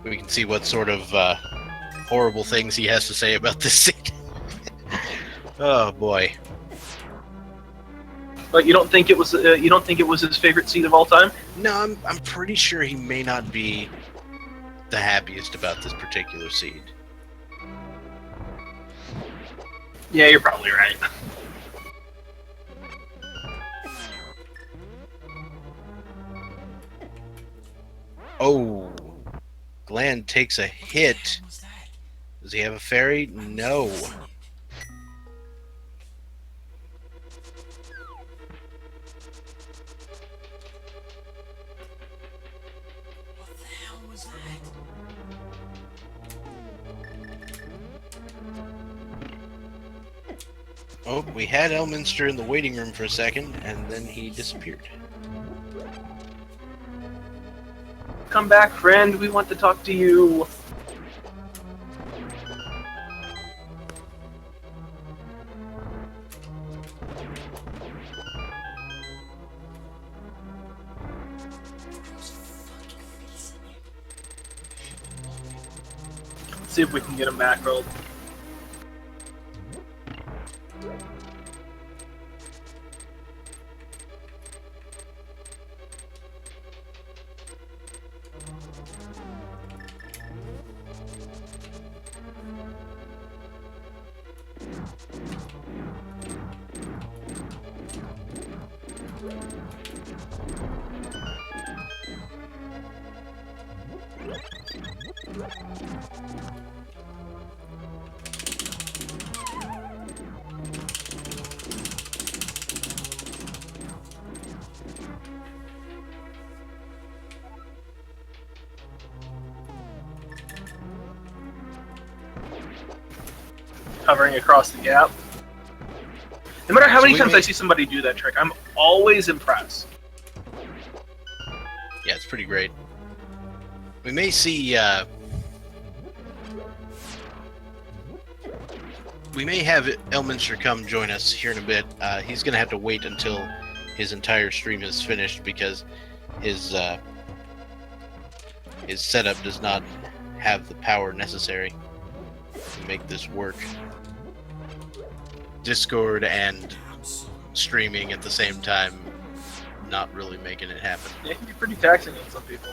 We can see what sort of horrible things he has to say about this scene. Oh boy. But you don't think it was his favorite seed of all time? No, I'm pretty sure he may not be the happiest about this particular seed. Yeah, you're probably right. Oh, Glan takes a hit. What was that? Does he have a fairy? No. What the hell was that? Oh, we had Elminster in the waiting room for a second, and then he disappeared. Come back, friend. We want to talk to you. Let's see if we can get him back rolled. Hovering across the gap. No matter how many times I see somebody do that trick, I'm always impressed. Yeah, it's pretty great. We may see, we may have Elminster come join us here in a bit. He's going to have to wait until his entire stream is finished because his setup does not have the power necessary to make this work. Discord and streaming at the same time, not really making it happen. Yeah, it can be pretty taxing on some people.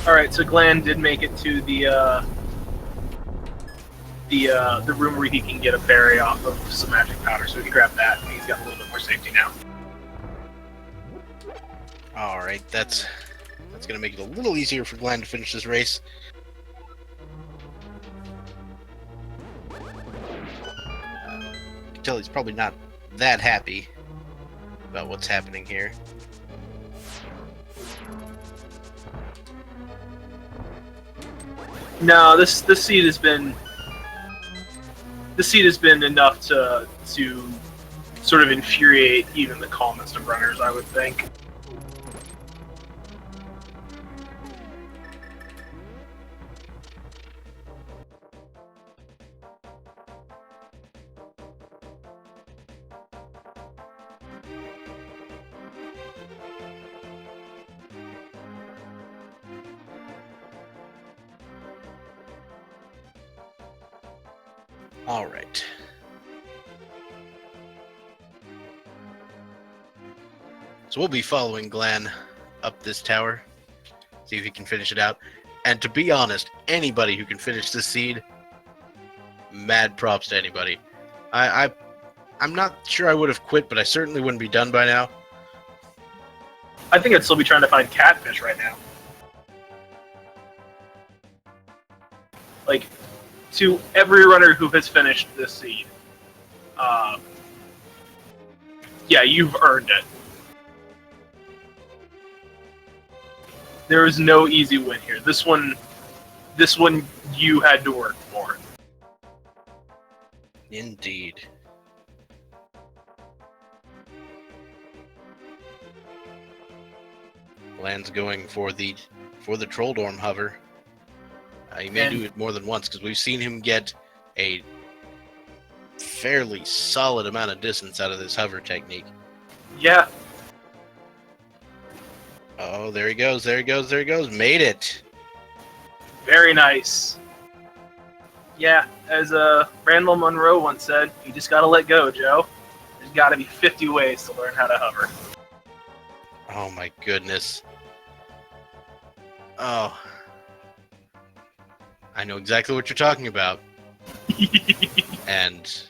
Alright, so Glenn did make it to the room where he can get a berry off of some magic powder, so he can grab that, and he's got a little bit more safety now. Alright, that's going to make it a little easier for Glenn to finish this race. You can tell he's probably not that happy about what's happening here. No, this seed has been enough to sort of infuriate even the calmest of runners, I would think. All right. So we'll be following Glenn up this tower, see if he can finish it out. And to be honest, anybody who can finish this seed, mad props to anybody. I'm not sure I would have quit, but I certainly wouldn't be done by now. I think I'd still be trying to find catfish right now. Like, to every runner who has finished this seed, yeah, you've earned it. There is no easy win here. This one you had to work for. Indeed. Land's going for the Trolldorm hover. He may do it more than once because we've seen him get a fairly solid amount of distance out of this hover technique. Yeah. Oh, there he goes, there he goes, there he goes. Made it. Very nice. Yeah, as Randall Munroe once said, you just gotta let go, Joe. There's gotta be 50 ways to learn how to hover. Oh my goodness. Oh. I know exactly what you're talking about. And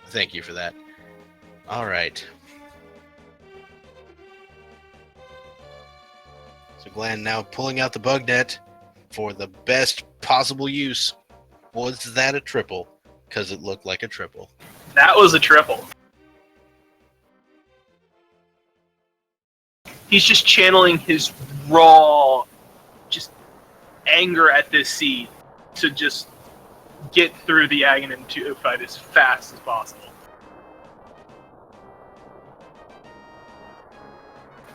thank you for that. All right. So Glenn now pulling out the bug net for the best possible use. Was that a triple? Because it looked like a triple. That was a triple. He's just channeling his raw, just anger at this seed to just get through the Aghanim 2 fight as fast as possible.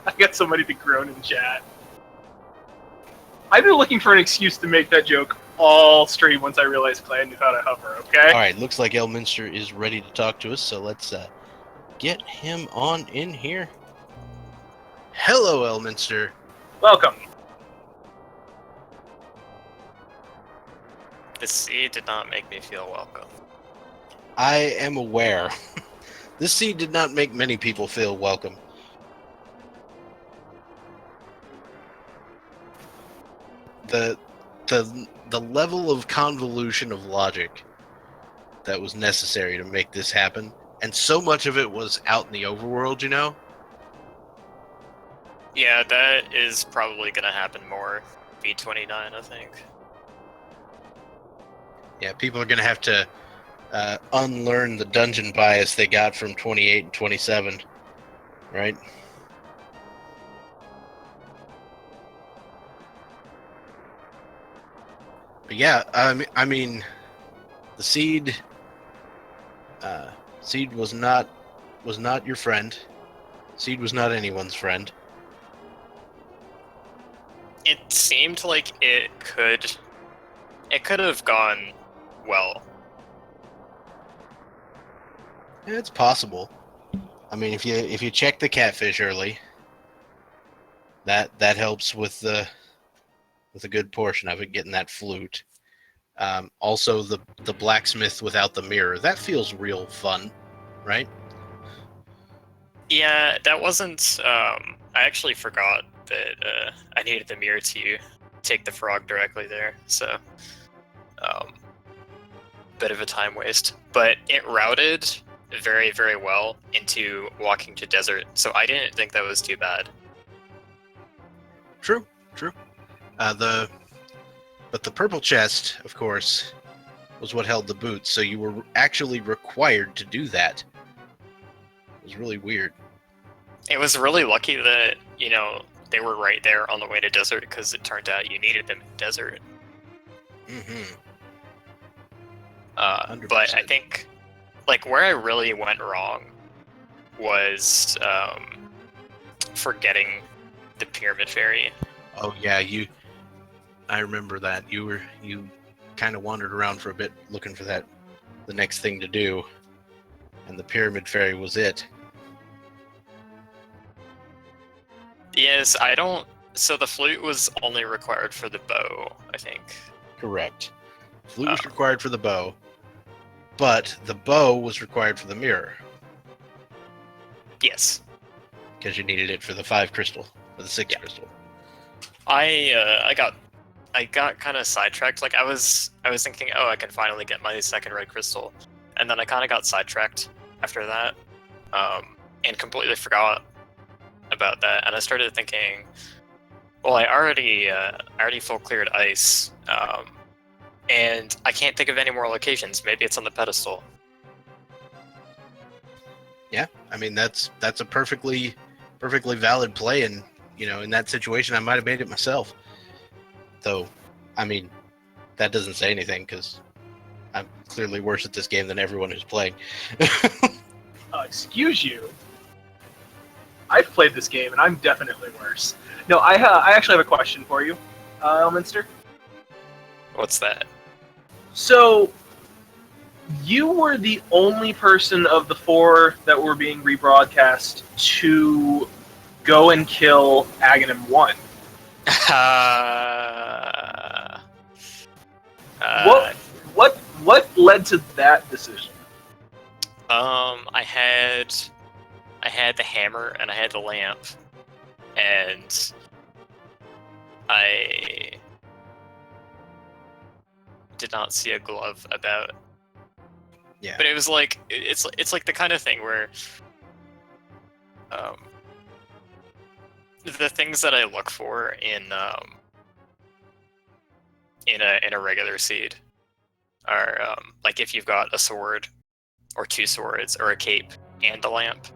I got somebody to groan in chat. I've been looking for an excuse to make that joke all stream once I realized Clay knew how to hover, okay? All right, looks like Elminster is ready to talk to us, so let's get him on in here. Hello, Elminster. Welcome. The seed did not make me feel welcome. I am aware. This seed did not make many people feel welcome. The level of convolution of logic that was necessary to make this happen, and so much of it was out in the overworld, you know? Yeah, that is probably gonna happen more. V29, I think. Yeah, people are going to have to unlearn the dungeon bias they got from 28 and 27, right? But yeah, I mean, the seed was not your friend. Seed was not anyone's friend. It seemed like it could have gone well. Yeah, it's possible. I mean, if you check the catfish early, that helps with a good portion of it, getting that flute. Also, the blacksmith without the mirror, that feels real fun, right? Yeah, that wasn't. I actually forgot that I needed the mirror to take the frog directly there, so bit of a time waste. But it routed very, very well into walking to desert, so I didn't think that was too bad. True. But the purple chest, of course, was what held the boots, so you were actually required to do that. It was really weird. It was really lucky that, they were right there on the way to desert, because it turned out you needed them in desert. Mm-hmm. But I think, where I really went wrong was forgetting the Pyramid Fairy. Oh yeah, I remember that. You kind of wandered around for a bit looking for the next thing to do, and the Pyramid Fairy was it. Yes, so the flute was only required for the bow, I think. Correct. Flute was required for the bow, but the bow was required for the mirror. Yes. Because you needed it for the 5 crystal, or the 6 crystal. I got kind of sidetracked. I was thinking, oh, I can finally get my second red crystal, and then I kind of got sidetracked after that, and completely forgot about that. And I started thinking, well, I already full cleared ice, and I can't think of any more locations. Maybe it's on the pedestal. Yeah, I mean that's a perfectly valid play, and in that situation I might have made it myself. Though, I mean, that doesn't say anything because I'm clearly worse at this game than everyone who's playing. Excuse you. I've played this game and I'm definitely worse. No, I actually have a question for you, Elminster. What's that? So, you were the only person of the 4 that were being rebroadcast to go and kill Aghanim 1. What led to that decision? I had the hammer and I had the lamp, and I did not see a glove about. Yeah. But it was like it's like the kind of thing where the things that I look for in a regular seed are like if you've got a sword or two swords or a cape and a lamp,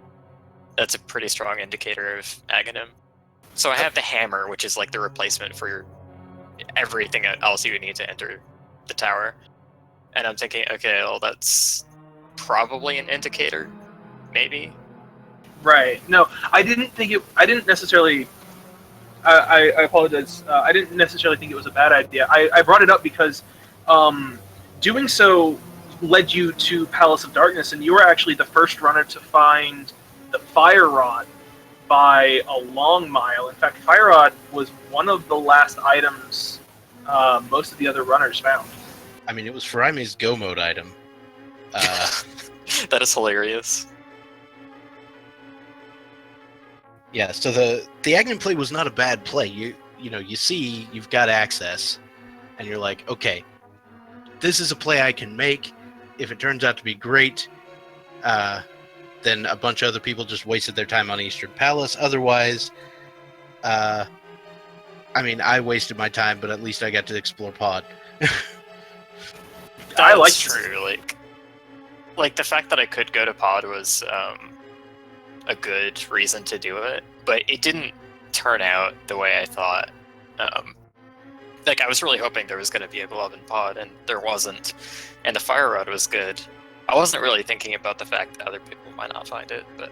that's a pretty strong indicator of Aghanim. So I have the hammer, which is like the replacement for everything else you would need to enter the tower. And I'm thinking, okay, well, that's probably an indicator, maybe. Right. No, I didn't necessarily. I apologize. I didn't necessarily think it was a bad idea. I brought it up because doing so led you to Palace of Darkness, and you were actually the first runner to find the Fire Rod by a long mile. In fact, Fire Rod was one of the last items most of the other runners found. I mean, it was Faraime's Go Mode item. That is hilarious. Yeah, so the Aghanim play was not a bad play. You know, you see you've got access, and you're like, okay, this is a play I can make. If it turns out to be great, then a bunch of other people just wasted their time on Eastern Palace. Otherwise, I mean, I wasted my time, but at least I got to explore Pod. I like That's true. Like the fact that I could go to Pod was a good reason to do it, but it didn't turn out the way I thought. Like I was really hoping there was going to be a glove in Pod, and there wasn't. And the Fire Rod was good. I wasn't really thinking about the fact that other people might not find it, but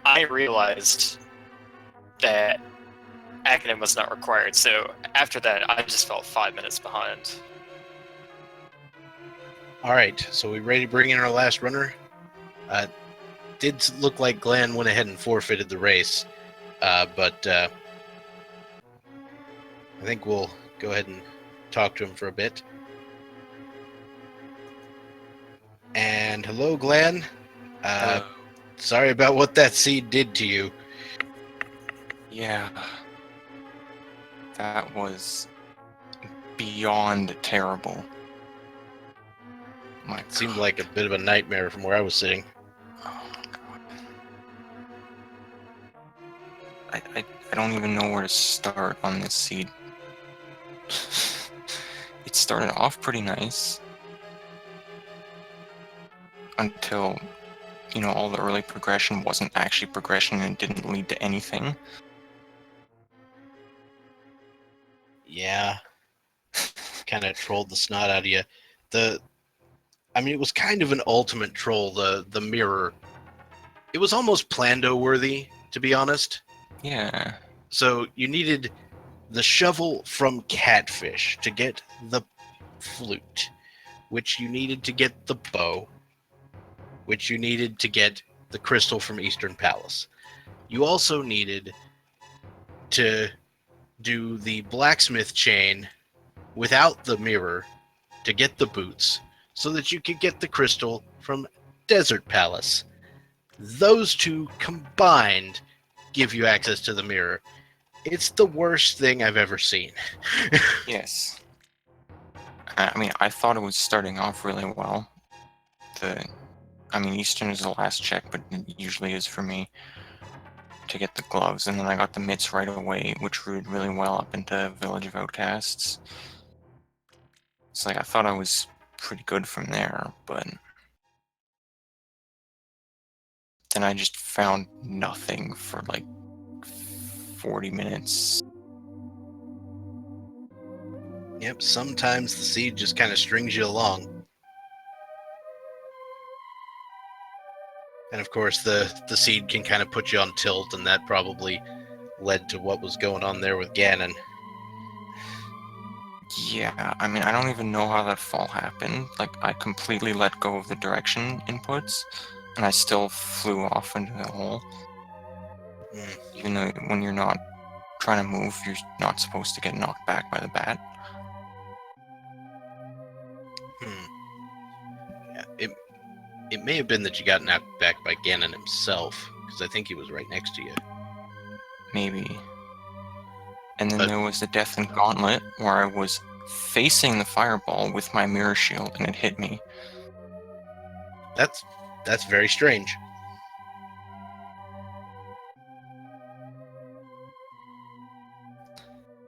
I realized that Aghanim was not required. So after that, I just felt 5 minutes behind. All right, so we ready to bring in our last runner? Did look like Glenn went ahead and forfeited the race, but I think we'll go ahead and talk to him for a bit. And hello, Glenn. Sorry about what that seed did to you. Yeah. That was beyond terrible. My It seemed God. like a bit of a nightmare from where I was sitting. Oh my God. I don't even know where to start on this seed. It started off pretty nice. Until, you know, all the early progression wasn't actually progression and didn't lead to anything. Yeah. Kind of trolled the snot out of you. I mean, it was kind of an ultimate troll, the mirror. It was almost Plando worthy, to be honest. Yeah. So you needed the shovel from Catfish to get the flute, which you needed to get the bow, which you needed to get the crystal from Eastern Palace. You also needed to do the blacksmith chain without the mirror to get the boots, so that you could get the crystal from Desert Palace. Those two combined give you access to the mirror. It's the worst thing I've ever seen. Yes. I mean, I thought it was starting off really well. Eastern is the last check, but it usually is for me to get the gloves, and then I got the mitts right away, which rooted really well up into Village of Outcasts. It's like I thought I was pretty good from there, but then I just found nothing for like 40 minutes. Yep, sometimes the seed just kind of strings you along. And of course, the seed can kind of put you on tilt, and that probably led to what was going on there with Ganon. Yeah, I mean, I don't even know how that fall happened. Like, I completely let go of the direction inputs, and I still flew off into the hole. Even though when you're not trying to move, you're not supposed to get knocked back by the bat. Yeah, it may have been that you got knocked back by Ganon himself, because I think he was right next to you. Maybe. And then there was the Death and Gauntlet, where I was facing the fireball with my mirror shield, and it hit me. That's very strange.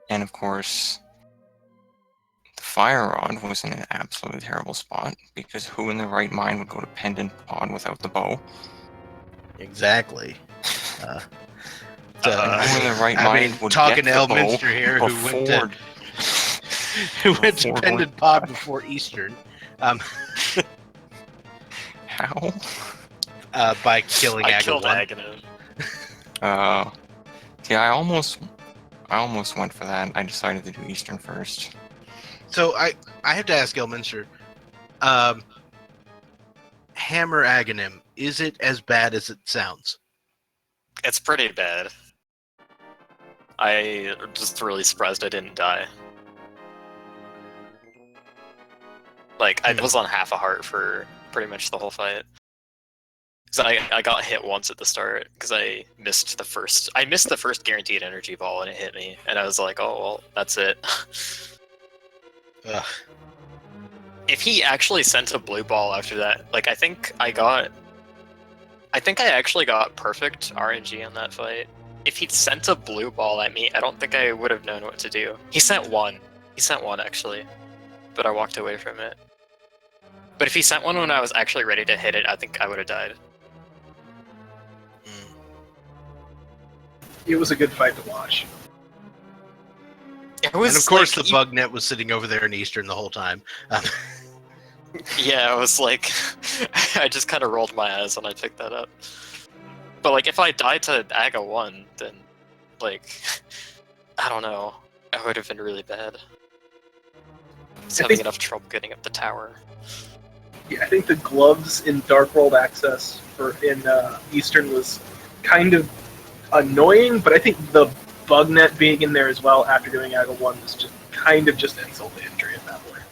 And of course, the Fire Rod was in an absolutely terrible spot, because who in their right mind would go to Pendant Pod without the bow? Exactly. Who in their right I mind mean, would talking get to the bow Elminster here, before... who went to before Pendant Pod before Eastern, How? by killing I Aga killed 1. Aganon. Yeah, I almost went for that. I decided to do Eastern first. So I have to ask Elminster, Hammer Aghanim, is it as bad as it sounds? It's pretty bad. I just really surprised I didn't die. Like, I was on half a heart for pretty much the whole fight. Because I got hit once at the start, because I missed the first guaranteed energy ball and it hit me, and I was like, oh, well, that's it. Ugh. If he actually sent a blue ball after that, like, I think I actually got perfect RNG on that fight. If he'd sent a blue ball at me, I don't think I would have known what to do. He sent one, actually, but I walked away from it. But if he sent one when I was actually ready to hit it, I think I would have died. It was a good fight to watch. It was, And of course, like, the bug net was sitting over there in Eastern the whole time. Yeah, I was like, I just kind of rolled my eyes when I picked that up. But like, if I died to Aga 1, then, like, I don't know, I would have been really bad. I was having enough trouble getting up the tower. Yeah, I think the gloves in Dark World Access in Eastern was kind of annoying, but I think the bug net being in there as well after doing Aga 1 was just kind of just insult to injury at that point.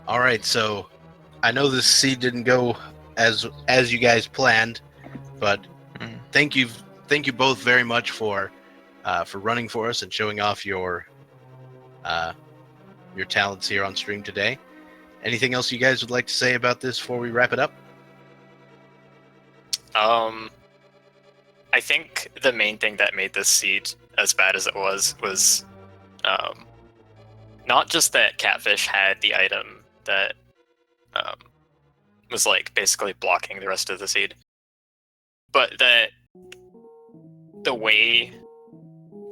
All right, so I know this seed didn't go as you guys planned, but thank you both very much for running for us and showing off your talents here on stream today. Anything else you guys would like to say about this before we wrap it up? I think the main thing that made this seed as bad as it was not just that Catfish had the item that was like basically blocking the rest of the seed, but that the way,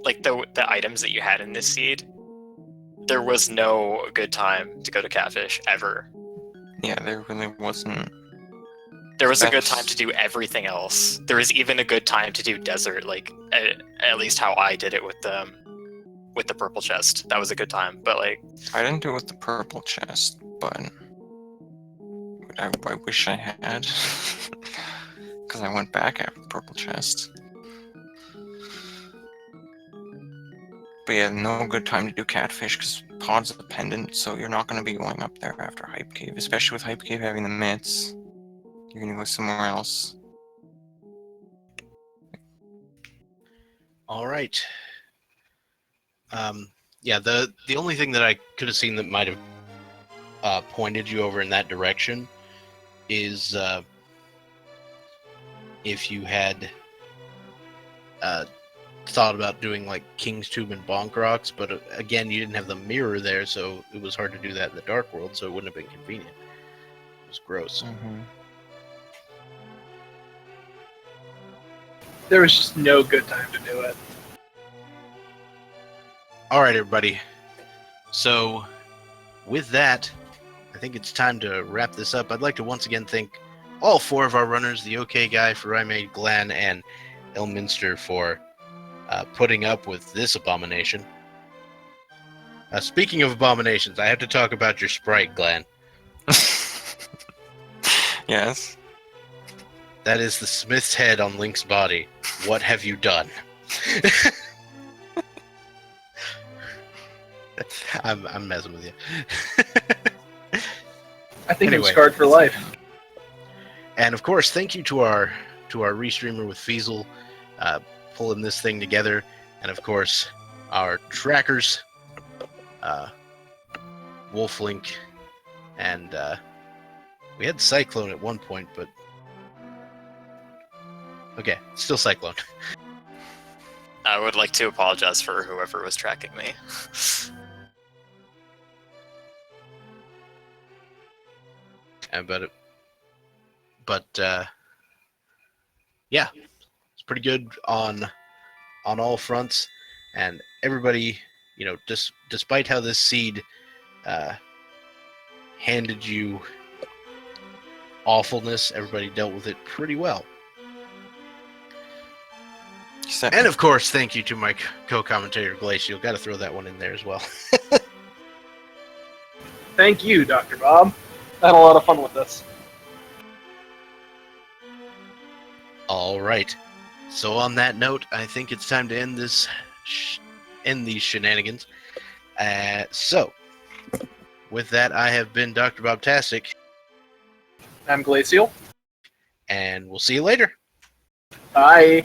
like the items that you had in this seed, there was no good time to go to Catfish ever. Yeah, there really wasn't. There was a good time to do everything else. There was even a good time to do desert, like at least how I did it with the purple chest. That was a good time, but like I didn't do it with the purple chest, but I wish I had, because I went back after the purple chest. But yeah, no good time to do Catfish because Pod's a pendant, so you're not going to be going up there after Hype Cave, especially with Hype Cave having the mitts. You're going to go somewhere else. All right. Yeah, the only thing that I could have seen that might have pointed you over in that direction is if you had thought about doing like King's Tube and Bonk Rocks, but again, you didn't have the mirror there, so it was hard to do that in the Dark World, so it wouldn't have been convenient. It was gross. Mm-hmm. There was just no good time to do it. All right, everybody. So, with that, I think it's time to wrap this up. I'd like to once again thank all four of our runners, the OK Guy, Farimade, Glenn, and Elminster for putting up with this abomination. Speaking of abominations, I have to talk about your sprite, Glenn. Yes. That is the Smith's head on Link's body. What have you done? I'm messing with you. I think Anyway. I'm scarred for life. And of course, thank you to our restreamer with Feasel. pulling this thing together, and of course, our trackers, Wolflink, and we had Cyclone at one point, but okay, still Cyclone. I would like to apologize for whoever was tracking me. Yeah, it's pretty good on all fronts, and everybody, despite how this seed handed you awfulness, everybody dealt with it pretty well. And of course, thank you to my co-commentator Glacial. Got to throw that one in there as well. Thank you, Dr. Bob. I had a lot of fun with this. All right. So on that note, I think it's time to end these shenanigans. So, with that, I have been Dr. Bobtastic. I'm Glacial. And we'll see you later. Bye.